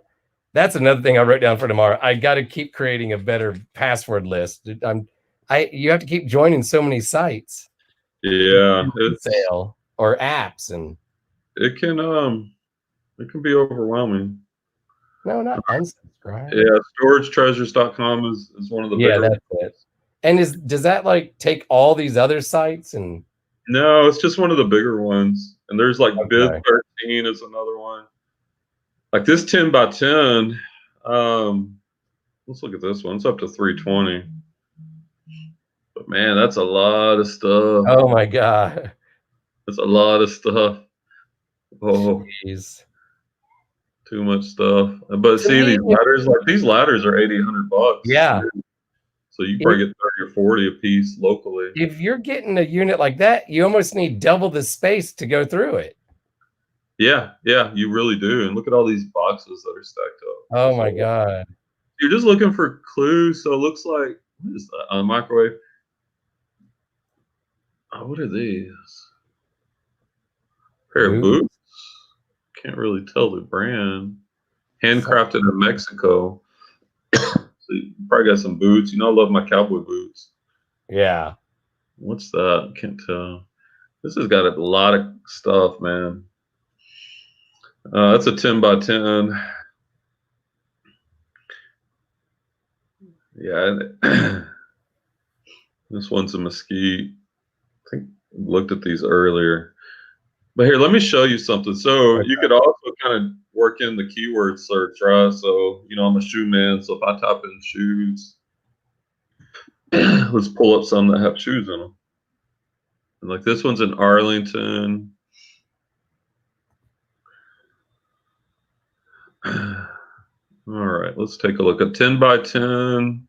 That's another thing I wrote down for tomorrow. I got to keep creating a better password list. You have to keep joining so many sites. Yeah, Sale or apps, and it can be overwhelming. No, not unsubscribe. Yeah, storagetreasures.com is one of the bigger that's it. And does that like take all these other sites? And no, it's just one of the bigger ones. And there's like Bid 13 is another one. Like this 10 by 10. Let's look at this one. It's up to 320. But man, that's a lot of stuff. Oh my God. That's a lot of stuff. Oh, jeez. Too much stuff. But see, these ladders are $800. Yeah. So you probably get 30 or 40 a piece locally. If you're getting a unit like that, you almost need double the space to go through it. Yeah, you really do. And look at all these boxes that are stacked up. Oh my God. You're just looking for clues. So it looks like, what is that? A microwave. Oh, what are these? Pair of boots. Can't really tell the brand. Handcrafted in Mexico. So you probably got some boots. You know, I love my cowboy boots. Yeah. What's that? Can't tell. This has got a lot of stuff, man. That's a 10 by 10. Yeah. This one's a mesquite. I think I looked at these earlier. But here, let me show you something. So you could also kind of work in the keyword search, right? So, you know, I'm a shoe man. So if I type in shoes, let's pull up some that have shoes in them. And like this one's in Arlington. All right, let's take a look at 10 by 10.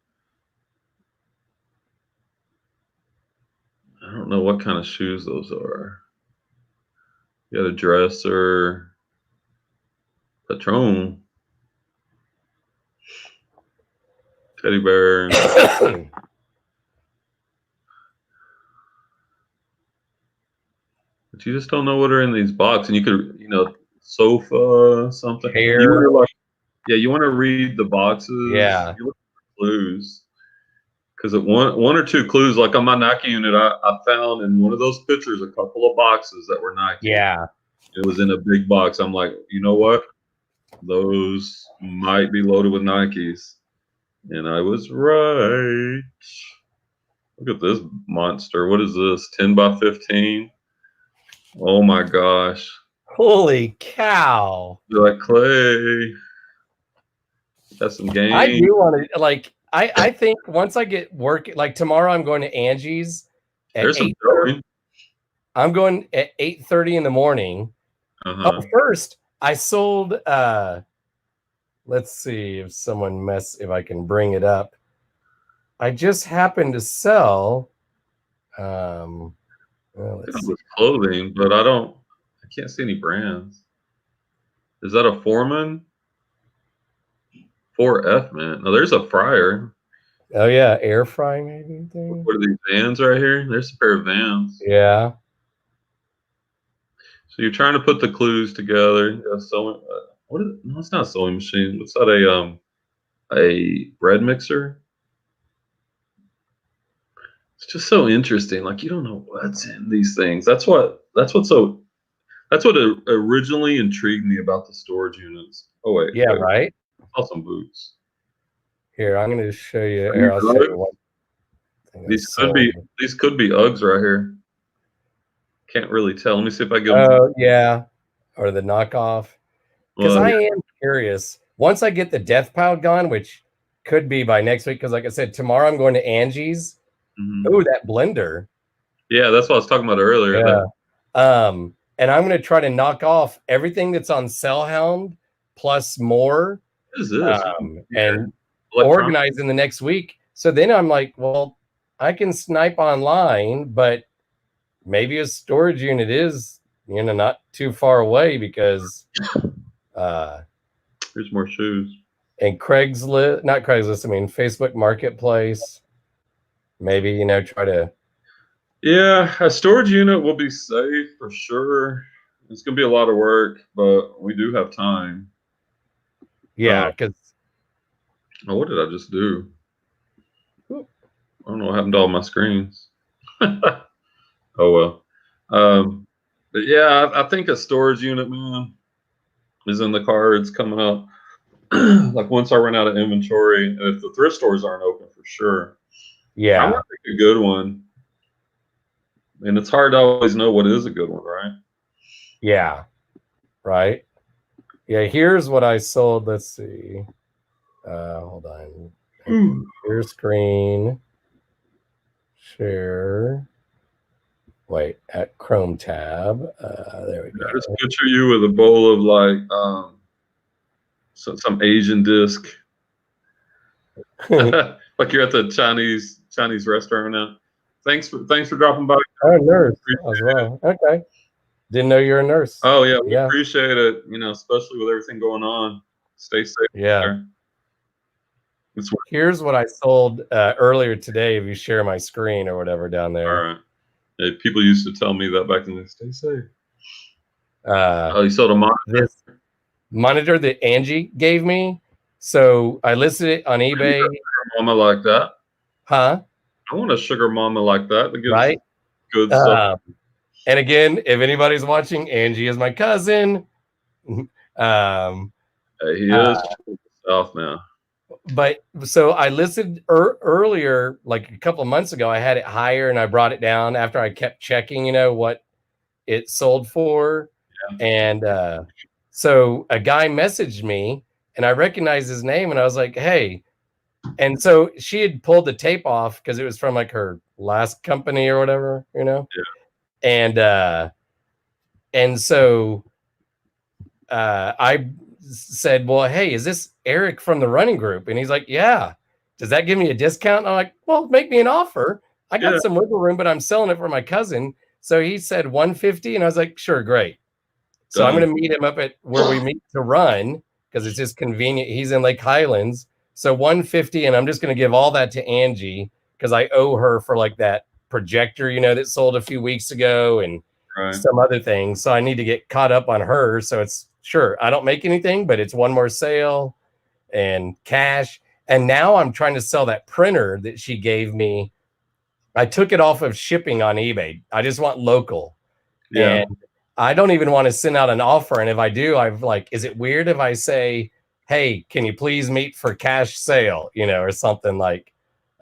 I don't know what kind of shoes those are. You got a dresser, Patron, teddy bear. But you just don't know what are in these boxes. And you could, you know, sofa, something. Hair. You want to read the boxes. Yeah. You look for clues. Because one or two clues, like on my Nike unit, I found in one of those pictures a couple of boxes that were Nike. Yeah. It was in a big box. I'm like, you know what? Those might be loaded with Nikes. And I was right. Look at this monster. What is this? 10 by 15? Oh my gosh. Holy cow. You're like, Clay. Got some game. I do want to, like, I think once I get work, like tomorrow I'm going to Angie's at 8:30. I'm going at 8:30 in the morning. Oh, first I sold let's see if I can bring it up. I just happened to sell well, it was clothing, but I can't see any brands. Is that a Foreman? 4F, man. No, there's a fryer. Oh yeah, air fry maybe thing. What are these Vans right here? There's a pair of Vans. Yeah. So you're trying to put the clues together. No, it's not a sewing machine. What's that? A bread mixer. It's just so interesting. Like you don't know what's in these things. That's what originally intrigued me about the storage units. Oh wait. Yeah, right. I saw some boots. Here, I'm going to show you. Here, I'll show you one. These could be Uggs right here. Can't really tell. Let me see if I go. Oh yeah, or the knockoff. Because I am curious. Once I get the death pile gone, which could be by next week, because like I said, tomorrow I'm going to Angie's. Oh, that blender. Yeah, that's what I was talking about earlier. Yeah. And I'm going to try to knock off everything that's on Sellhound plus more. What is this? And organizing the next week. So then I'm like, well, I can snipe online, but maybe a storage unit is, not too far away because here's more shoes. And not Craigslist, I mean Facebook Marketplace. Maybe, try to. Yeah, a storage unit will be safe for sure. It's going to be a lot of work, but we do have time. Yeah, because. What did I just do? I don't know what happened to all my screens. Oh, well. But yeah, I think a storage unit, man, is in the cards coming up. Like once I run out of inventory, and if the thrift stores aren't open for sure. Yeah. I want to pick a good one. And it's hard to always know what is a good one, right? Yeah. Right. Yeah, here's what I sold. Let's see. Hold on. Your screen. Share. Wait, at Chrome tab. There we go. I just picture you with a bowl of like some Asian disc. Like you're at the Chinese restaurant now. Thanks for dropping by. Oh, nurse as well. Okay. Didn't know you're a nurse. Oh yeah, we appreciate it. Especially with everything going on. Stay safe. Yeah. Here's what I sold earlier today. If you share my screen or whatever down there. All right. Yeah, people used to tell me that back in the day. Stay safe. You sold a monitor. This monitor that Angie gave me. So I listed it on eBay. Mama like that. Huh? I want a sugar mama like that. Right? Good stuff. And again, if anybody's watching, Angie is my cousin. He is South now. But so I listed earlier, like a couple of months ago, I had it higher and I brought it down after I kept checking, what it sold for. Yeah. And so a guy messaged me and I recognized his name and I was like, hey. And so she had pulled the tape off because it was from like her last company or whatever, Yeah. And so I said, well, hey, is this Eric from the running group? And he's like, yeah. Does that give me a discount? And I'm like, well, make me an offer. I got some wiggle room, but I'm selling it for my cousin. So he said 150. And I was like, sure, great. So I'm going to meet him up at where we meet to run because it's just convenient. He's in Lake Highlands. So 150. And I'm just going to give all that to Angie because I owe her for like that projector, that sold a few weeks ago and some other things. So I need to get caught up on her. So it's sure I don't make anything, but it's one more sale and cash. And now I'm trying to sell that printer that she gave me. I took it off of shipping on eBay. I just want local. Yeah. And I don't even want to send out an offer. And if I do, I've like, is it weird if I say, hey, can you please meet for cash sale, or something like,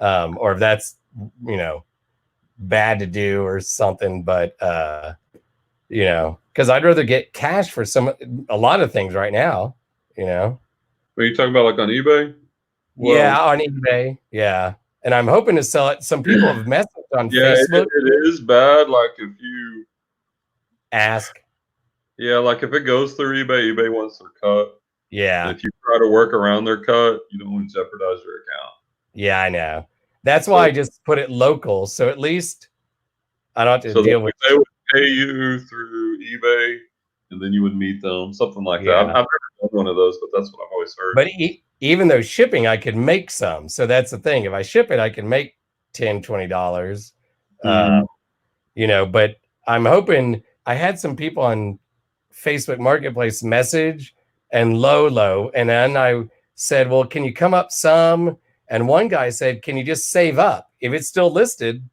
or if that's, bad to do or something, but, because I'd rather get cash for a lot of things right now, Are you talking about like on eBay? Well, yeah, on eBay. Yeah. And I'm hoping to sell it. Some people have messaged on Facebook. It is bad. Like if you ask. Yeah, like if it goes through eBay wants their cut. Yeah. And if you try to work around their cut, you don't want to jeopardize your account. Yeah, I know. That's why I just put it local. So at least I don't have to deal with. They would pay you through eBay and then you would meet them, something like that. I've never done one of those, but that's what I've always heard. But even though shipping, I could make some. So that's the thing. If I ship it, I can make $10, $20. But I'm hoping I had some people on Facebook Marketplace message and low. And then I said, well, can you come up some? And one guy said, can you just save up if it's still listed?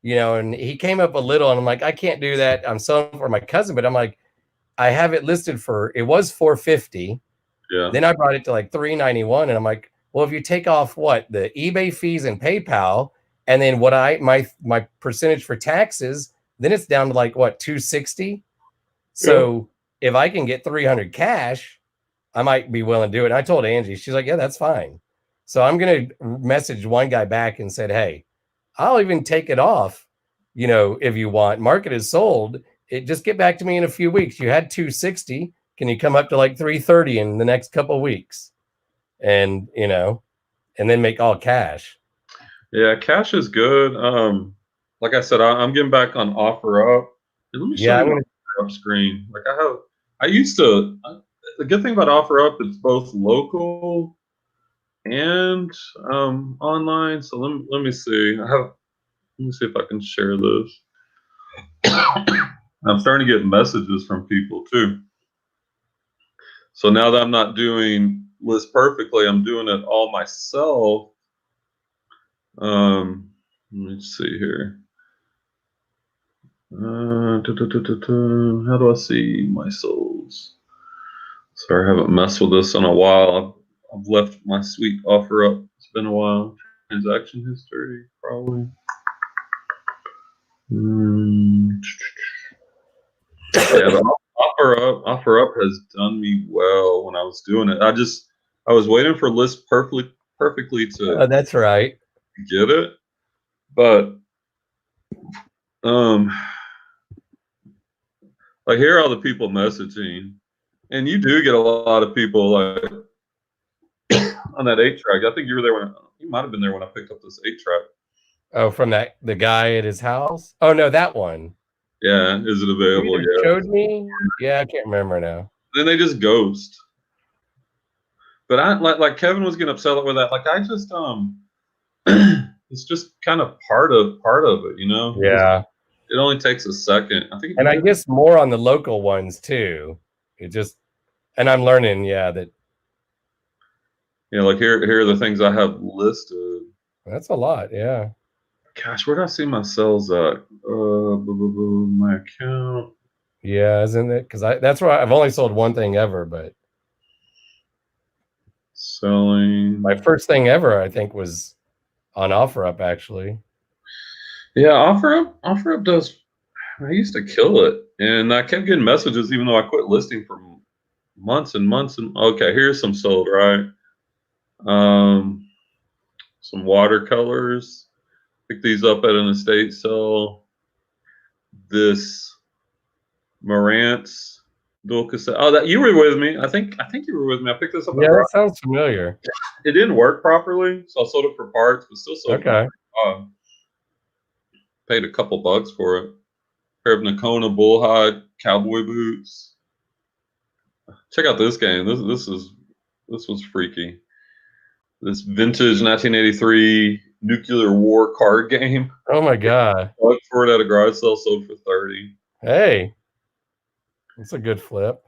And he came up a little and I'm like, I can't do that. I'm selling for my cousin, but I'm like, I have it listed it was $450. Yeah. Then I brought it to like $391. And I'm like, well, if you take off the eBay fees and PayPal, and then my percentage for taxes, then it's down to like what, $260. So if I can get 300 cash, I might be willing to do it. And I told Angie, she's like, yeah, that's fine. So I'm going to message one guy back and said, hey, I'll even take it off, if you want. Market is sold. Just get back to me in a few weeks. You had 260. Can you come up to like 330 in the next couple of weeks? And, and then make all cash. Yeah, cash is good. Like I said, I'm getting back on OfferUp. And let me show Yeah, you my OfferUp screen. Like I used to. The good thing about OfferUp, it's both local and online. So let me see. Let me see if I can share this. I'm starting to get messages from people too. So now that I'm not doing list perfectly, I'm doing it all myself. Let me see here. How do I see my souls? Sorry, I haven't messed with this in a while. I've left my sweet OfferUp. It's been a while. Transaction history, probably. Yeah, the OfferUp has done me well when I was doing it. I was waiting for list perfectly to Oh, that's right. get it, but I hear all the people messaging, and you do get a lot of people like on that 8-track. I think you were there when you might have been there when I picked up this 8-track. Oh, from the guy at his house? Oh no, that one. Yeah, is it available? You Yeah. showed me? Yeah, I can't remember now. Then they just ghost. But I like Kevin was getting upset with that. Like I just it's just kind of part of it, you know? Yeah. It only takes a second. And I guess more on the local ones too. And I'm learning, that like here are the things I have listed. that's a lot, yeah. Gosh, where do I see my sales at? My account. Yeah, isn't it? Because that's why I've only sold one thing ever, but Selling. my first thing ever, I think, was on OfferUp actually. Yeah, OfferUp does. I used to kill it, and I kept getting messages even though I quit listing for months and months. And okay, here's some sold, right? Some watercolors. Pick these up at an estate sale. This Marantz dual cassette. Oh, that you were with me. I think you were with me. I picked this up. Yeah, that sounds familiar. It didn't work properly, so I sold it for parts, but still sold Okay. it. Paid a couple bucks for it. Pair of Nakona Bullhide cowboy boots. Check out this game. This was freaky. This vintage 1983 nuclear war card game. Oh my god. Bought for it at a garage sale, sold for 30. Hey, that's a good flip.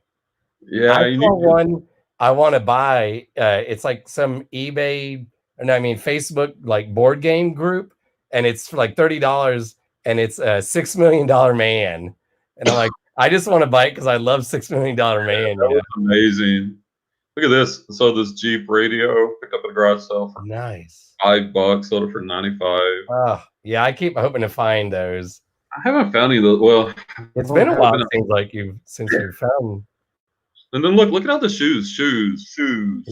Yeah, I saw one I want to buy. It's like some eBay, and I mean Facebook, like board game group, and it's for like $30, and it's a $6 million man, and I'm like, I just want to buy it because I love $6 million man. That was amazing. Look at this. So this Jeep radio picked up at a garage sale for Nice. $5. Sold it for 95. Oh yeah, I keep hoping to find those. I haven't found any of those. Well, It's been a while since you've found. And then look at all the shoes. Yeah. Shoes.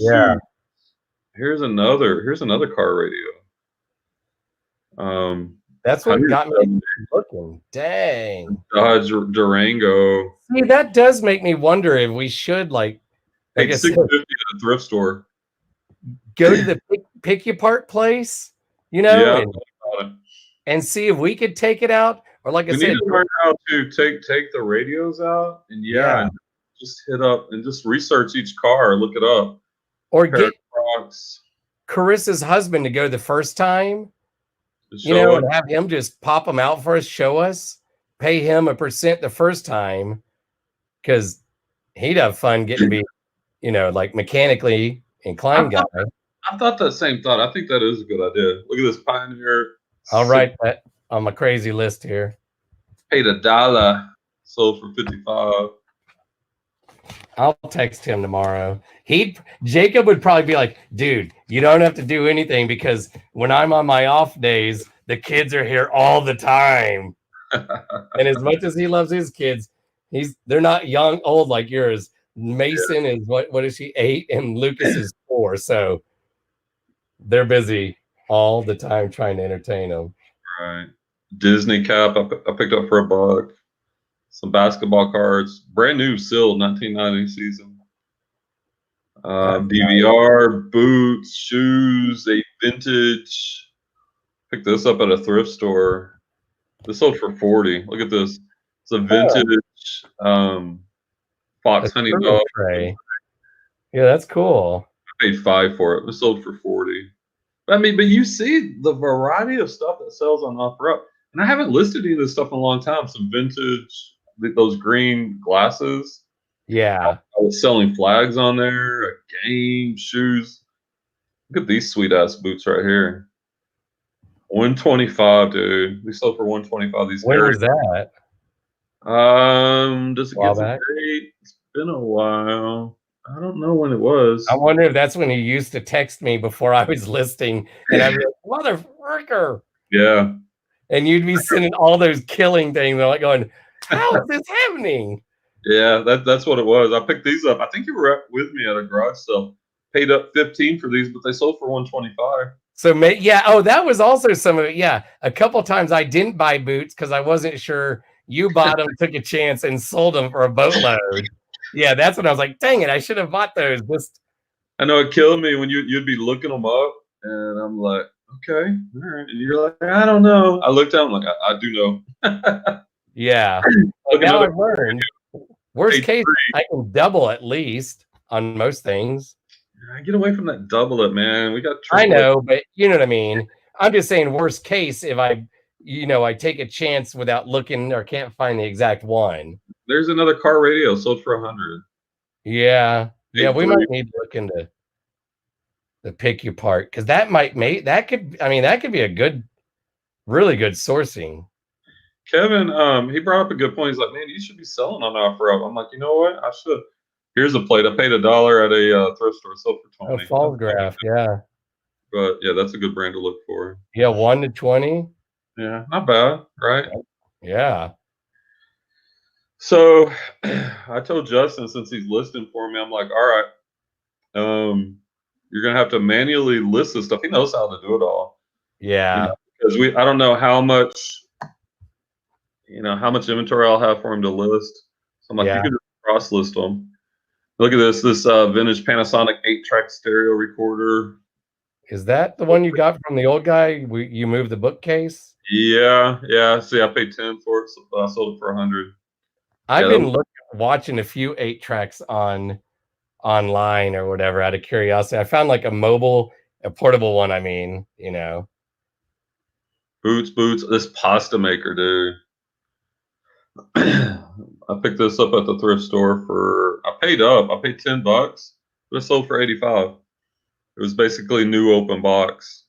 Here's another car radio. That's what got me looking. Dang. Dodge Durango. See, that does make me wonder if we should like I said, $650 at a thrift store. Go to the pick you apart place, and see if we could take it out. Or like I said, need to learn how to take the radios out and and just hit up and just research each car, look it up. Or get Carissa's husband to go the first time, and have him just pop them out for us, show us, pay him 1% the first time, because he'd have fun getting to be, like mechanically inclined guy. I thought that same thought. I think that is a good idea. Look at this Pioneer. I'll write that on my crazy list here. Paid $1, sold for 55. I'll text him tomorrow. Jacob would probably be like, dude, you don't have to do anything because when I'm on my off days, the kids are here all the time. And as much as he loves his kids, they're not young, old like yours. Mason is what is she, 8, and Lucas is 4. So they're busy all the time trying to entertain them. Right. Disney cap I picked up for $1. Some basketball cards, brand new, sealed 1990 season. DVR, boots, shoes, a vintage. Picked this up at a thrift store. This sold for 40. Look at this. It's a vintage Fox Honey Dog tray. Yeah, that's cool. I paid $5 for it. This sold for 40. I mean, but you see the variety of stuff that sells on OfferUp. And I haven't listed any of this stuff in a long time. Some vintage, those green glasses. Yeah. I was selling flags on there, a game, shoes. Look at these sweet ass boots right here. 125, dude. We sold for 125. These. When was that? Does it get the date? It's been a while. I don't know when it was. I wonder if that's when you used to text me before I was listing, and I'd be like, "Motherfucker!" Yeah. And you'd be sending all those killing things. They're like going, "How is this happening?" Yeah, that's what it was. I picked these up. I think you were with me at a garage sale. Paid up 15 for these, but they sold for 125. So yeah. Oh, that was also some of it. Yeah, a couple times I didn't buy boots because I wasn't sure. You bought them, took a chance, and sold them for a boatload. Yeah, that's when I was like, "Dang it! I should have bought those." I know it killed me when you'd be looking them up, and I'm like, "Okay, all right," and you're like, "I don't know." I looked at them like, I do know. Yeah. Now I've learned. Worst case, I can double at least on most things. Get away from that double it, man. We got. I know, but you know what I mean. I'm just saying, worst case, if I take a chance without looking or can't find the exact one. There's another car radio sold for 100. Yeah, yeah, we might need to look into the pick you part because that could be a good, really good sourcing. Kevin, he brought up a good point. He's like, "Man, you should be selling on OfferUp." I'm like, you know what? I should. Here's a plate. I paid $1 at a thrift store. Sold for 20. Fallsgraph, yeah. But yeah, that's a good brand to look for. Yeah, 1 to 20. Yeah, not bad, right? Yeah. So I told Justin, since he's listing for me, I'm like, all right, you're gonna have to manually list this stuff. He knows how to do it all. Yeah. Because I don't know how much inventory I'll have for him to list. So I'm like, you can just cross list them. Look at this vintage Panasonic 8-track stereo recorder. Is that the one you got from the old guy? You moved the bookcase? Yeah. See, I paid 10 for it, so I sold it for 100. I've been watching a few 8-tracks online or whatever out of curiosity. I found like a portable one. I mean, Boots. This pasta maker, dude. I picked this up at the thrift store I paid $10, but it sold for 85. It was basically new open box.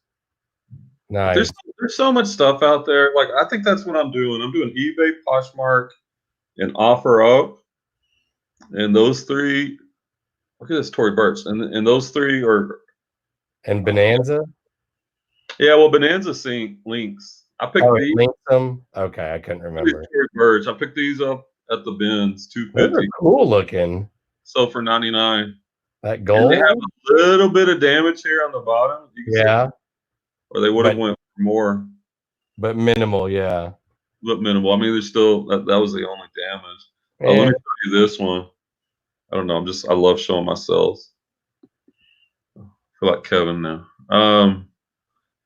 Nice. There's so much stuff out there. Like, I think that's what I'm doing. I'm doing eBay, Poshmark, and OfferUp. And those three, look at this Tory Burch. And those three are. And Bonanza? Yeah, well, Bonanza links. I picked these. Linked them? Okay, I couldn't remember. Tory Burch. I picked these up at the bins, $250. Those are cool looking. Sold for $99. That gold? And they have a little bit of damage here on the bottom. Yeah. Or they would have went for more. But minimal, yeah. But minimal. I mean, there's still that was the only damage. Let me show you this one. I don't know. I love showing myself. I feel like Kevin now.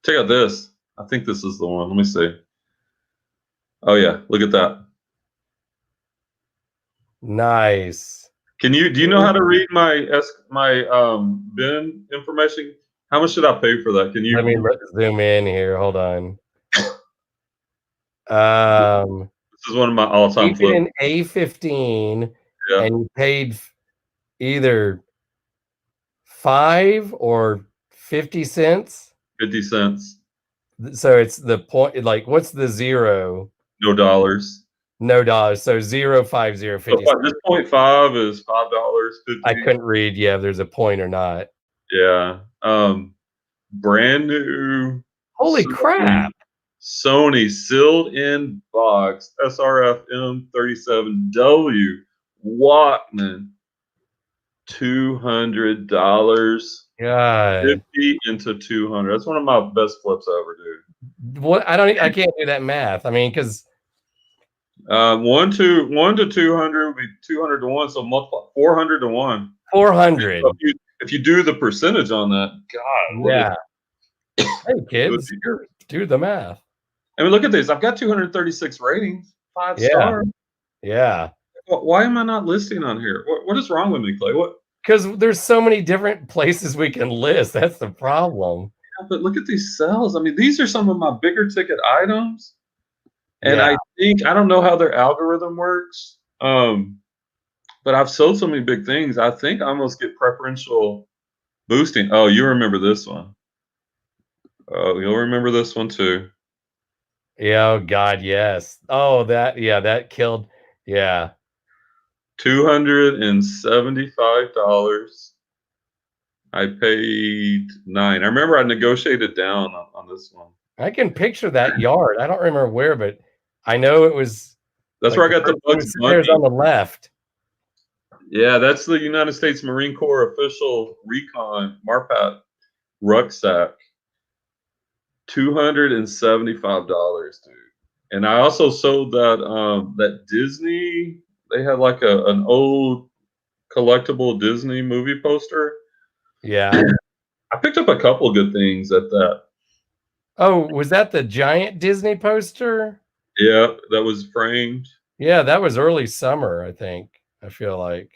Check out this. I think this is the one. Let me see. Oh yeah, look at that. Nice. Do you know how to read my bin information? How much should I pay for that? Can you? Let me zoom in here. Hold on. This is one of my all-time flips. An A15, and you paid either 5 or 50 cents. 50 cents. So it's the point. Like, what's the zero? No dollars. No dollars. So 0, 5, 0, 50. So this 0.5 is $5.50. I couldn't read. Yeah, if there's a point or not. Yeah. Brand new. Holy crap! Sony sealed in box SRF M37W Walkman. $200. God. 50 into 200. That's one of my best flips ever, dude. What? I can't do that math. I mean, because 1 to 200 would be 200 to 1, so multiply 400 to 1. 400. if you do the percentage on that, God, Yeah. Hey kids, do the math. I mean, look at this. I've got 236 ratings, 5 Yeah. stars. Yeah. Why am I not listing on here? What is wrong with me, Clay? What? Because there's so many different places we can list. That's the problem. But look at these sales. I mean, these are some of my bigger ticket items. And Yeah. I don't know how their algorithm works. But I've sold so many big things. I think I almost get preferential boosting. Oh, you remember this one. Oh, you'll remember this one too. Yeah, oh God, yes. Oh, that killed. Yeah. $275. I paid $9. I remember I negotiated down on this one. I can picture that yard. I don't remember where, but I know it was. That's where I got the Bugs Bunny. There's on the left. Yeah, that's the United States Marine Corps official recon Marpat rucksack. $275, dude. And I also sold that Disney. They had like an old collectible Disney movie poster. Yeah. I picked up a couple of good things at that. Oh, was that the giant Disney poster? Yeah, that was framed. Yeah, that was early summer, I think. I feel like.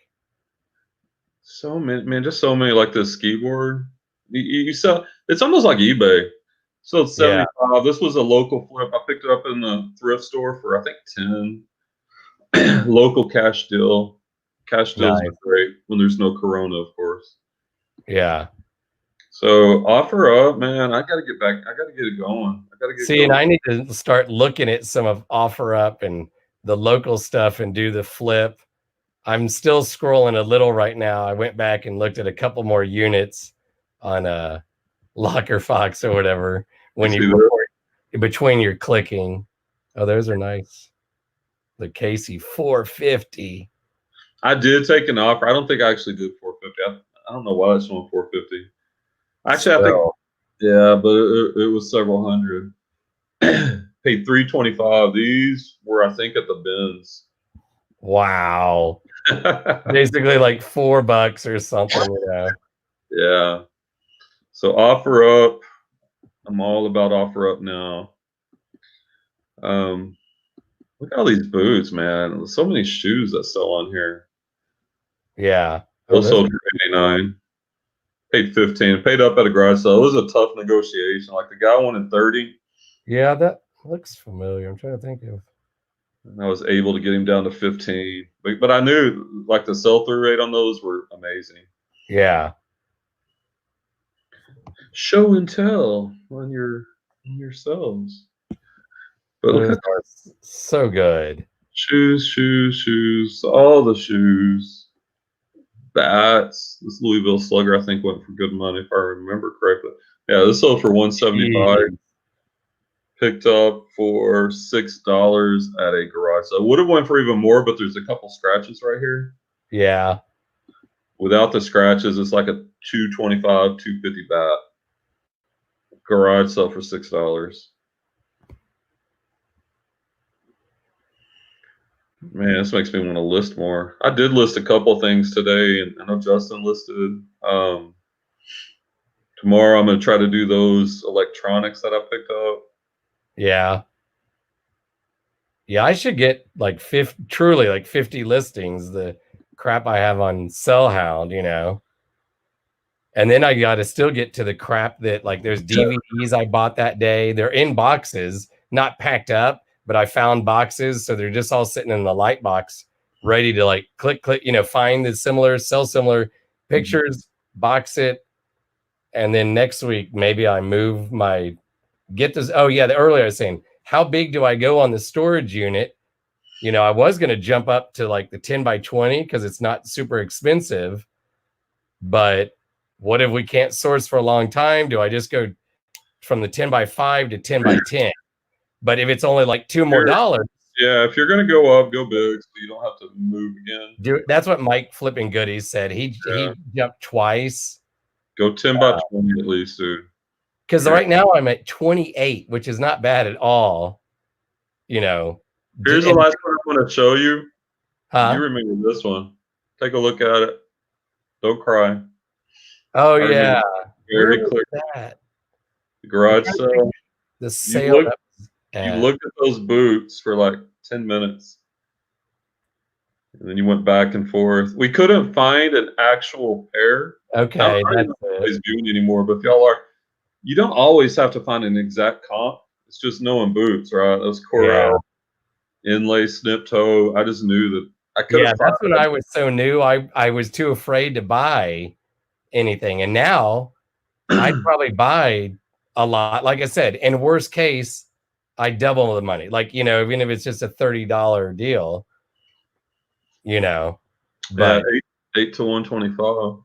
So many, man, just so many like this ski board. You sell, it's almost like eBay. So it's 75. Yeah. This was a local flip. I picked it up in the thrift store for I think 10. Local cash deal. Cash deals are great when there's no corona, of course. Yeah. So offer up, man. I gotta get back. I gotta get it going. I gotta get going. And I need to start looking at some of offer up and the local stuff and do the flip. I'm still scrolling a little right now. I went back and looked at a couple more units on Locker Fox or whatever when you between your clicking. Oh, those are nice. The Casey 450. I did take an offer. I don't think I actually did 450. I don't know why it's on 450. Actually, I think yeah, but it was several hundred. Paid $325. These were, I think, at the bins. Wow. Basically like $4 or something, you know. Yeah. So offer up. I'm all about offer up now. Look at all these boots, man. There's so many shoes that sell on here. Yeah. Also for $89. Paid $15. Paid up at a garage sale. It was a tough negotiation. Like the guy wanted $30. Yeah, that looks familiar. I'm trying to think of. And I was able to get him down to 15. But I knew like the sell-through rate on those were amazing. Yeah. Show and tell on your sales. But look at that. So good. Shoes, all the shoes. Bats. This Louisville Slugger, I think, went for good money if I remember correctly. Yeah, this sold for $175. Picked up for $6 at a garage. So it would have went for even more, but there's a couple scratches right here. Yeah. Without the scratches, it's like a $225, $250 bat. Garage sale for $6. Man, this makes me want to list more. I did list a couple things today, and I know Justin listed. Tomorrow I'm going to try to do those electronics that I picked up. Yeah. Yeah, I should get like 50 listings, the crap I have on Sellhound, you know. And then I got to still get to the crap that like there's DVDs I bought that day. They're in boxes, not packed up, but I found boxes. So they're just all sitting in the light box, ready to like click, you know, find the similar, sell similar pictures, box it. And then next week, maybe I move get this. Oh yeah. Earlier I was saying, how big do I go on the storage unit? You know, I was going to jump up to like the 10 by 20 because it's not super expensive, but what if we can't source for a long time? Do I just go from the 10 by 5 to 10 by 10? But if it's only like $2 more, yeah, if you're going to go up, go big, so you don't have to move again. That's what Mike Flipping Goodies said. He jumped twice. Go 10 by 20 at least, dude. Because right now I'm at 28, which is not bad at all. You know. Here's the last one I want to show you. Huh? You remember this one? Take a look at it. Don't cry. Oh I remember yeah. Where very was clear. that? The garage sale. The You sale. look, you looked at those boots for like 10 minutes. And then you went back and forth. We couldn't find an actual pair. Okay, I that's don't know if it. anybody's doing anymore, but if y'all are, you don't always have to find an exact comp. It's just knowing boots, right? Those Corral inlay snip toe. I just knew that I couldn't find that's when I was so new. I was too afraid to buy anything. And now I'd probably buy a lot. Like I said, in worst case, I double the money. Like, you know, even if it's just a $30 deal, you know. But eight to 125.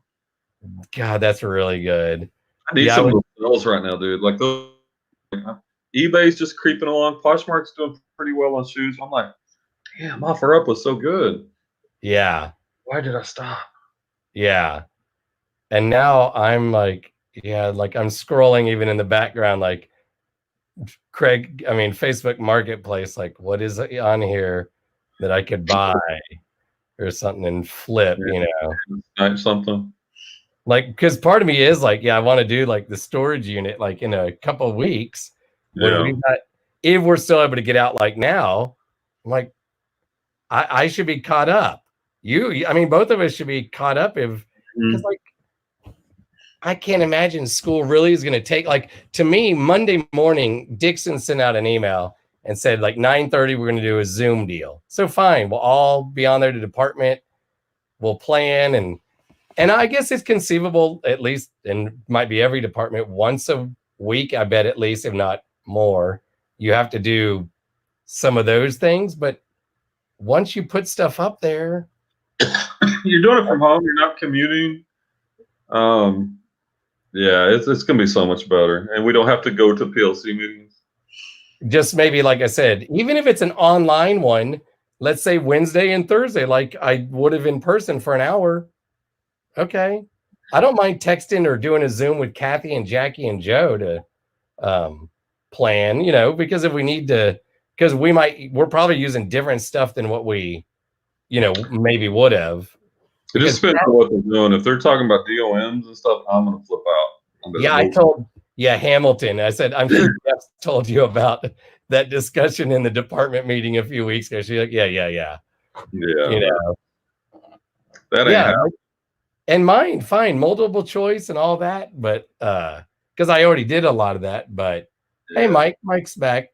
God, that's really good. I need some of those deals right now, dude. Like those, eBay's just creeping along. Poshmark's doing pretty well on shoes. I'm like, damn, OfferUp was so good. Yeah. Why did I stop? Yeah. And now I'm like, like I'm scrolling even in the background, like Facebook Marketplace, like what is on here that I could buy or something and flip, you know? Something. Like, because part of me is like, I want to do like the storage unit like in a couple of weeks when if we're still able to get out like now. I'm like, I should be caught up. Both of us should be caught up because like I can't imagine school really is going to take, like, to me, Monday morning, Dixon sent out an email and said like 9:30, we're going to do a Zoom deal. So fine, we'll all be on there to department. We'll plan. And I guess it's conceivable, at least, and might be every department once a week, I bet, at least, if not more, you have to do some of those things. But once you put stuff up there, you're doing it from home, you're not commuting. Yeah, it's gonna be so much better, and we don't have to go to PLC meetings. Just maybe, like I said, even if it's an online one, let's say Wednesday and Thursday, like I would have in person for an hour. Okay, I don't mind texting or doing a Zoom with Kathy and Jackie and Joe to plan, you know, because if we need to, because we're probably using different stuff than what we, you know, maybe would have. It just depends on what they're doing. If they're talking about DOMs and stuff, I'm gonna flip out. I told Hamilton. I said, I'm sure Jeff told you about that discussion in the department meeting a few weeks ago. She's like, yeah. You know, that ain't happening. And mine, fine, multiple choice and all that, but because I already did a lot of that. But hey, Mike's back.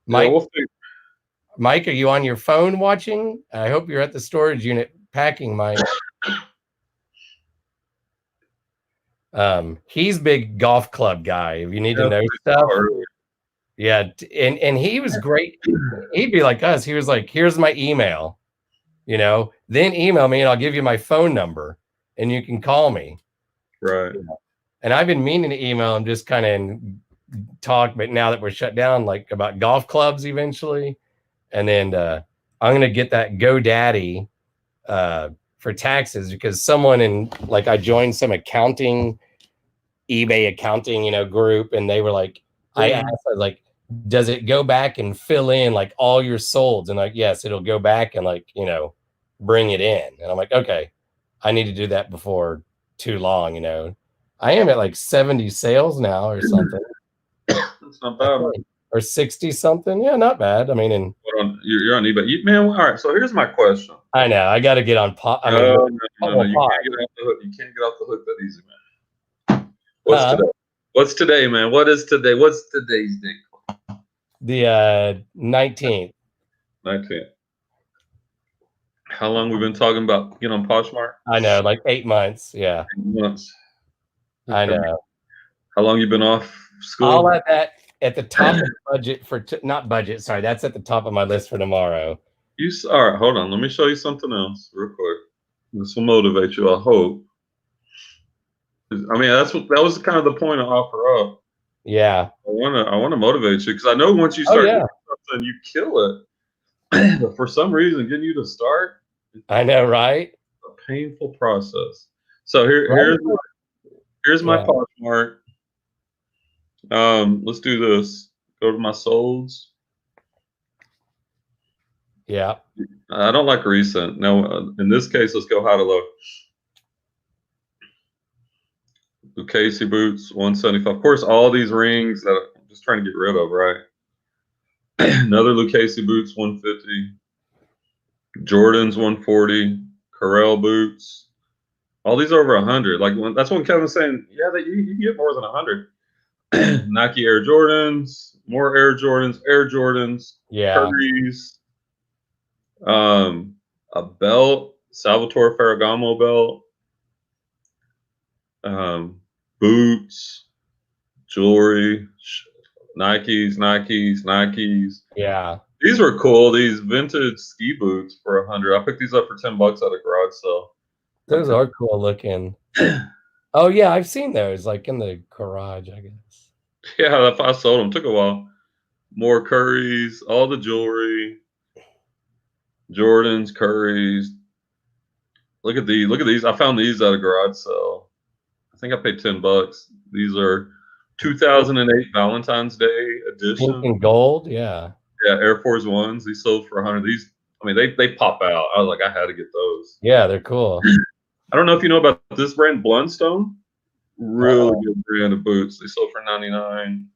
Mike, are you on your phone watching? I hope you're at the storage unit packing, Mike. He's big golf club guy. If you need to know stuff. Yeah, and he was great. He'd be like us. He was like, here's my email, you know, then email me and I'll give you my phone number and you can call me. Right. You know? And I've been meaning to email him, just kind of talk, but now that we're shut down, like about golf clubs eventually. And then I'm going to get that GoDaddy for taxes, because someone I joined some eBay accounting, you know, group, and they were like, I asked, like, does it go back and fill in like all your solds? And like, yes, it'll go back and like, you know, bring it in. And I'm like, okay, I need to do that before too long, you know. I am at like 70 sales now or something. That's not bad. Or 60 something. Yeah, not bad. I mean, you're on eBay. Man, all right, so here's my question. I know. I got to get on pot. No, you can't get off the hook. You can't get off the hook that easy, man. What's today? What's today, man? What is today? What's today's date? The 19th. 19th. How long we been talking about getting on Poshmark? I know, like 8 months. Yeah. 8 months. Okay. I know. How long you been off school? I'll let that at the top of the budget for not budget. Sorry, that's at the top of my list for tomorrow. All right, hold on. Let me show you something else real quick. This will motivate you, I hope. I mean, that was kind of the point of OfferUp. Yeah. I wanna motivate you, because I know once you start doing something, you kill it. But for some reason, getting you to start, I know, right? A painful process. So here's my Poshmark. Let's do this. Go to my solds. Yeah. I don't like recent. No, in this case, let's go high to low. Lucchese boots, 175. Of course, all these rings that I'm just trying to get rid of, right? Another Lucchese boots, 150. Jordans, 140. Corel boots. All these are over 100. Like that's when Kevin was saying, yeah, that you can get more than 100. Nike Air Jordans, more Air Jordans, Yeah. Currys, a belt, Salvatore Ferragamo belt, boots, jewelry, Nikes. Yeah. These were cool. These vintage ski boots for 100. I picked these up for $10 at a garage sale. Those are cool looking. Oh yeah, I've seen those like in the garage, I guess. Yeah, I sold them. Took a while. More Currys, all the jewelry, Jordans, Currys. Look at these. Look at these. I found these at a garage sale. I think I paid $10. These are 2008 Valentine's Day edition. Pink and gold, yeah. Yeah, Air Force Ones. These sold for 100. These, I mean, they pop out. I was like, I had to get those. Yeah, they're cool. I don't know if you know about this brand, Blundstone. Really good brand of boots. They sold for 99.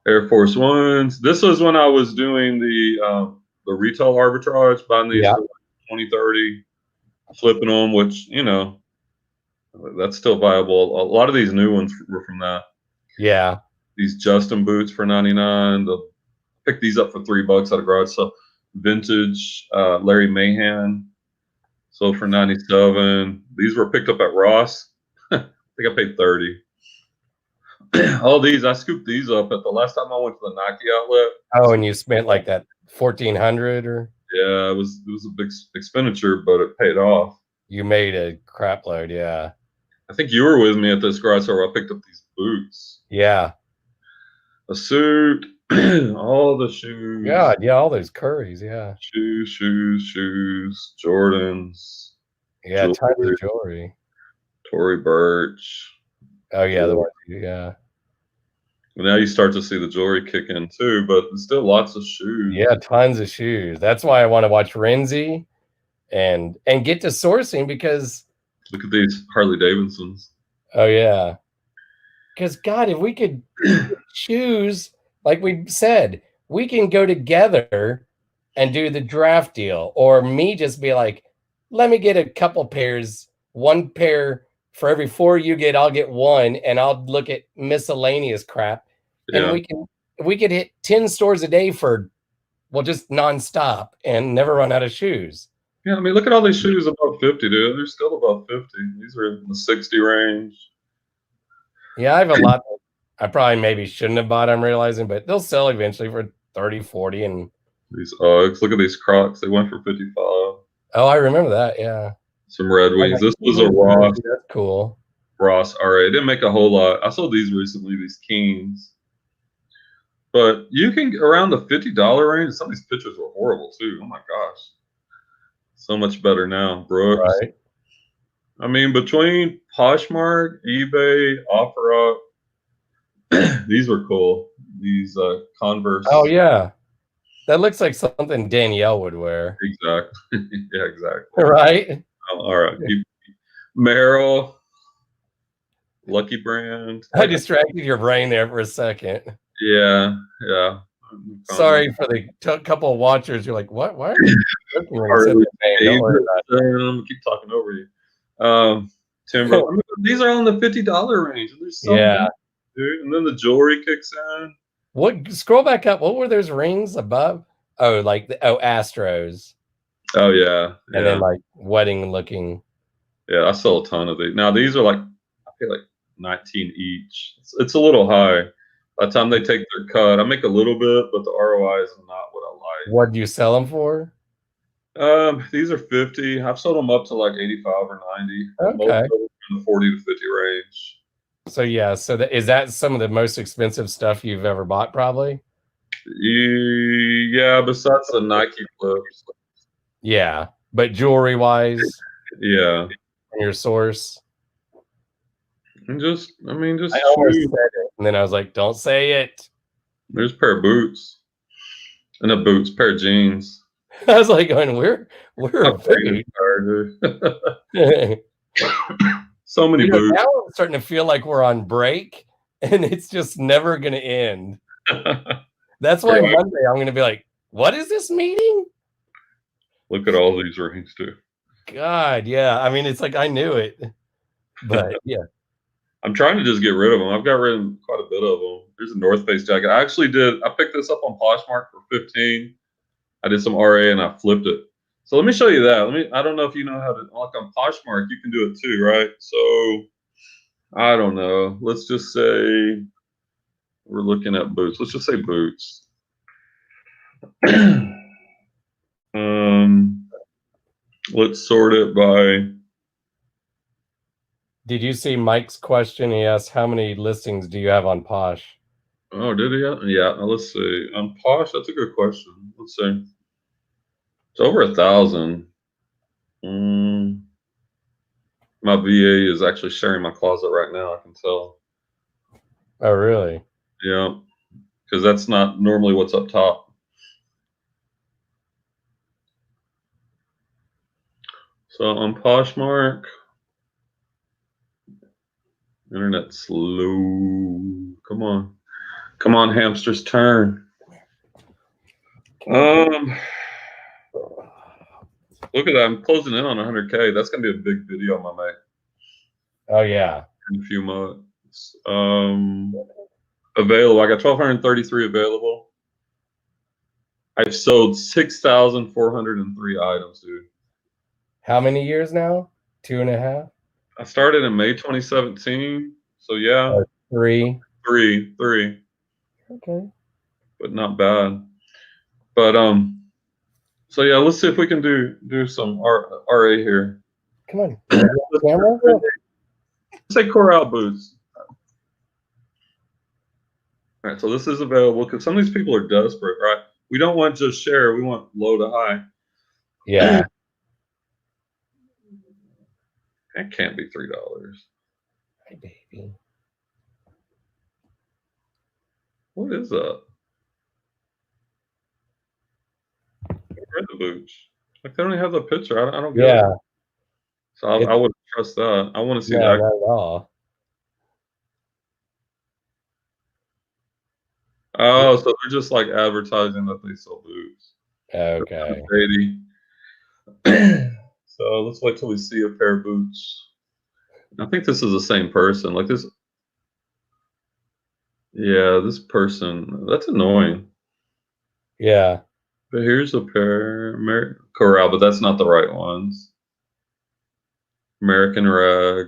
Air Force Ones. This was when I was doing the retail arbitrage, buying these for 20, 30, flipping them, which, you know, that's still viable. A lot of these new ones were from that. Yeah. These Justin boots for 99. Pick these up for $3 at a garage. So vintage Larry Mahan sold for 97. These were picked up at Ross. I think I paid 30. All these, I scooped these up at the last time I went to the Nike outlet. Oh, and you spent like that 1,400 or? Yeah, it was a big expenditure, but it paid off. You made a crap load, yeah. I think you were with me at this garage sale where I picked up these boots. Yeah. A suit, all the shoes. God, yeah, all those Currys, yeah. Shoes, Jordans. Yeah, tons of jewelry. Tory Burch. Oh yeah, the one, yeah. Now you start to see the jewelry kick in too, but there's still lots of shoes. Yeah, tons of shoes. That's why I want to watch Renzi and get to sourcing, because look at these Harley Davidsons. Oh yeah. Because God, if we could choose, like we said, we can go together and do the draft deal, or me just be like, let me get a couple pairs, one pair for every 4 you get, I'll get one, and I'll look at miscellaneous crap. Yeah. And we could hit 10 stores a day for, well, just nonstop and never run out of shoes. Yeah, I mean, look at all these shoes above 50, dude. They're still above 50. These are in the 60 range. Yeah, I have a lot that I probably maybe shouldn't have bought, I'm realizing, but they'll sell eventually for 30, 40. And these Uggs, look at these Crocs. They went for 55. Oh, I remember that, yeah. Some Red Wings. This was a Ross. That's cool. Ross, all right. Didn't make a whole lot. I sold these recently, these Kings. But you can get around the $50 range. Some of these pictures were horrible too. Oh my gosh. So much better now. Brooks. Right. I mean, between Poshmark, eBay, OfferUp, these were cool. These Converse. Oh yeah. That looks like something Danielle would wear. Exactly. Yeah, exactly. Right? All right. Merrill, Lucky Brand. I distracted your brain there for a second. Yeah. Sorry for the couple of watchers. You're like, what? Why are you looking when you said that name? Don't worry about it. I'm gonna keep talking over you. Timber. These are all in the $50 range. There's so many, dude. And then the jewelry kicks in. What? Scroll back up. What were those rings above? Oh, like Astros. Oh yeah. And then like wedding looking. Yeah, I sell a ton of these. Now these are like, I feel like 19 each. It's a little high. By the time they take their cut, I make a little bit, but the ROI is not what I like. What do you sell them for? These are 50. I've sold them up to like 85 or 90. Okay. Most of them in the 40 to 50 range. So yeah, is that some of the most expensive stuff you've ever bought, probably? Yeah, besides the Nike flips. Yeah, but jewelry wise, yeah, from your source. And just I almost said it, and then I was like, "Don't say it." There's a pair of boots, and pair of jeans. I was like, "Going, we're a boot." So many boots. Now I'm starting to feel like we're on break, and it's just never going to end. That's why Monday I'm going to be like, what is this meeting? Look at all these rings, too. God, yeah. I mean, it's like I knew it, but yeah. I'm trying to just get rid of them. I've got rid of quite a bit of them. There's a North Face jacket. I picked this up on Poshmark for 15. I did some RA and I flipped it. So let me show you that. I don't know if you know how to, like on Poshmark, you can do it too, right? So I don't know. Let's just say we're looking at boots. Let's just say boots. Let's sort it by. Did you see Mike's question? He asked, how many listings do you have on Posh? Oh, did he? Yeah. Let's see. On Posh, that's a good question. Let's see. It's over 1,000. My VA is actually sharing my closet right now. I can tell. Oh, really? Yeah, because that's not normally what's up top. So on Poshmark, internet slow. Come on, hamsters, turn. Look at that. I'm closing in on 100K. That's gonna be a big video I'm gonna make. Oh yeah. In a few months. Available. I got 1,233 available. I've sold 6,403 items, dude. How many years now? 2.5? I started in May 2017. So yeah. 3. Three. Okay. But not bad. But so yeah, let's see if we can do some RA here. Come on. Camera? Say Corral boots. All right, so this is available because some of these people are desperate, right? We don't want just share, we want low to high. Yeah. That can't be $3. Hi, baby. What is that? Where are the boots? Like they don't even have the picture. I don't get it. So I wouldn't trust that. I want to see that. Not at all. Oh, so they're just like advertising that they sell boots. Okay. So let's wait till we see a pair of boots. I think this is the same person. Like this. Yeah, this person. That's annoying. Yeah. But here's a pair. Corral, but that's not the right ones. American Rag.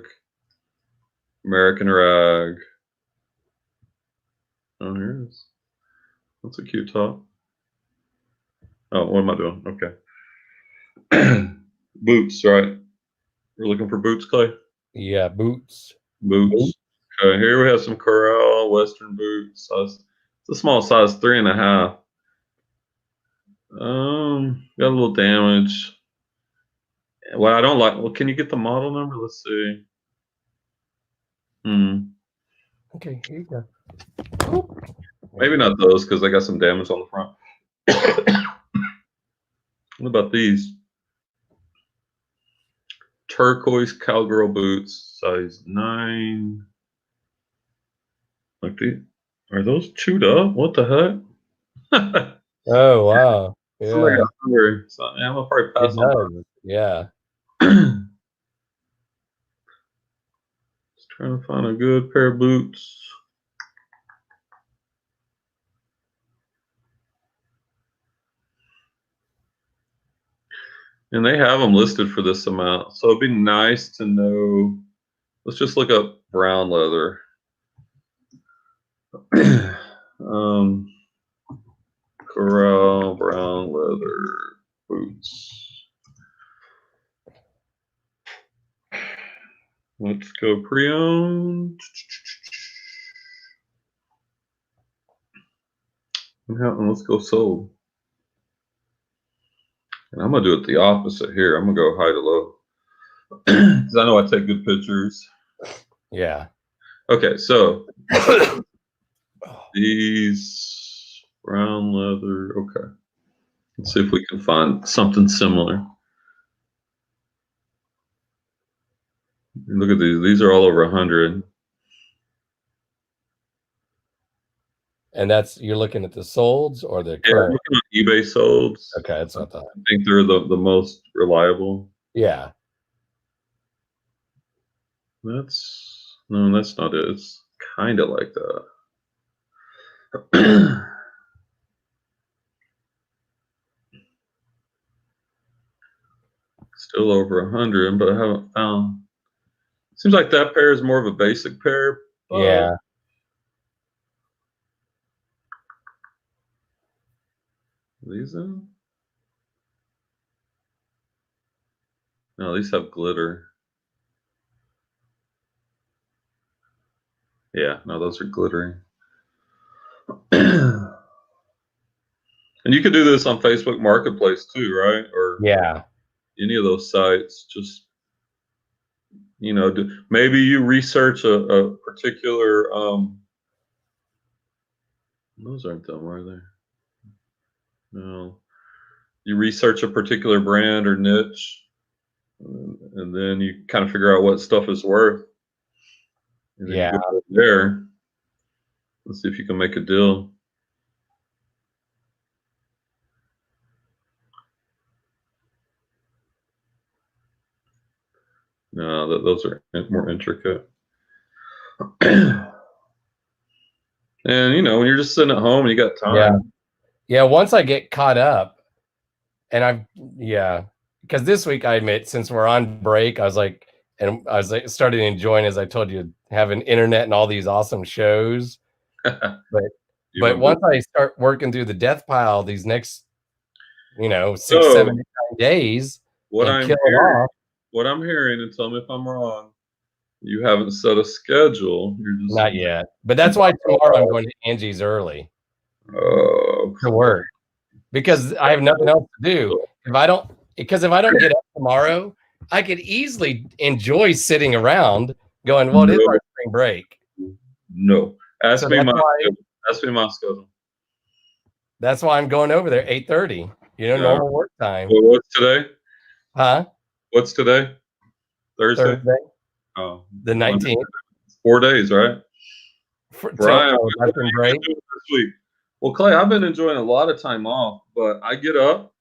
Oh, here it is. That's a cute top. Oh, what am I doing? Okay. Boots, right? We're looking for boots, Clay? Yeah, boots. Boots. Okay, here we have some Corral Western boots. Size. It's a small size, 3.5. Got a little damage. Well, I don't like. Well, can you get the model number? Let's see. Okay, here you go. Maybe not those because they got some damage on the front. What about these? Turquoise cowgirl boots, size 9. Like these. Are those chewed up? What the heck? Oh wow. Yeah. Somebody got hungry. So, yeah, I'm gonna probably pass on that. Yeah. Just trying to find a good pair of boots. And they have them listed for this amount. So it'd be nice to know. Let's just look up brown leather. Corral brown leather boots. Let's go pre-owned. And let's go sold. And I'm gonna do it the opposite here. I'm gonna go high to low. Because I know I take good pictures. Yeah. Okay, so these brown leather. Okay. Let's see if we can find something similar. Look at these. These are all over 100. And that's, you're looking at the solds or the Yeah, I'm current? looking at eBay solds. Okay, that's what I thought. I think they're the most reliable. Yeah. That's not it. It's kind of like that. Still over 100, but I haven't found. Seems like that pair is more of a basic pair. Yeah. These in? No, these have glitter. Yeah, no, those are glittering. And you could do this on Facebook Marketplace too, right? Or Yeah. any of those sites. Just, you know, maybe you research a particular. Those aren't them, are they? No. You research a particular brand or niche, and then you kind of figure out what stuff is worth. And then you go over there. Let's see if you can make a deal. No, those are more intricate. And you know, when you're just sitting at home and you got time. Yeah. Once I get caught up, and because this week I admit, since we're on break, I was like started enjoying, as I told you, having internet and all these awesome shows. But once I start working through the death pile these next, 6, 7, 8, 9 days, what I'm hearing, and tell me if I'm wrong, you haven't set a schedule. You're just not yet. But that's why tomorrow I'm going to Angie's early to work, because I have nothing else to do. If I don't get up tomorrow, I could easily enjoy sitting around going, well, it is our spring break. No. Ask me my schedule. That's why I'm going over there 8:30. Normal work time. Well, what's today? Huh? What's today? Thursday? Oh, the 19th. 4 days, right? Brian, break this week. Well, Clay, I've been enjoying a lot of time off, but I get up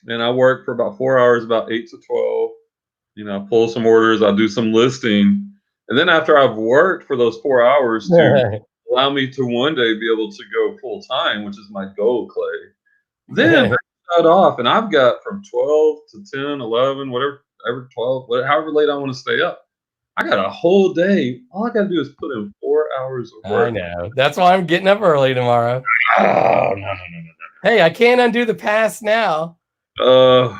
and I work for about 4 hours, about 8 to 12. I pull some orders, I do some listing, and then after I've worked for those 4 hours to allow me to one day be able to go full time, which is my goal, Clay. Then I shut off, and I've got from 12 to 10, 11, whatever, 12, however late I want to stay up. I got a whole day. All I got to do is put in 4 hours of work. I know. That's why I'm getting up early tomorrow. Oh, no. Hey, I can't undo the past now. You're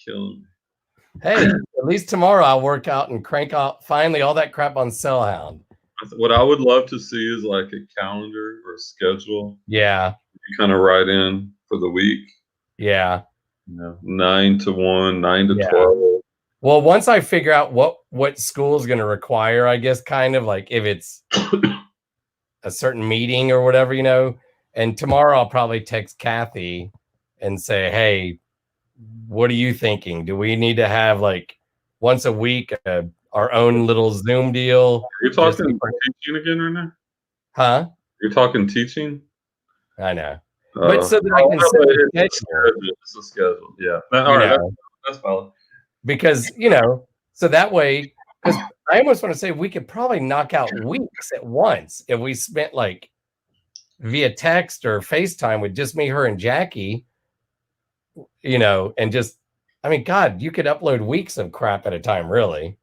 killing me. Hey, at least tomorrow I'll work out and crank out finally all that crap on Sellhound. What I would love to see is like a calendar or a schedule. Yeah. You kind of write in for the week. Yeah. 9 to 1, 9 to 12. Well, once I figure out what school is going to require, I guess, kind of like if it's a certain meeting or whatever, and tomorrow I'll probably text Kathy and say, hey, what are you thinking? Do we need to have like once a week our own little Zoom deal? You're talking teaching again right now? Huh? You're talking teaching? I know. But so that I can set a schedule. Yeah. All right. That's valid. Because, so that way, because I almost want to say we could probably knock out weeks at once if we spent like via text or FaceTime with just me, her, and Jackie, and just, I mean, God, you could upload weeks of crap at a time, really.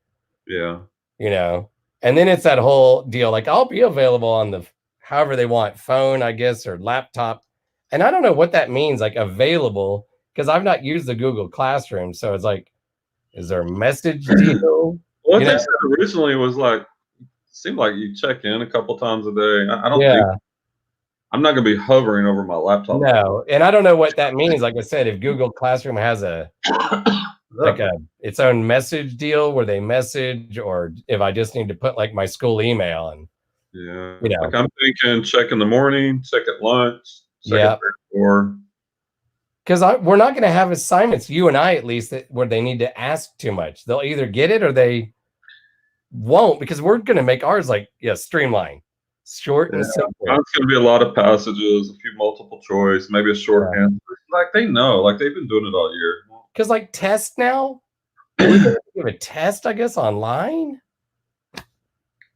Yeah. And then it's that whole deal. Like I'll be available on the, however they want, phone, I guess, or laptop. And I don't know what that means, like available, because I've not used the Google Classroom. So it's like, is there a message deal? What they said originally was like, seemed like you check in a couple times a day. I don't think, I'm not going to be hovering over my laptop. No, and I don't know what that means. Like I said, if Google Classroom has its own message deal where they message, or if I just need to put like my school email and like I'm thinking check in the morning, check at lunch, check at or. Because we're not going to have assignments, you and I at least, where they need to ask too much. They'll either get it or they won't, because we're going to make ours like, streamline, short and simple. It's going to be a lot of passages, a few multiple choice, maybe a short answer. Like they know, like they've been doing it all year. Because like test now, we're going to give a test, I guess, online.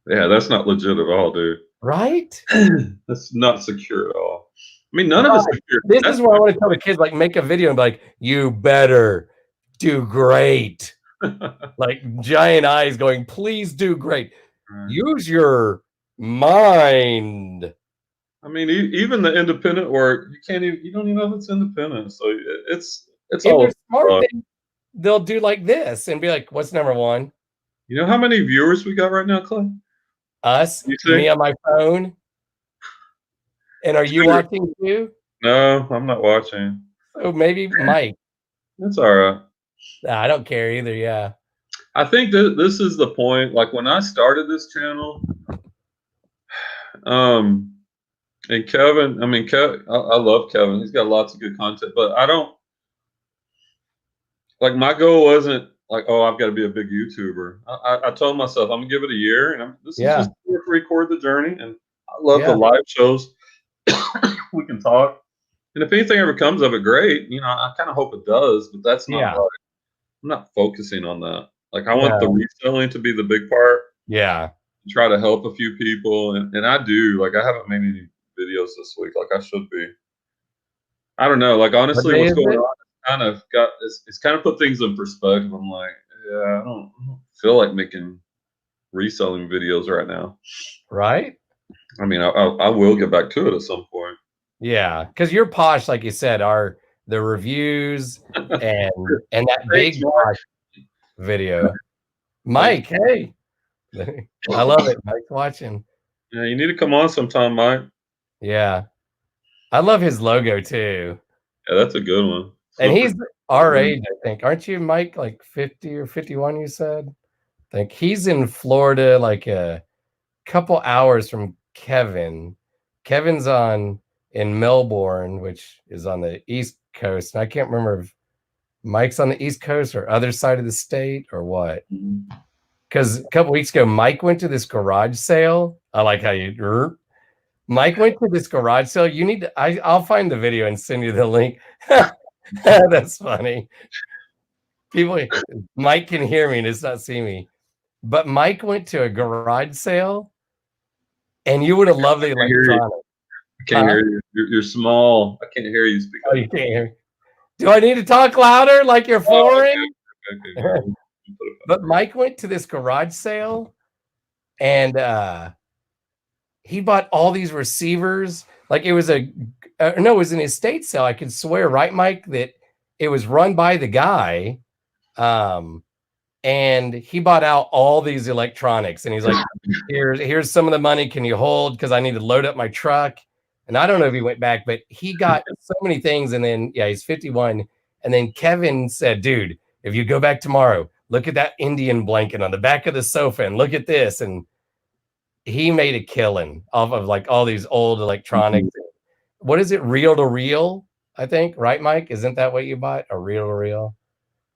Yeah, that's not legit at all, dude. Right? That's not secure at all. I mean, none of it's secure. This is where I want to tell the kids, like, make a video and be like, you better do great. Like giant eyes going, please do great. Use your mind. I mean, even the independent work, you don't even know if it's independent. So it's if all they're smart, they'll do like this and be like, what's number one? You know how many viewers we got right now, Clay? Us, me on my phone. And are you watching too? No, I'm not watching. Oh, maybe Mike. That's all right. I don't care either. Yeah. I think that this is the point. Like when I started this channel, and Kevin, I mean, I love Kevin. He's got lots of good content, but I don't like my goal wasn't like, oh, I've got to be a big YouTuber. I told myself I'm gonna give it a year, and this is just to record the journey. And I love the live shows. We can talk, and if anything ever comes of it, great. You know, I kind of hope it does, but that's not. Like, I'm not focusing on that. Like I want the reselling to be the big part. Yeah. Try to help a few people, and I do. Like I haven't made any videos this week, like I should be. I don't know. Like honestly, what's going on kind of it's kind of put things in perspective. I'm like, yeah, I don't feel like making reselling videos right now. Right. I mean, I will get back to it at some point. Yeah, because you're posh, like you said, are the reviews and that big posh video. Mike, hey. I love it. Mike's watching. Yeah, you need to come on sometime, Mike. Yeah. I love his logo too. Yeah, that's a good one. And he's our age, I think. Aren't you, Mike, like 50 or 51, you said? I think he's in Florida, like a couple hours from Kevin. Kevin's in Melbourne, which is on the East Coast. And I can't remember if Mike's on the East Coast or other side of the state or what. Because a couple weeks ago, Mike went to this garage sale. I like how you... Mike went to this garage sale. You need to... I'll find the video and send you the link. That's funny. Mike can hear me and does not see me. But Mike went to a garage sale, and you would have loved the electronics. I can't hear you. You're small. I can't hear you speak. Oh, you can't hear me. Do I need to talk louder like you're foreign? Okay. But Mike went to this garage sale, and he bought all these receivers. Like it was it was an estate sale. I could swear, right, Mike, that it was run by the guy. And he bought out all these electronics, and he's like, here's some of the money. Can you hold? Because I need to load up my truck. And I don't know if he went back, but he got so many things. And then, he's 51. And then Kevin said, dude, if you go back tomorrow, look at that Indian blanket on the back of the sofa and look at this. And he made a killing off of like all these old electronics. What is it? Reel to reel, I think. Right, Mike? Isn't that what you bought? A reel to reel?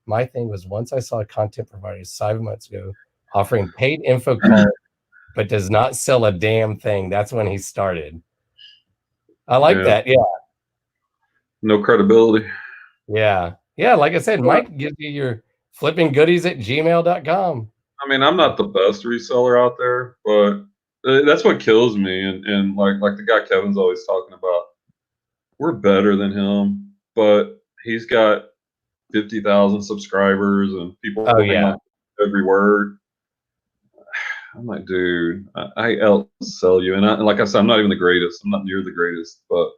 My thing was, once I saw a content provider 5 months ago offering paid info calls, but does not sell a damn thing. That's when he started. I like that. Yeah. No credibility. Yeah. Yeah. Like I said, Mike gives you your flipping goodies at gmail.com. I mean, I'm not the best reseller out there, but that's what kills me. And like the guy Kevin's always talking about, we're better than him, but he's got 50,000 subscribers and people every word. I'm like, dude, I outsell you. And like I said, I'm not even the greatest. I'm not near the greatest, but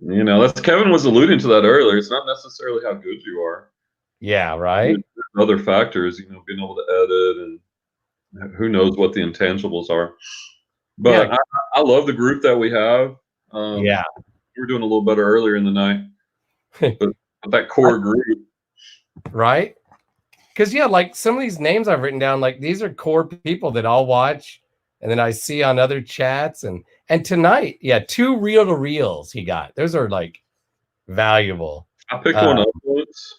that's Kevin was alluding to that earlier. It's not necessarily how good you are. Yeah, right. There's other factors, being able to edit, and who knows what the intangibles are. But I love the group that we have. We were doing a little better earlier in the night. But that core group. Right? Because, like some of these names I've written down, like these are core people that I'll watch and then I see on other chats. And tonight, 2 reel to reels he got. Those are like valuable. I picked one up once.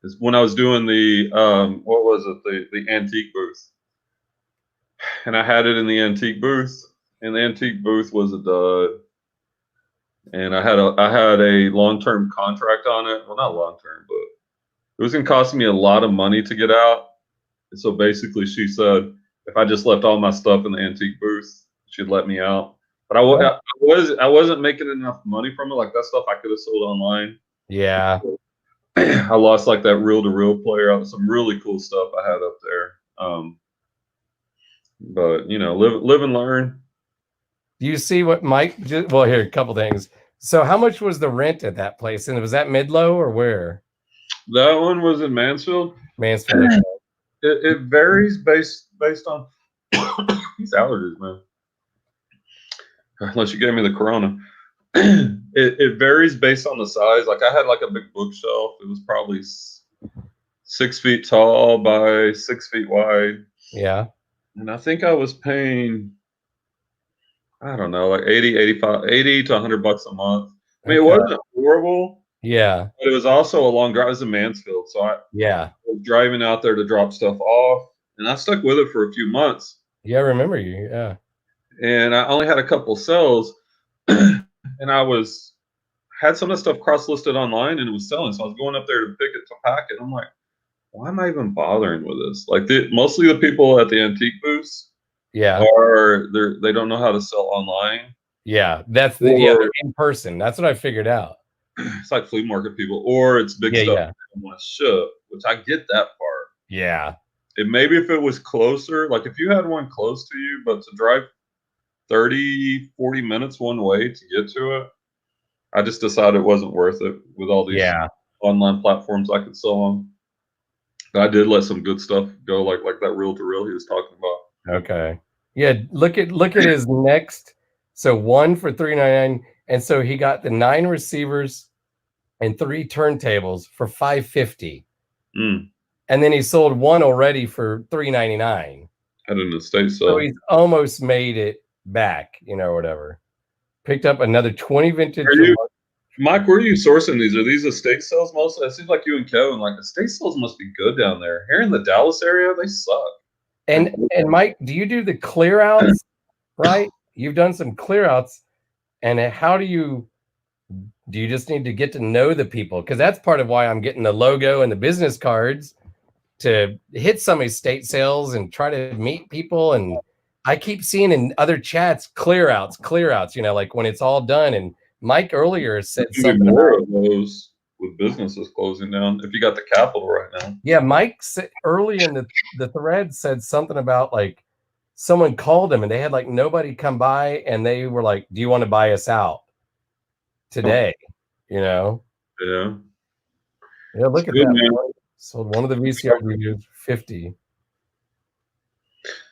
is when I was doing the what was it, the antique booth, and I had it in the antique booth, and the antique booth was a dud. And I had a long-term contract on it. Well, not long-term, but it was going to cost me a lot of money to get out. And so basically, she said if I just left all my stuff in the antique booth, she'd let me out. But I wasn't making enough money from it. Like that stuff I could have sold online. Yeah. I lost like that reel-to-reel player. Some really cool stuff I had up there. But you know, live and learn. Do you see what Mike did? Well, here, a couple things. So how much was the rent at that place? And was that Midlow or where? That one was in Mansfield. Mansfield. It varies based on these allergies, man. Unless you gave me the corona. It varies based on the size. Like I had like a big bookshelf. It was probably 6 feet tall by 6 feet wide. Yeah. And I think I was paying, I don't know, like 80 to $100 a month. I mean, It wasn't horrible. Yeah. But it was also a long drive. It was in Mansfield. So I was driving out there to drop stuff off. And I stuck with it for a few months. Yeah, I remember you. Yeah. And I only had a couple sales. And I had some of the stuff cross-listed online and it was selling. So I was going up there to pick it to pack it. I'm like, why am I even bothering with this? Like mostly the people at the antique booths, they don't know how to sell online. Yeah, that's they're in person. That's what I figured out. It's like flea market people, or it's big stuff they don't want to ship, which I get that part. Yeah. And maybe if it was closer, like if you had one close to you, but to drive 30, 40 minutes one way to get to it, I just decided it wasn't worth it with all these online platforms I could sell on. I did let some good stuff go, like that reel-to-reel he was talking about. Okay. Yeah, look at his next. So one for $399, and so he got the 9 receivers and 3 turntables for $550. And then he sold one already for $399. At an estate sale. So he's almost made it back, or whatever. Picked up another 20 vintage. Mike, where are you sourcing these? Are these estate sales mostly? It seems like you and Kevin, like estate sales must be good down there. Here in the Dallas area, they suck. And Mike, do you do the clear outs? Right? You've done some clear outs. And how do you just need to get to know the people? Because that's part of why I'm getting the logo and the business cards to hit some estate sales and try to meet people. And I keep seeing in other chats, clear outs, like when it's all done. And Mike earlier said something more of those with businesses closing down if you got the capital right now. Yeah, Mike early in the thread said something about like someone called him and they had like nobody come by and they were like, "Do you want to buy us out today?" Yeah. Yeah, look at that. Man. Sold one of the VCR reviews 50.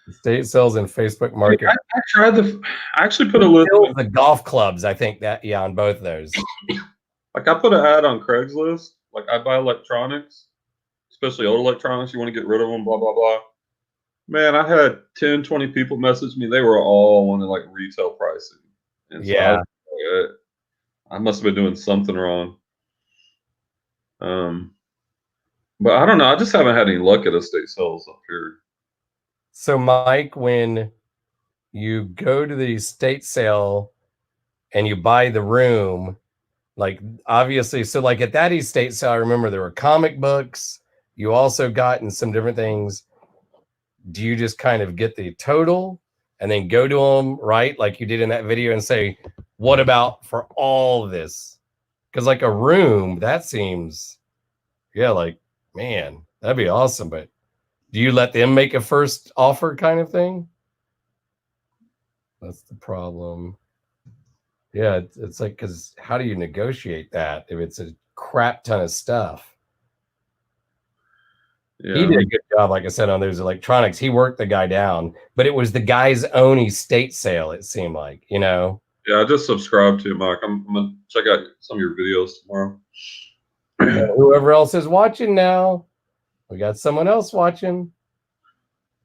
Estate sales in Facebook Market. I actually put a list of the golf clubs. I think that on both of those. Like I put an ad on Craigslist. Like I buy electronics, especially old electronics. You want to get rid of them, blah, blah, blah. Man, I had 10, 20 people message me. They were all wanting like retail pricing. And so I must have been doing something wrong. But I don't know. I just haven't had any luck at estate sales up here. So, Mike, when you go to the estate sale and you buy the room, like obviously, so like at that estate sale, I remember there were comic books. You also got in some different things. Do you just kind of get the total and then go to them, right? Like you did in that video and say, what about for all of this? Because like a room, that seems, like, man, that'd be awesome. But do you let them make a first offer kind of thing? That's the problem. Yeah, it's like, because how do you negotiate that if it's a crap ton of stuff? Yeah. He did a good job, like I said, on those electronics. He worked the guy down, but it was the guy's own estate sale, it seemed like, Yeah, I just subscribed to you, Mike. I'm going to check out some of your videos tomorrow. Whoever else is watching now, we got someone else watching.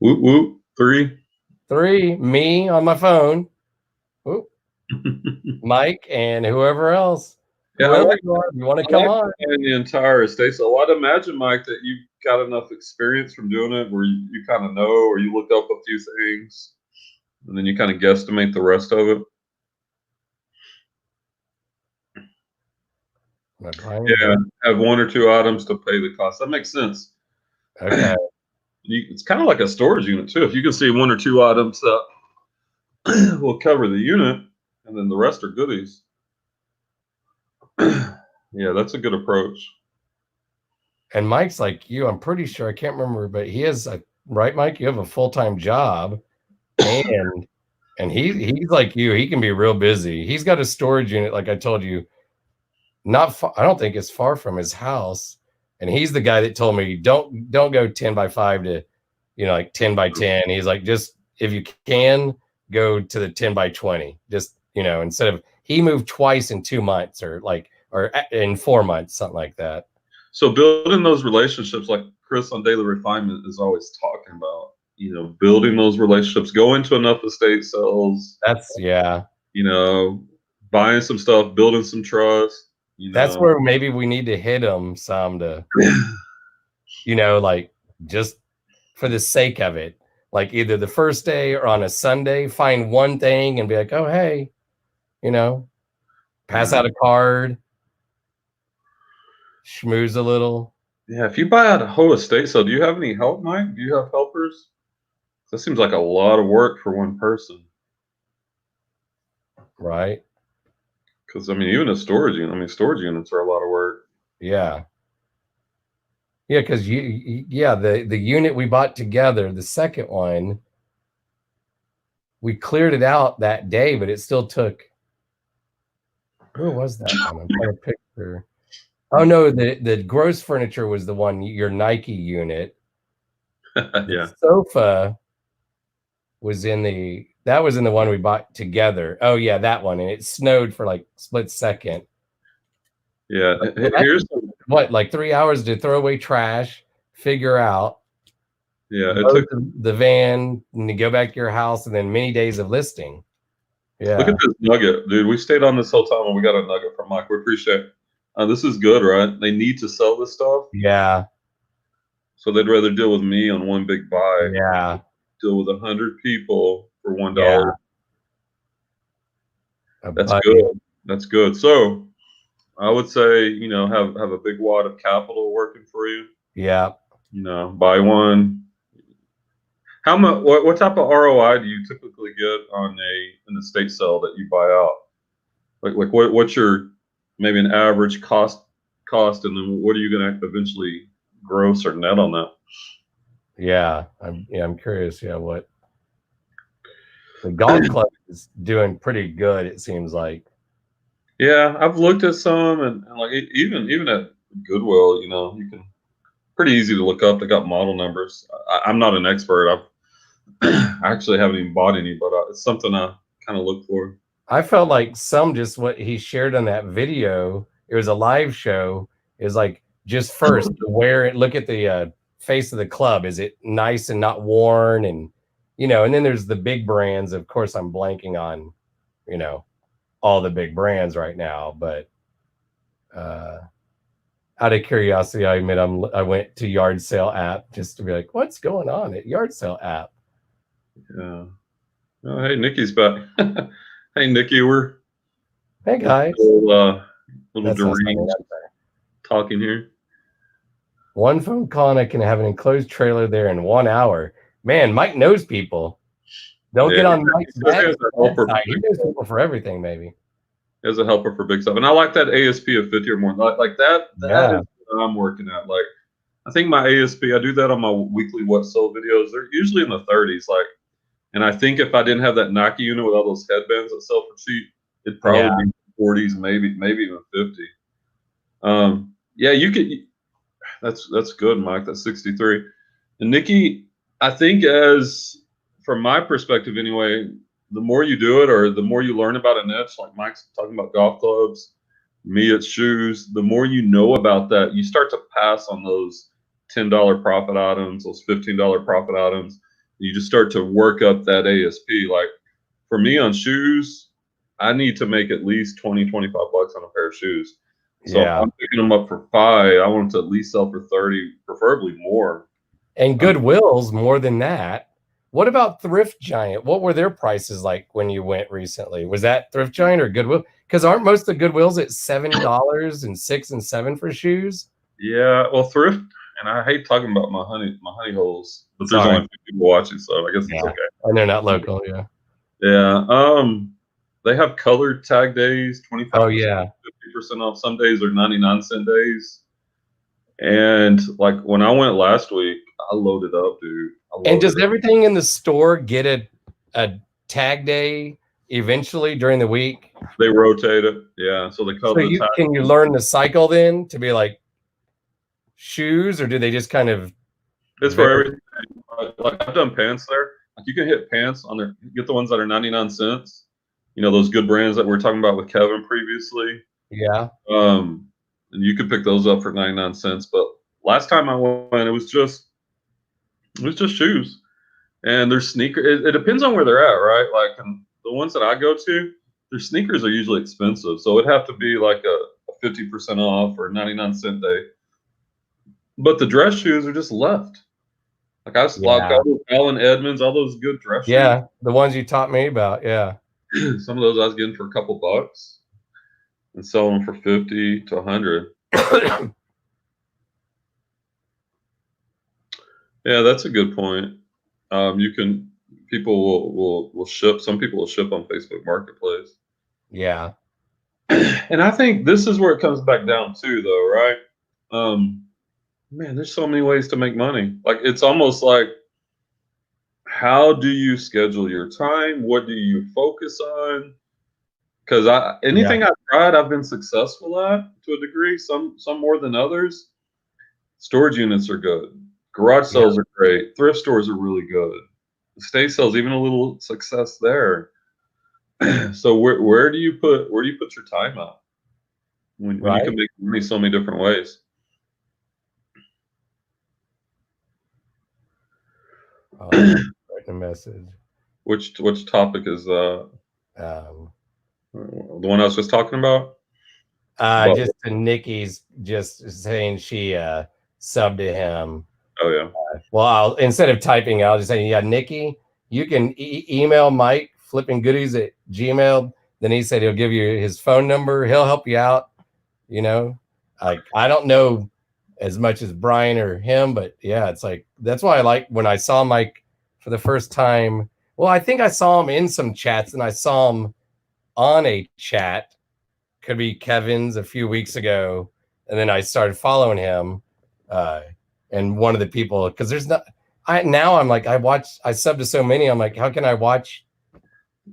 Whoop, whoop. 3. Me on my phone. Whoop. Mike and whoever else. Yeah, I Whoever like, you are, you want to I come like on. buying the entire estate. So I'd imagine, Mike, that you've got enough experience from doing it where you kind of know, or you look up a few things and then you kind of guesstimate the rest of it. Am I buying Yeah, again? have one or two items to pay the cost. That makes sense. Okay. It's kind of like a storage unit too. If you can see one or two items that will cover the unit, and then the rest are goodies. Yeah, that's a good approach. And Mike's like you. I'm pretty sure. I can't remember, but he has a right, Mike. You have a full-time job, and he's like you. He can be real busy. He's got a storage unit, like I told you, not far, I don't think it's far from his house. And he's the guy that told me don't go 10 by 5 to, like 10 by 10. He's like, just if you can go to the 10 by 20, just, instead of, he moved twice in 2 months or in 4 months, something like that. So building those relationships, like Chris on Daily Refinement is always talking about, building those relationships, going to enough estate sales. Yeah. Buying some stuff, building some trust. That's where maybe we need to hit them some to, like just for the sake of it, like either the first day or on a Sunday, find one thing and be like, oh, hey, pass out a card, schmooze a little. Yeah, if you buy out a whole estate sale, do you have any help, Mike? Do you have helpers? That seems like a lot of work for one person. Right. Because, even a storage unit, storage units are a lot of work. Yeah. Yeah, because the unit we bought together, the second one, we cleared it out that day, but it still took. Who was that one? I'm trying to picture. Oh no, the gross furniture was the one, your Nike unit. Yeah. The sofa was in the one we bought together. Oh yeah, that one, and it snowed for like split second. Yeah, here's what, like 3 hours to throw away trash, figure out. Yeah, it took the van and to go back to your house, and then many days of listing. Yeah. Look at this nugget, dude. We stayed on this whole time and we got a nugget from Mike. We appreciate it. This is good, right? They need to sell this stuff. Yeah. So they'd rather deal with me on one big buy. Yeah. Deal with 100 people for $1. Yeah. That's good. That's good. So I would say, have a big wad of capital working for you. Yeah. Buy one. How much? What type of ROI do you typically get on an estate sale that you buy out? Like what's your maybe an average cost, and then what are you going to eventually gross or net on that? Yeah, I'm curious. Yeah, what the golf club is doing pretty good, it seems like. Yeah, I've looked at some, and like even at Goodwill, you can pretty easy to look up. They got model numbers. I'm not an expert. I actually haven't even bought any, but it's something I kind of look for. I felt like just what he shared on that video, it was a live show, is like just first wear it, look at the face of the club. Is it nice and not worn? And, and then there's the big brands. Of course, I'm blanking on, all the big brands right now, but out of curiosity, I admit I went to Yard Sale app just to be like, what's going on at Yard Sale app? Yeah. Oh, hey, Nikki's back. Hey, Nikki, we're hey guys, little deranged talking here. One phone call and I can have an enclosed trailer there in 1 hour. Man, Mike knows people. Don't get on Mike's bad side. He knows people for everything, maybe. As a helper for big stuff. And I like that ASP of 50 or more. Like that is what I'm working at. Like, I think my ASP, I do that on my weekly what sold videos. They're usually in the 30s. Like, and I think if I didn't have that Nike unit with all those headbands that sell for cheap, it'd probably be 40s, maybe even 50. Yeah, you could. That's good, Mike. That's 63. And Nikki, I think from my perspective anyway, the more you do it or the more you learn about a niche, like Mike's talking about golf clubs, me it's shoes, the more you know about that, you start to pass on those $10 profit items, those $15 profit items. You just start to work up that ASP. Like for me on shoes, I need to make at least 20, 25 bucks on a pair of shoes. So if I'm picking them up for 5, I want them to at least sell for 30, preferably more. And Goodwill's more than that. What about Thrift Giant? What were their prices like when you went recently? Was that Thrift Giant or Goodwill? Because aren't most of the Goodwills at $70 and $6 and $7 for shoes? Yeah, well, Thrift, and I hate talking about my honey holes, but there's only 2 people watching, so I guess it's okay. And they're not local, yeah. Yeah. They have colored tag days, 25%, oh, yeah. 50% off. Some days are 99-cent days. And like when I went last week, I loaded up, dude. And does everything in the store get a tag day eventually during the week? They rotate it, yeah. So they cover the tag. Can you learn the cycle then to be like shoes, or do they just kind of? It's for everything. Like I've done pants there. Like you can hit pants on there. Get the ones that are 99 cents. You know those good brands that we were talking about with Kevin previously. Yeah. And you could pick those up for 99 cents. But last time I went, it was just shoes, and their sneakers. It depends on where they're at, right? Like the ones that I go to, their sneakers are usually expensive, so it'd have to be like a 50% off or 99-cent day. But the dress shoes are just left. Like I got Allen Edmonds, all those good dress shoes. Yeah, the ones you taught me about. Yeah. Some of those I was getting for a couple bucks and selling them for 50 to 100. Yeah, that's a good point. People will ship. Some people will ship on Facebook Marketplace. Yeah. And I think this is where it comes back down to, though, right? Man, there's so many ways to make money. Like it's almost like, how do you schedule your time? What do you focus on? Because anything I've tried, I've been successful at to a degree. Some more than others. Storage units are good. Garage sales are great. Thrift stores are really good. Estate sales, even a little success there. So where do you put your time at when you can make money so many different ways? Write a message. Which topic is the one I was just talking about? Just to Nikki's just saying she subbed to him. Oh yeah. Well, instead of typing, I'll just say, yeah, Nikki, you can email Mike flippinggoodies@gmail. Then he said he'll give you his phone number. He'll help you out. You know, like I don't know as much as Brian or him, but yeah, it's like that's why I like when I saw Mike for the first time. Well, I think I saw him in some chats, and I saw him on a chat. Could be Kevin's a few weeks ago, and then I started following him. And one of the people, because there's not, I'm like, I sub to so many. I'm like, how can I watch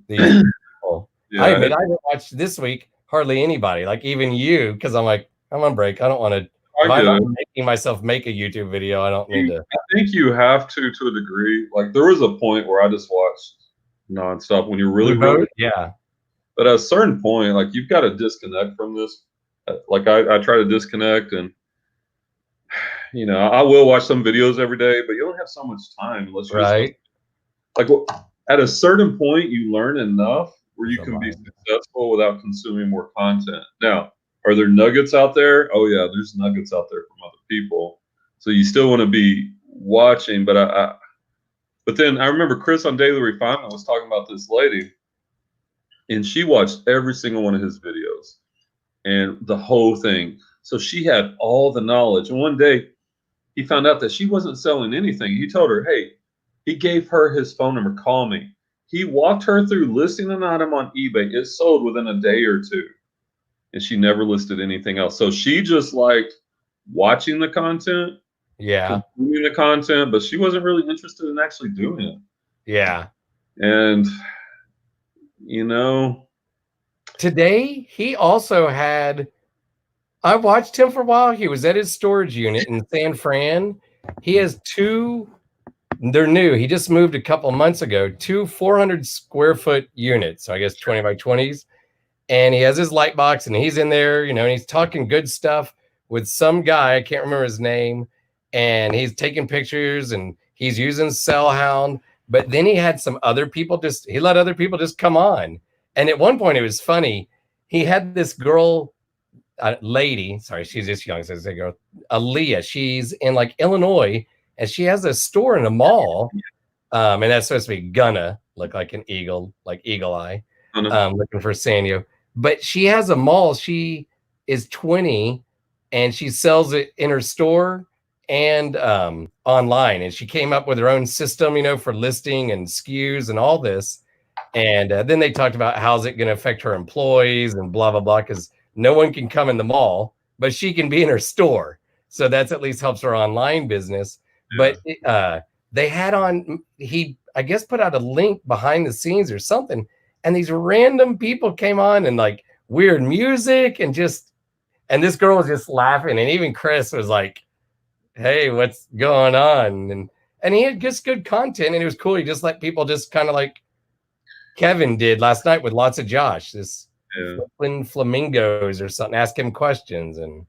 these people? Yeah, I admit I haven't watched this week hardly anybody, like even you, because I'm like, I'm on break. I don't want to. I'm not making myself make a YouTube video. I don't need to. I think you have to a degree. Like there was a point where I just watched nonstop when you're really yeah. But at a certain point, like you've got to disconnect from this. Like I try to disconnect, and you know, I will watch some videos every day, but you don't have so much time unless you're like at a certain point you learn enough where you can be successful without consuming more content. Now, are there nuggets out there? Oh yeah, there's nuggets out there from other people. So you still want to be watching, but but then I remember Chris on Daily Refinement was talking about this lady, and she watched every single one of his videos and the whole thing. So she had all the knowledge. And one day he found out that she wasn't selling anything. He told her, hey, he gave her his phone number, call me. He walked her through listing an item on eBay. It sold within a day or two. And she never listed anything else. So she just liked watching the content, consuming the content, but she wasn't really interested in actually doing it. Yeah. And, you know. Today, he also had, I watched him for a while. He was at his storage unit in San Fran. He has they're new. He just moved a couple months ago, 2 400 square foot units. So I guess 20 by 20s. And he has his light box and he's in there, you know, and he's talking good stuff with some guy. I can't remember his name. And he's taking pictures and he's using Cellhound. But then he had some other people he let other people just come on. And at one point it was funny. He had this girl, lady. Sorry, she's just young. So I go, Aaliyah. She's in like Illinois, and she has a store in a mall. And that's supposed to be gonna look like an eagle, like Eagle Eye, looking for Sanyo. But she has a mall. She is 20, and she sells it in her store and online. And she came up with her own system, you know, for listing and SKUs and all this. And then they talked about how's it going to affect her employees and blah, blah, blah, because no one can come in the mall, but she can be in her store. So that's at least helps her online business. Yeah. But they had on, he, I guess, put out a link behind the scenes or something. And these random people came on and like weird music and just, and this girl was just laughing. And even Chris was like, hey, what's going on? And he had just good content and it was cool. He just let people just kind of like Kevin did last night with lots of Josh, this flamingos or something, ask him questions. And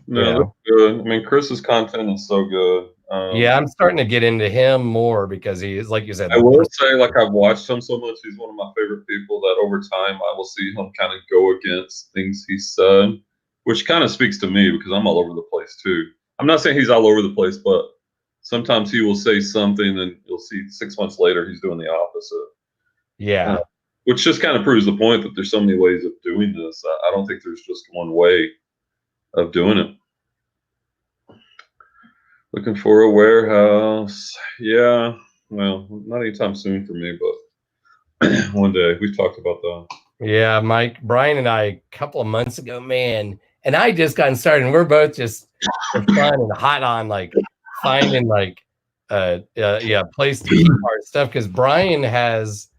no, that's good. I mean, Chris's content is so good. Yeah, I'm starting to get into him more because he is, like you said. I will say, like, I've watched him so much. He's one of my favorite people that over time I will see him kind of go against things he said, which kind of speaks to me because I'm all over the place too. I'm not saying he's all over the place, but sometimes he will say something and you'll see 6 months later he's doing the opposite. Yeah. Which just kind of proves the point that there's so many ways of doing this. I don't think there's just one way of doing it. Looking for a warehouse. Yeah. Well, not anytime soon for me, but one day. We've talked about that. Yeah, Mike, Brian and I a couple of months ago, man, and I just gotten started and we're both just fun and hot on like finding like place to keep our stuff because Brian has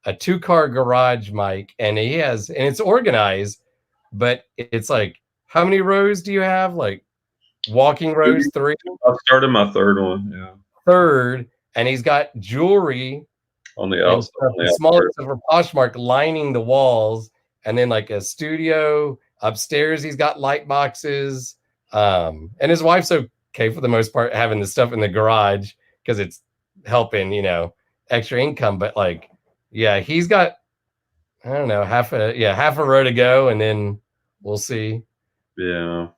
a 2-car garage, Mike, and it's organized, but it's like, how many rows do you have? Like walking rows, 3? I started my 3rd one. Yeah. 3rd, and he's got jewelry on the outside, the smaller stuff for Poshmark lining the walls, and then like a studio upstairs. He's got light boxes, and his wife's okay for the most part having the stuff in the garage because it's helping, you know, extra income. But like, yeah, he's got, I don't know, half a row to go, and then we'll see. Yeah.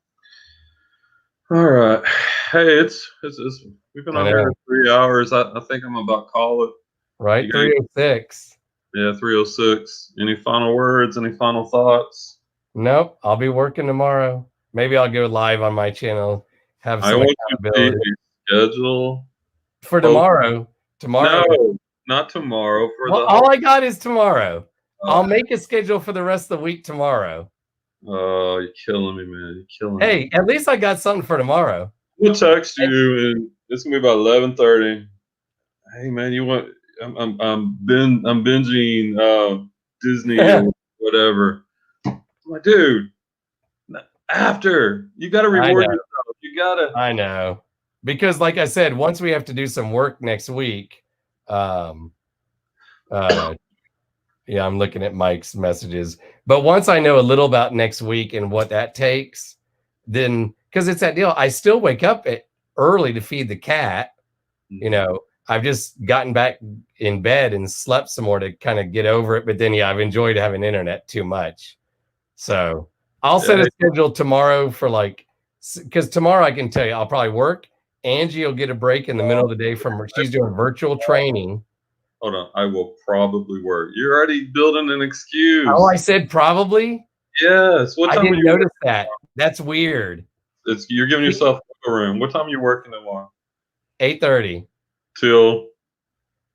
All right. Hey, we've been on here 3 hours. I think I'm about to call it. Right, 3:06. Yeah, 3:06. Any final words? Any final thoughts? Nope. I'll be working tomorrow. Maybe I'll go live on my channel. Have some accountability. Schedule for tomorrow. Tomorrow. No, not tomorrow. All I got is tomorrow. I'll make a schedule for the rest of the week tomorrow. Oh, you're killing me, man. You're killing me. Hey, at least I got something for tomorrow. We'll text you, and it's gonna be about 11:30. Hey, man, you want? I'm binging Disney or whatever. I'm like, dude, after you got to reward yourself. You gotta. I know, because like I said, once we have to do some work next week. Yeah, I'm looking at Mike's messages. But once I know a little about next week and what that takes, then because it's that deal, I still wake up early to feed the cat. You know, I've just gotten back in bed and slept some more to kind of get over it. But then, yeah, I've enjoyed having internet too much. So I'll set a schedule tomorrow for like, because tomorrow I can tell you I'll probably work. Angie will get a break in the middle of the day she's doing virtual training. Hold on, I will probably work. You're already building an excuse. Oh, I said probably? Yes. What time I didn't notice that. That's weird. You're giving yourself a room. What time are you working tomorrow? 8:30. Till?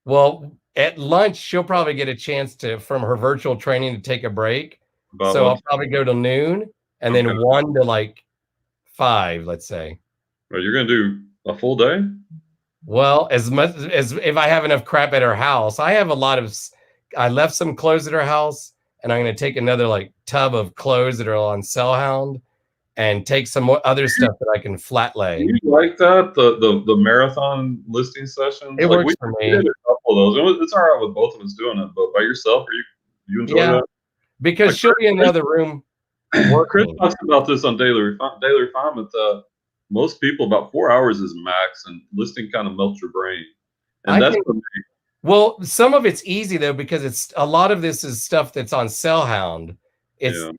Well, at lunch, she'll probably get a chance from her virtual training to take a break. So I'll probably go to noon and then 1 to like 5, let's say. Well, you're going to do a full day? Well, as much as if I have enough crap at her house, I left some clothes at her house, and I'm going to take another like tub of clothes that are on Sellhound and take some more other stuff that I can flat lay. You like that? The marathon listing sessions? It works for me. We did a couple of those. It's all right with both of us doing it, but by yourself, you enjoy that? Because like, she'll be in another room. Chris talks about this on Daily Refinement. Most people, about 4 hours is max, and listing kind of melts your brain. And that's for me. Well, some of it's easy though, because a lot of this is stuff that's on Sellhound.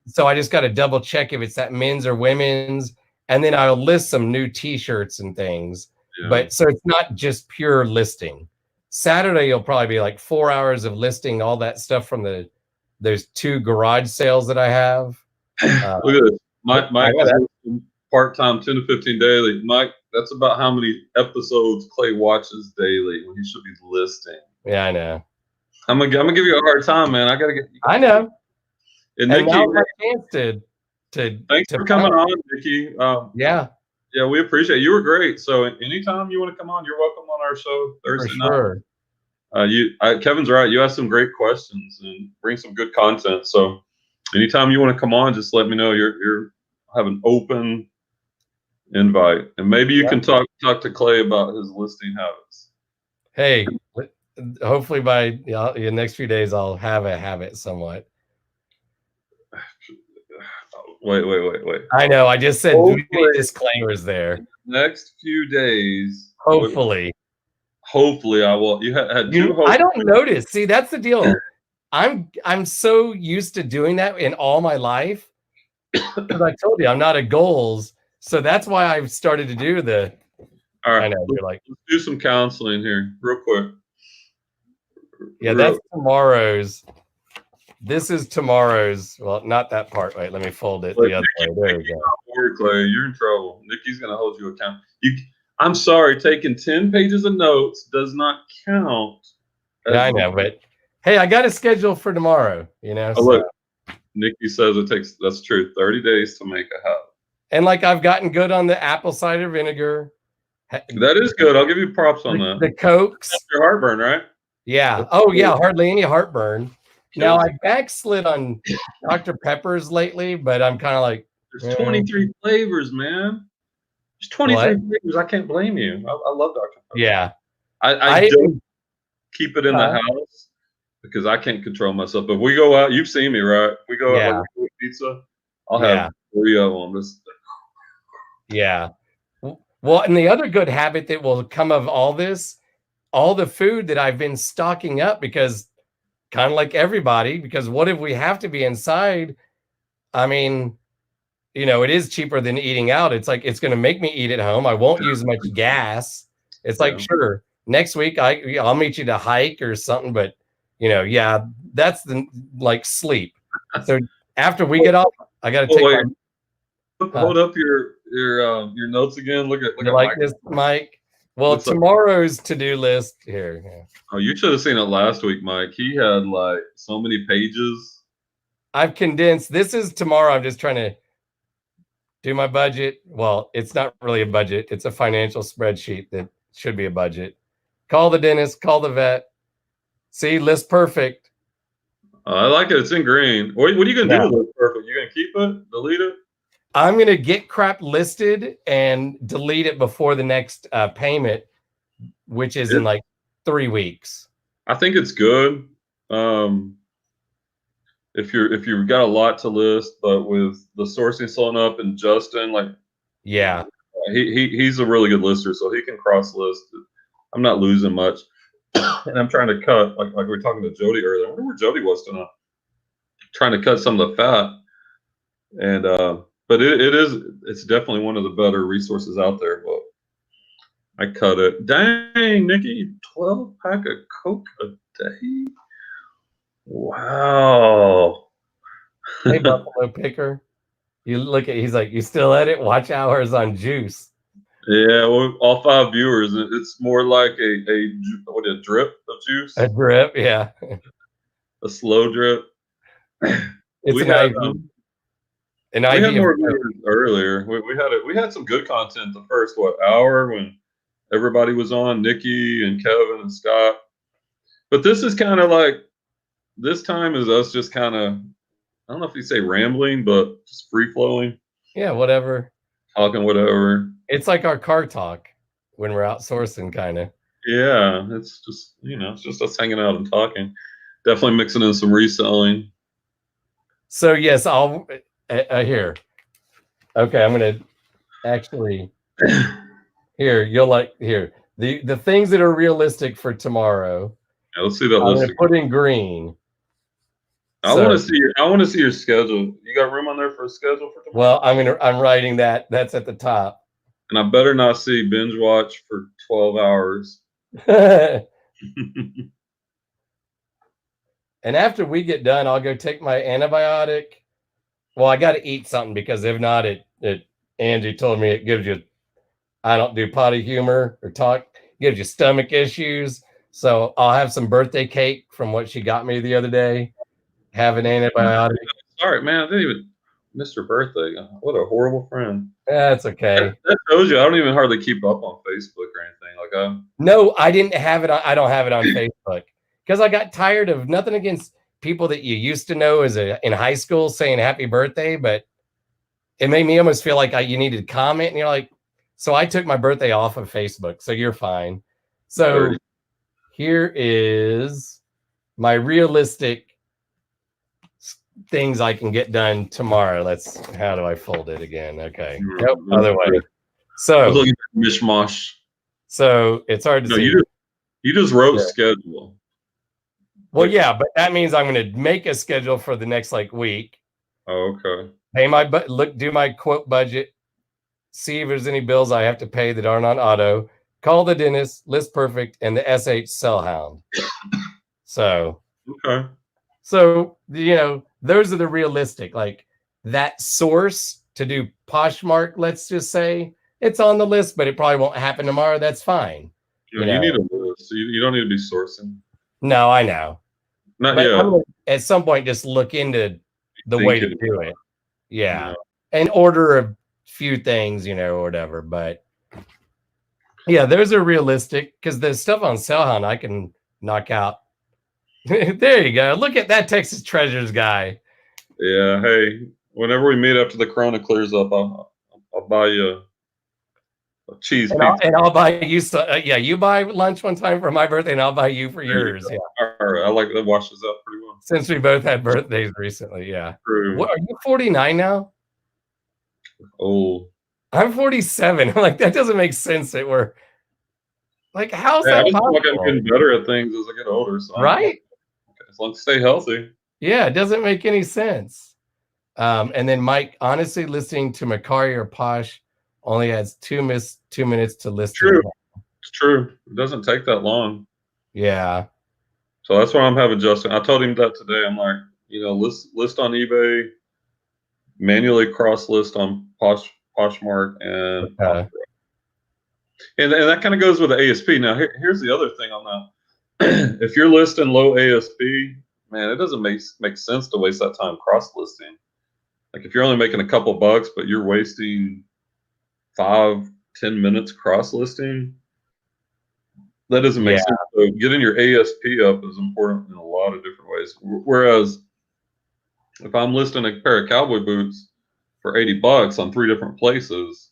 So I just got to double check if it's that men's or women's, and then I'll list some new t-shirts and things. Yeah. But so it's not just pure listing. Saturday you'll probably be like 4 hours of listing all that stuff from there's 2 garage sales that I have. Look at this. Mike is part-time 10 to 15 daily. Mike, that's about how many episodes Clay watches daily when he should be listing. Yeah, I know. I'm gonna give you a hard time, man. I gotta get. I know. And Nikki, now my chance to thanks for coming on, Nikki. Yeah, we appreciate it. You were great. So anytime you want to come on, you're welcome on our show Thursday night. Kevin's right. You asked some great questions and bring some good content. So anytime you want to come on, just let me know. You're have an open invite, and maybe you can talk to Clay about his listing habits. Hey, hopefully by the next few days I'll have a habit somewhat. Wait. I know. I just said disclaimers there. Next few days. Hopefully I will. You had 2 hopes. I don't notice. See, that's the deal. I'm so used to doing that in all my life. Because I told you I'm not a goals. So that's why I've started to do the. All right. I know. You're like, let's do some counseling here real quick. Yeah, that's tomorrow's. This is tomorrow's. Well, not that part. Wait, let me fold it the other way. There we go. Clay, you're in trouble. Nikki's going to hold you accountable. I'm sorry, taking 10 pages of notes does not count. Yeah, I know, but hey, I got a schedule for tomorrow, Look, Nikki says it takes, that's true, 30 days to make a habit. And like I've gotten good on the apple cider vinegar. That is good. I'll give you props on that. The Cokes. That's your heartburn, right? Yeah. Oh, yeah, hardly any heartburn. Now, I backslid on Dr. Peppers lately, but I'm kind of like. There's 23 flavors, man. There's 23 flavors. I can't blame you. I love Dr. Pepper. Yeah. I don't keep it in the house because I can't control myself. But if we go out, you've seen me, right? We go out like we do pizza. I'll have 3 of them. Yeah. Well, and the other good habit that will come of all this, all the food that I've been stocking up because kind of like everybody, because what if we have to be inside? I mean, it is cheaper than eating out. It's like, it's going to make me eat at home. I won't use much gas. It's like, sure, next week I'll meet you to hike or something, but that's the sleep. So after we get off, I got to take hold up your notes again. Look at like this, Mike. Well, tomorrow's to-do list here. Yeah. Oh, you should have seen it last week, Mike. He had so many pages. I've condensed. This is tomorrow. I'm just trying to do my budget. Well, it's not really a budget. It's a financial spreadsheet that should be a budget. Call the dentist, call the vet. See, list perfect. I like it. It's in green. What are you going to do with list perfect? You going to keep it? Delete it? I'm going to get crap listed and delete it before the next payment, which is in 3 weeks. I think it's good. If you've got a lot to list, but with the sourcing slowing up and Justin, he's a really good lister, so he can cross list. I'm not losing much, and I'm trying to cut like we were talking to Jody earlier. I wonder where Jody was tonight. Trying to cut some of the fat, and but it's definitely one of the better resources out there. But I cut it. Dang, Nikki, 12-pack of Coke a day. Wow. Hey, Buffalo Picker. You look at, he's like, you still at it? Watch hours on juice. Yeah, well, all 5 viewers. It's more like a drip of juice? A drip, yeah. A slow drip. It's an IV. We had more viewers earlier. We had some good content the first hour when everybody was on, Nikki and Kevin and Scott. But this is kind of like, this time is us just kind of, I don't know if you say rambling, but just free flowing. Yeah, whatever. Talking whatever. It's like our car talk when we're outsourcing, kind of. Yeah, it's just, it's just us hanging out and talking. Definitely mixing in some reselling. So yes, I'll here. Okay, I'm gonna actually here. You'll the things that are realistic for tomorrow. Yeah, let's see that I'm list. gonna put in green. I want to see your schedule. You got room on there for a schedule for tomorrow? Well, I'm writing that. That's at the top. And I better not see binge watch for 12 hours. And after we get done, I'll go take my antibiotic. Well, I got to eat something because if not, Angie told me it gives you, I don't do potty humor or talk, gives you stomach issues. So I'll have some birthday cake from what she got me the other day. Have an antibiotic. Sorry, man. I didn't even miss your birthday. What a horrible friend. That's okay. That shows you I don't even hardly keep up on Facebook or anything. Like no, I didn't have it. I don't have it on Facebook because I got tired of nothing against people that you used to know in high school saying happy birthday, but it made me almost feel like you needed to comment, and you're like, so I took my birthday off of Facebook, so you're fine. So here is my realistic things I can get done tomorrow. How do I fold it again? Okay. Nope, other way. So looking at mishmash. So it's hard to see. You just wrote schedule. Well, yeah, but that means I'm going to make a schedule for the next week. Oh, okay. Do my quote budget, see if there's any bills I have to pay that aren't on auto, call the dentist, list perfect, and the SH Cellhound. So okay. So those are the realistic, that source to do Poshmark. Let's just say it's on the list, but it probably won't happen tomorrow. That's fine. You need a list. You don't need to be sourcing. No, I know. Not yet. At some point, just look into the way to do it. Yeah. And order a few things, or whatever. But yeah, those are realistic because the stuff on Cellhound I can knock out. There you go. Look at that Texas Treasures guy. Yeah. Hey, whenever we meet after the corona clears up, I'll buy you a cheese pizza. And I'll buy you. You buy lunch one time for my birthday, and I'll buy you for yours. Yeah. All right. I like that. Washes out pretty well. Since we both had birthdays recently, yeah. True. What, are you 49 now? Oh. I'm 47. I'm like, that doesn't make sense that we're how's that possible? I feel like I'm getting better at things as I get older. So right? As long as stay healthy. Yeah, it doesn't make any sense. And then Mike, honestly, listening to Macari or Posh only adds 2 minutes to listen. True. It's true. It doesn't take that long. Yeah. So that's why I'm having Justin. I told him that today. I'm like, list on eBay, manually cross list on Poshmark and and that kind of goes with the ASP. Now here's the other thing on that. If you're listing low ASP, man, it doesn't make sense to waste that time cross listing. If you're only making a couple bucks, but you're wasting 5-10 minutes cross listing, that doesn't make sense. So getting your ASP up is important in a lot of different ways. Whereas if I'm listing a pair of cowboy boots for $80 on 3 different places,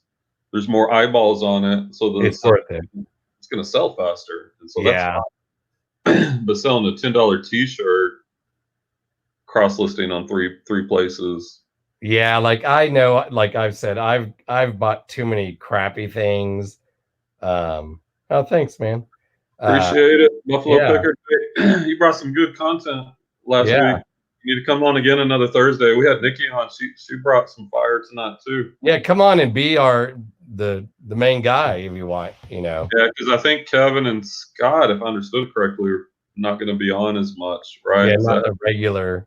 there's more eyeballs on it, so it's worth it. It's going to sell faster, and so that's fine. But selling a $10 T-shirt cross listing on three places. Yeah, I know, I've said, I've bought too many crappy things. Oh, thanks, man. Appreciate it, Buffalo Picker. You brought some good content last week. You need to come on again another Thursday. We had Nikki on. She brought some fire tonight too. Yeah, come on and be the main guy if you want. Yeah, because I think Kevin and Scott, if I understood correctly, are not going to be on as much, right? Yeah, not a regular.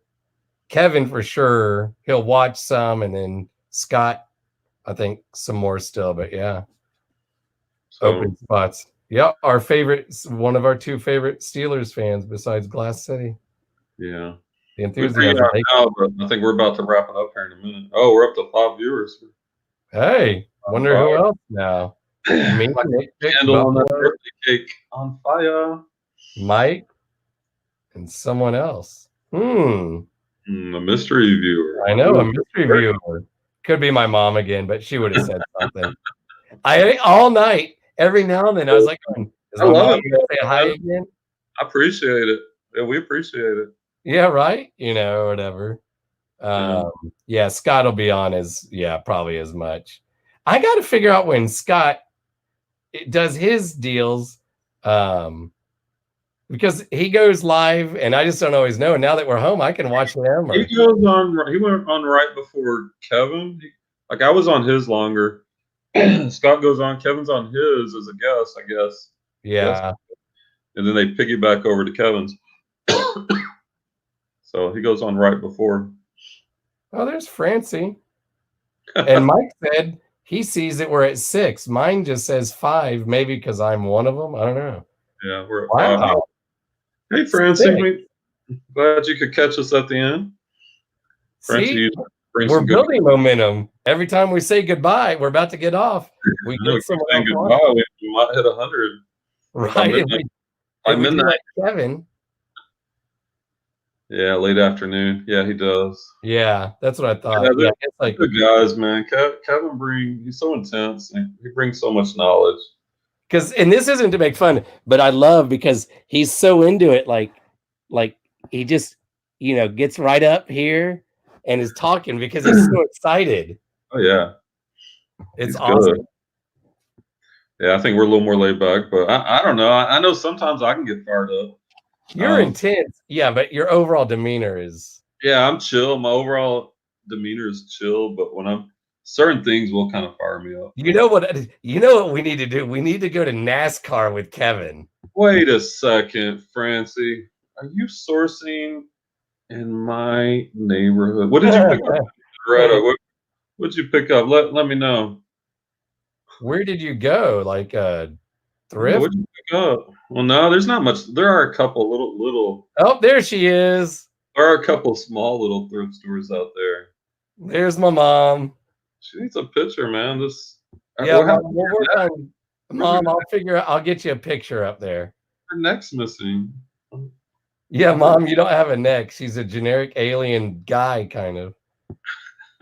Kevin for sure. He'll watch some, and then Scott, I think some more still. But yeah, open spots. Yeah, one of our 2 favorite Steelers fans besides Glass City. Yeah. The enthusiasm. Now, but I think we're about to wrap it up here in a minute. Oh, we're up to 5 viewers. Hey, wonder who else now. Me, candle on that birthday cake on fire. Mike, and someone else. A mystery viewer. I know, a mystery viewer. Could be my mom again, but she would have said something. All night, every now and then, I was like, is my mom going to say hi again? I appreciate it. Yeah, we appreciate it. Yeah, right. Whatever. Yeah, Scott will be on probably as much. I got to figure out when Scott does his deals. because he goes live, and I just don't always know. And now that we're home, I can watch them. He goes on. He went on right before Kevin. Like I was on his longer. Scott goes on. Kevin's on his as a guest, I guess. Yeah. And then they piggyback over to Kevin's. So he goes on right before. Oh, there's Francie. And Mike said he sees it. We're at 6. Mine just says 5, maybe because I'm one of them. I don't know. Yeah, we're at 5 Wow. now. Hey, Francie. Glad you could catch us at the end. See, we're building momentum. Every time we say goodbye, we're about to get off. We get someone goodbye. We might hit 100. Right. If we do like Kevin. Yeah, late afternoon. Yeah, he does. Yeah, that's what I thought. Yeah, it's like good guys, man. Kevin he's so intense and he brings so much knowledge. And this isn't to make fun, but I love because he's so into it. Like he just, gets right up here and is talking because he's so excited. Oh yeah. It's awesome. Good. Yeah, I think we're a little more laid back, but I don't know. I know sometimes I can get fired up. You're intense. Yeah, but your overall demeanor is. Yeah, I'm chill. My overall demeanor is chill, but when certain things will kind of fire me up. You know what we need to do? We need to go to NASCAR with Kevin. Wait a second, Francie. Are you sourcing in my neighborhood? What did you pick up? Loretta, what'd you pick up? Let me know. Where did you go? Like thrift? What'd you pick up? Well, no, there's not much. There are a couple little. Oh, there she is. There are a couple small little thrift stores out there. There's my mom. She needs a picture, man. Yeah, Mom, I'll get you a picture up there. Her neck's missing. Yeah, Mom, you don't have a neck. She's a generic alien guy, kind of.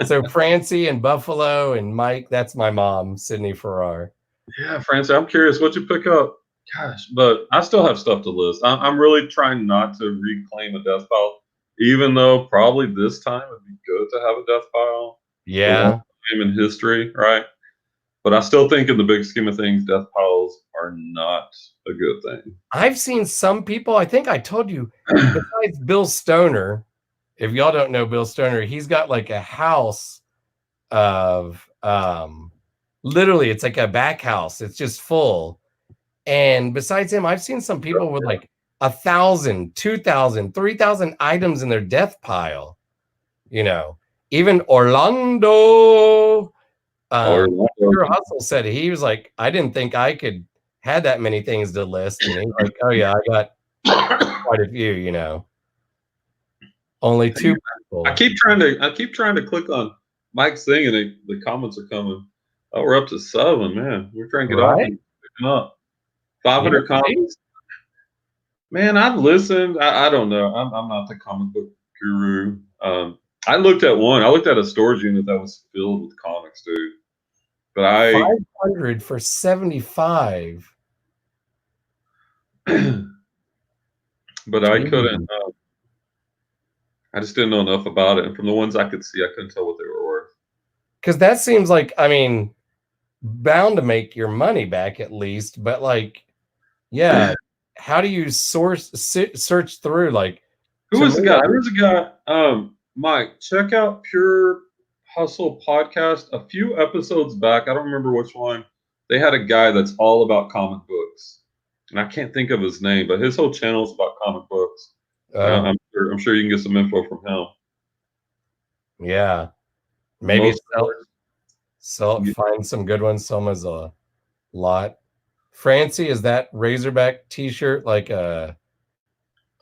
So Francie and Buffalo and Mike, that's my mom, Sydney Farrar. Yeah, Francie, I'm curious what you pick up. Gosh, but I still have stuff to list. I'm really trying not to reclaim a death pile, even though probably this time it'd be good to have a death pile. Yeah. In history, right? But I still think in the big scheme of things, death piles are not a good thing. I've seen some people, I think I told you, besides Bill Stoner, if y'all don't know Bill Stoner, he's got like a house of literally it's like a back house. It's just full. And besides him, I've seen some people with like 1,000, 2,000, 3,000 items in their death pile. Even Orlando. Your Hustle said he was like, I didn't think I could had that many things to list. And he's like, oh yeah, I got quite a few, Only 2 people. I keep trying to click on Mike's thing and the comments are coming. Oh, we're up to 7, man. We're trying to get off and picking up. 500 comments. Man, I've listened. I don't know. I'm not the comic book guru. I looked at a storage unit that was filled with comics, dude. But 500 for 75. But I couldn't. I just didn't know enough about it, and from the ones I could see, I couldn't tell what they were worth. Because that seems like, bound to make your money back at least. But yeah, how do you search through Who was the guy? There's a guy. Mike, check out Pure Hustle podcast. A few episodes back, I don't remember which one. They had a guy that's all about comic books, and I can't think of his name, but his whole channel is about comic books. I'm sure you can get some info from him. Yeah, maybe find some good ones. Selma's a lot. Francie, is that Razorback T-shirt like a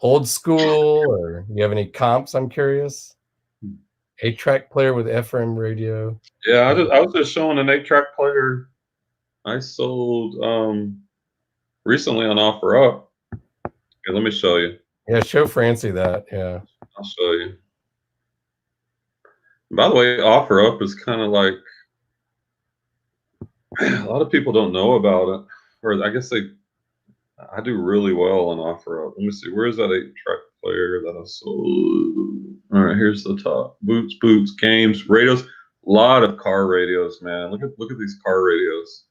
old school, or you have any comps? I'm curious. 8-track player with FM radio. Yeah, I was just showing an 8-track player I sold recently on OfferUp. Okay, let me show you. Yeah, show Francie that. Yeah, I'll show you. By the way, OfferUp is kind of like a lot of people don't know about it, or I guess I do really well on OfferUp. Let me see, where's that 8-track player that I sold? All right, here's the top. Boots, games, radios. A lot of car radios, man. Look at these car radios.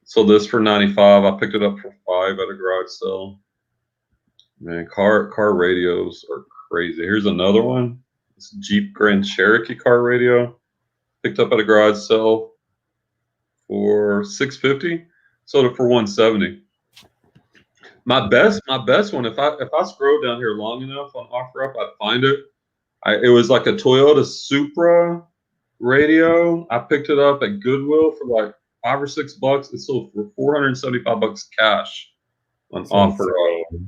So this for $95. I picked it up for $5 at a garage sale. Man, car radios are crazy. Here's another one. This Jeep Grand Cherokee car radio. Picked up at a garage sale for $650. Sold it for $170. My best one. If I scroll down here long enough on OfferUp, I'd find it. It was like a Toyota Supra radio. I picked it up at Goodwill for like $5 or $6. It sold for $475 cash on OfferUp.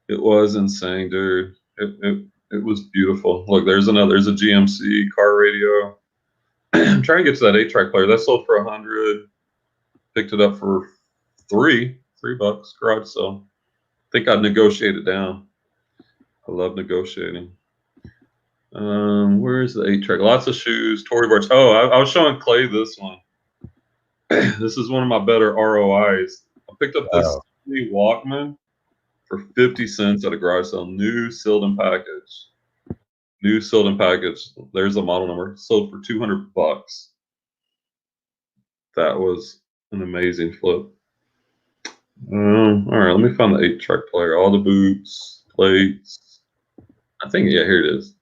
It was insane, dude. It was beautiful. Look, there's a GMC car radio. I'm trying to get to that 8-track player. That sold for $100. Picked it up for $3 garage sale. I think I'd negotiate it down. I love negotiating. Where's the 8-track? Lots of shoes, Tory Burch. Oh, I was showing Clay this one. This is one of my better ROIs. I picked up this Walkman for 50 cents at a garage sale. New sealed and packaged. There's the model number. Sold for $200. That was an amazing flip. All right, let me find the 8-track player. All the boots, plates. I think, yeah, here it is.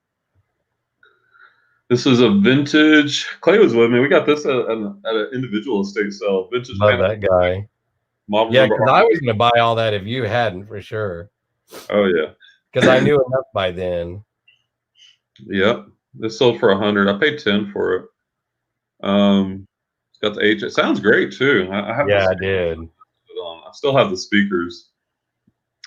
This is a vintage. Clay was with me. We got this at an individual estate sale. Vintage. Love that guy. Yeah, because I was going to buy all that if you hadn't, for sure. Oh, yeah. Because I knew enough by then. Yep. This sold for $100. I paid $10 for it. It's got the H. It sounds great, too. I did. I still have the speakers.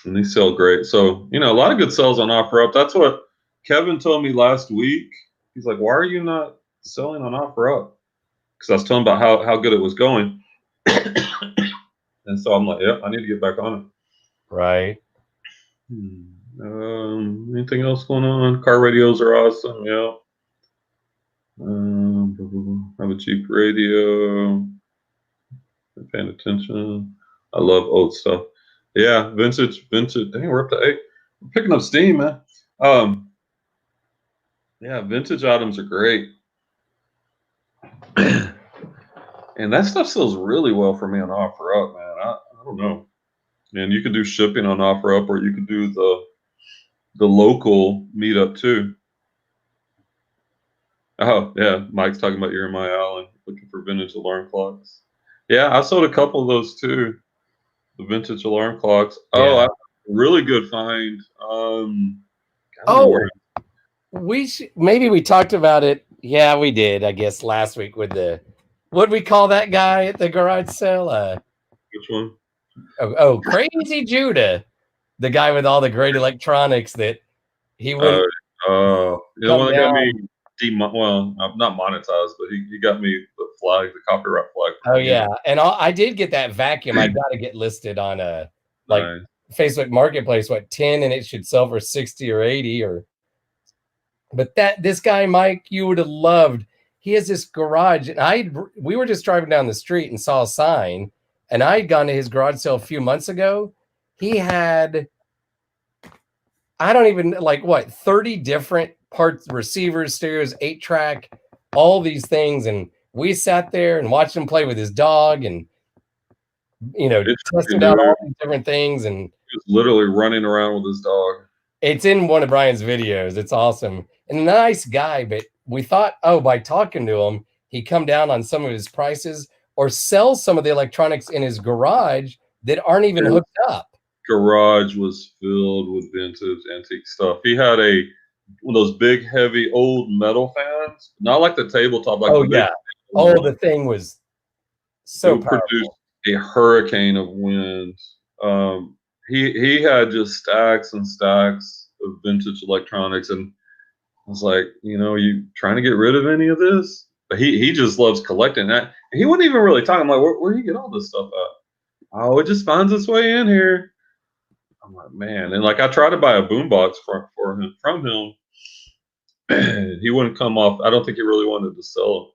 And these sell great. So, a lot of good sales on OfferUp. That's what Kevin told me last week. He's like, why are you not selling on OfferUp? Because I was telling him about how good it was going. And so I'm like, yep, I need to get back on it. Right. Anything else going on? Car radios are awesome. Yeah. I have a Jeep radio. I'm paying attention. I love old stuff. Yeah, vintage. Dang, we're up to 8. We're picking up steam, man. Yeah, vintage items are great. And that stuff sells really well for me on OfferUp, man. I don't know. And you can do shipping on OfferUp, or you can do the local meetup too. Oh, yeah. Mike's talking about you're in my alley looking for vintage alarm clocks. Yeah, I sold a couple of those too. The vintage alarm clocks. Yeah. Oh, I really good find. Maybe we talked about it. Yeah, we did, I guess, last week with what'd we call that guy at the garage sale? Which one? Oh, Crazy Judah, the guy with all the great electronics that he wouldn't. The one that got me not monetized, but he got me the flag, the copyright flag. Oh yeah, and I did get that vacuum. I got to get listed on nice. Facebook Marketplace. 10, and it should sell for 60 or 80 or. But this guy Mike, you would have loved. He has this garage, and we were just driving down the street and saw a sign, and I had gone to his garage sale a few months ago. He had, I don't even 30 different parts, receivers, stereos, 8-track, all these things, and we sat there and watched him play with his dog, and testing out all these different things, and he was literally running around with his dog. It's in one of Brian's videos. It's awesome. And a nice guy, but we thought, by talking to him, he'd come down on some of his prices or sell some of the electronics in his garage that aren't even hooked up. Garage was filled with vintage antique stuff. He had one of those big, heavy, old metal fans, not like the tabletop. The thing was so powerful. Produced a hurricane of wind. He had just stacks and stacks of vintage electronics, and I was like, you trying to get rid of any of this? But he just loves collecting that. He wouldn't even really talk. I'm like, where do you get all this stuff at? Oh, it just finds its way in here. I'm like, man, and I tried to buy a boombox from him. He wouldn't come off. I don't think he really wanted to sell it.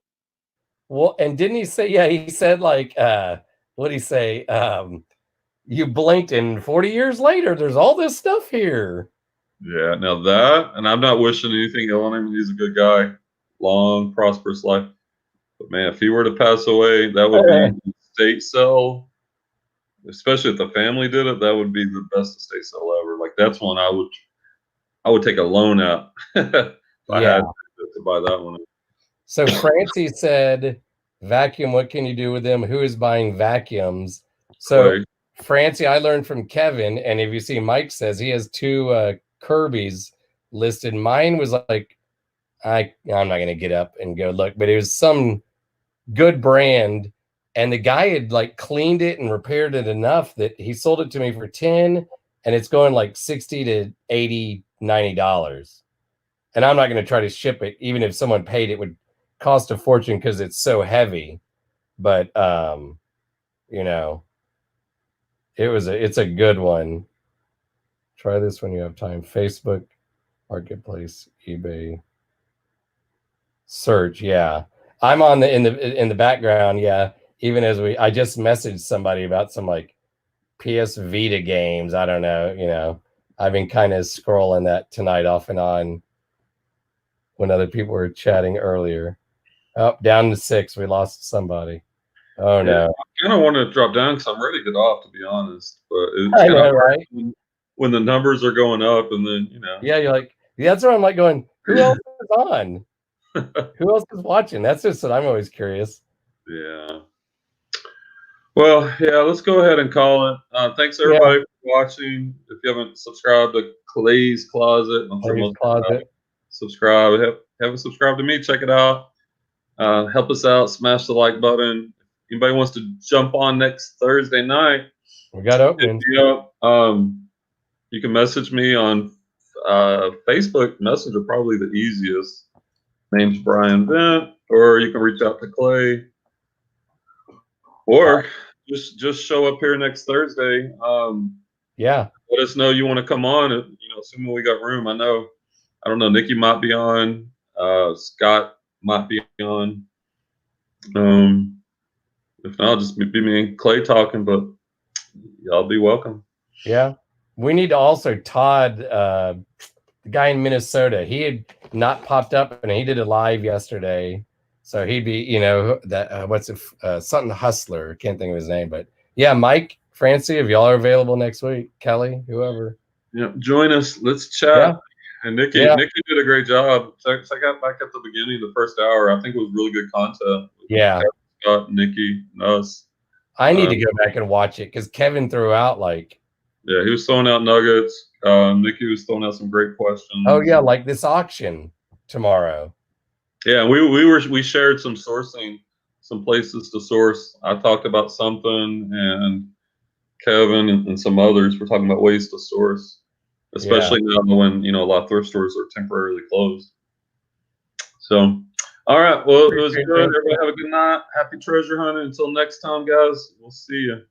Well, and didn't he say? Yeah, he said what'd he say? You blinked, and 40 years later, there's all this stuff here. Yeah, now that, and I'm not wishing anything ill on him. He's a good guy, long, prosperous life. But man, if he were to pass away, that would be an estate sale. Especially if the family did it, that would be the best estate sale ever. that's one I would take a loan out if I had to buy that one. So Francie said, vacuum, what can you do with them? Who is buying vacuums? So Clay. Francie, I learned from Kevin, and if you see, Mike says he has 2 Kirby's listed. Mine was like, I'm not going to get up and go look, but it was some good brand, and the guy had like cleaned it and repaired it enough that he sold it to me for 10, and it's going like 60 to 80, $90. And I'm not going to try to ship it, even if someone paid, it would cost a fortune because it's so heavy. But you know, it's a good one. Try this when you have time. Facebook Marketplace, eBay search. Yeah, I'm on in the background. Yeah, even as I just messaged somebody about some like PS Vita games. I don't know. You know, I've been kind of scrolling that tonight off and on when other people were chatting earlier. Oh, down to 6. We lost somebody. Oh no. I kind of want to drop down because I'm ready to get off, to be honest. But it's I kind know, of right? when the numbers are going up, and then Yeah, you're like, that's where I'm like going, who else is on? Who else is watching? That's just what I'm always curious. Yeah. Well, yeah, let's go ahead and call it. Thanks everybody for watching. If you haven't subscribed to Clay's Closet, I'm sure most Closet. Subscribe. Haven't subscribed to me, check it out. Help us out, smash the like button. If anybody wants to jump on next Thursday night, we got open. You can message me on Facebook Messenger, probably the easiest. Name's Brian Bent, or you can reach out to Clay, or just show up here next Thursday. Yeah. Let us know you want to come on. Assuming we got room. I don't know. Nikki might be on. Scott might be on. If not, just be me and Clay talking. But y'all be welcome. Yeah. We need to also Todd, the guy in Minnesota. He had not popped up, and he did a live yesterday. So he'd be, that what's it, something Hustler. Can't think of his name, but yeah, Mike, Francie, if y'all are available next week, Kelly, whoever. Yeah, join us. Let's chat. Yeah. And Nikki did a great job. Check out back at the beginning, the first hour. I think it was really good content. Yeah. Scott, Nikki, and us. I need to go back and watch it because Kevin threw out like. Yeah, he was throwing out nuggets. Nikki was throwing out some great questions. Oh yeah, like this auction tomorrow. Yeah, we shared some sourcing, some places to source. I talked about something, and Kevin and some others were talking about ways to source, especially now when a lot of thrift stores are temporarily closed. So, all right, well, it was good. Everybody have a good night. Happy treasure hunting. Until next time, guys. We'll see you.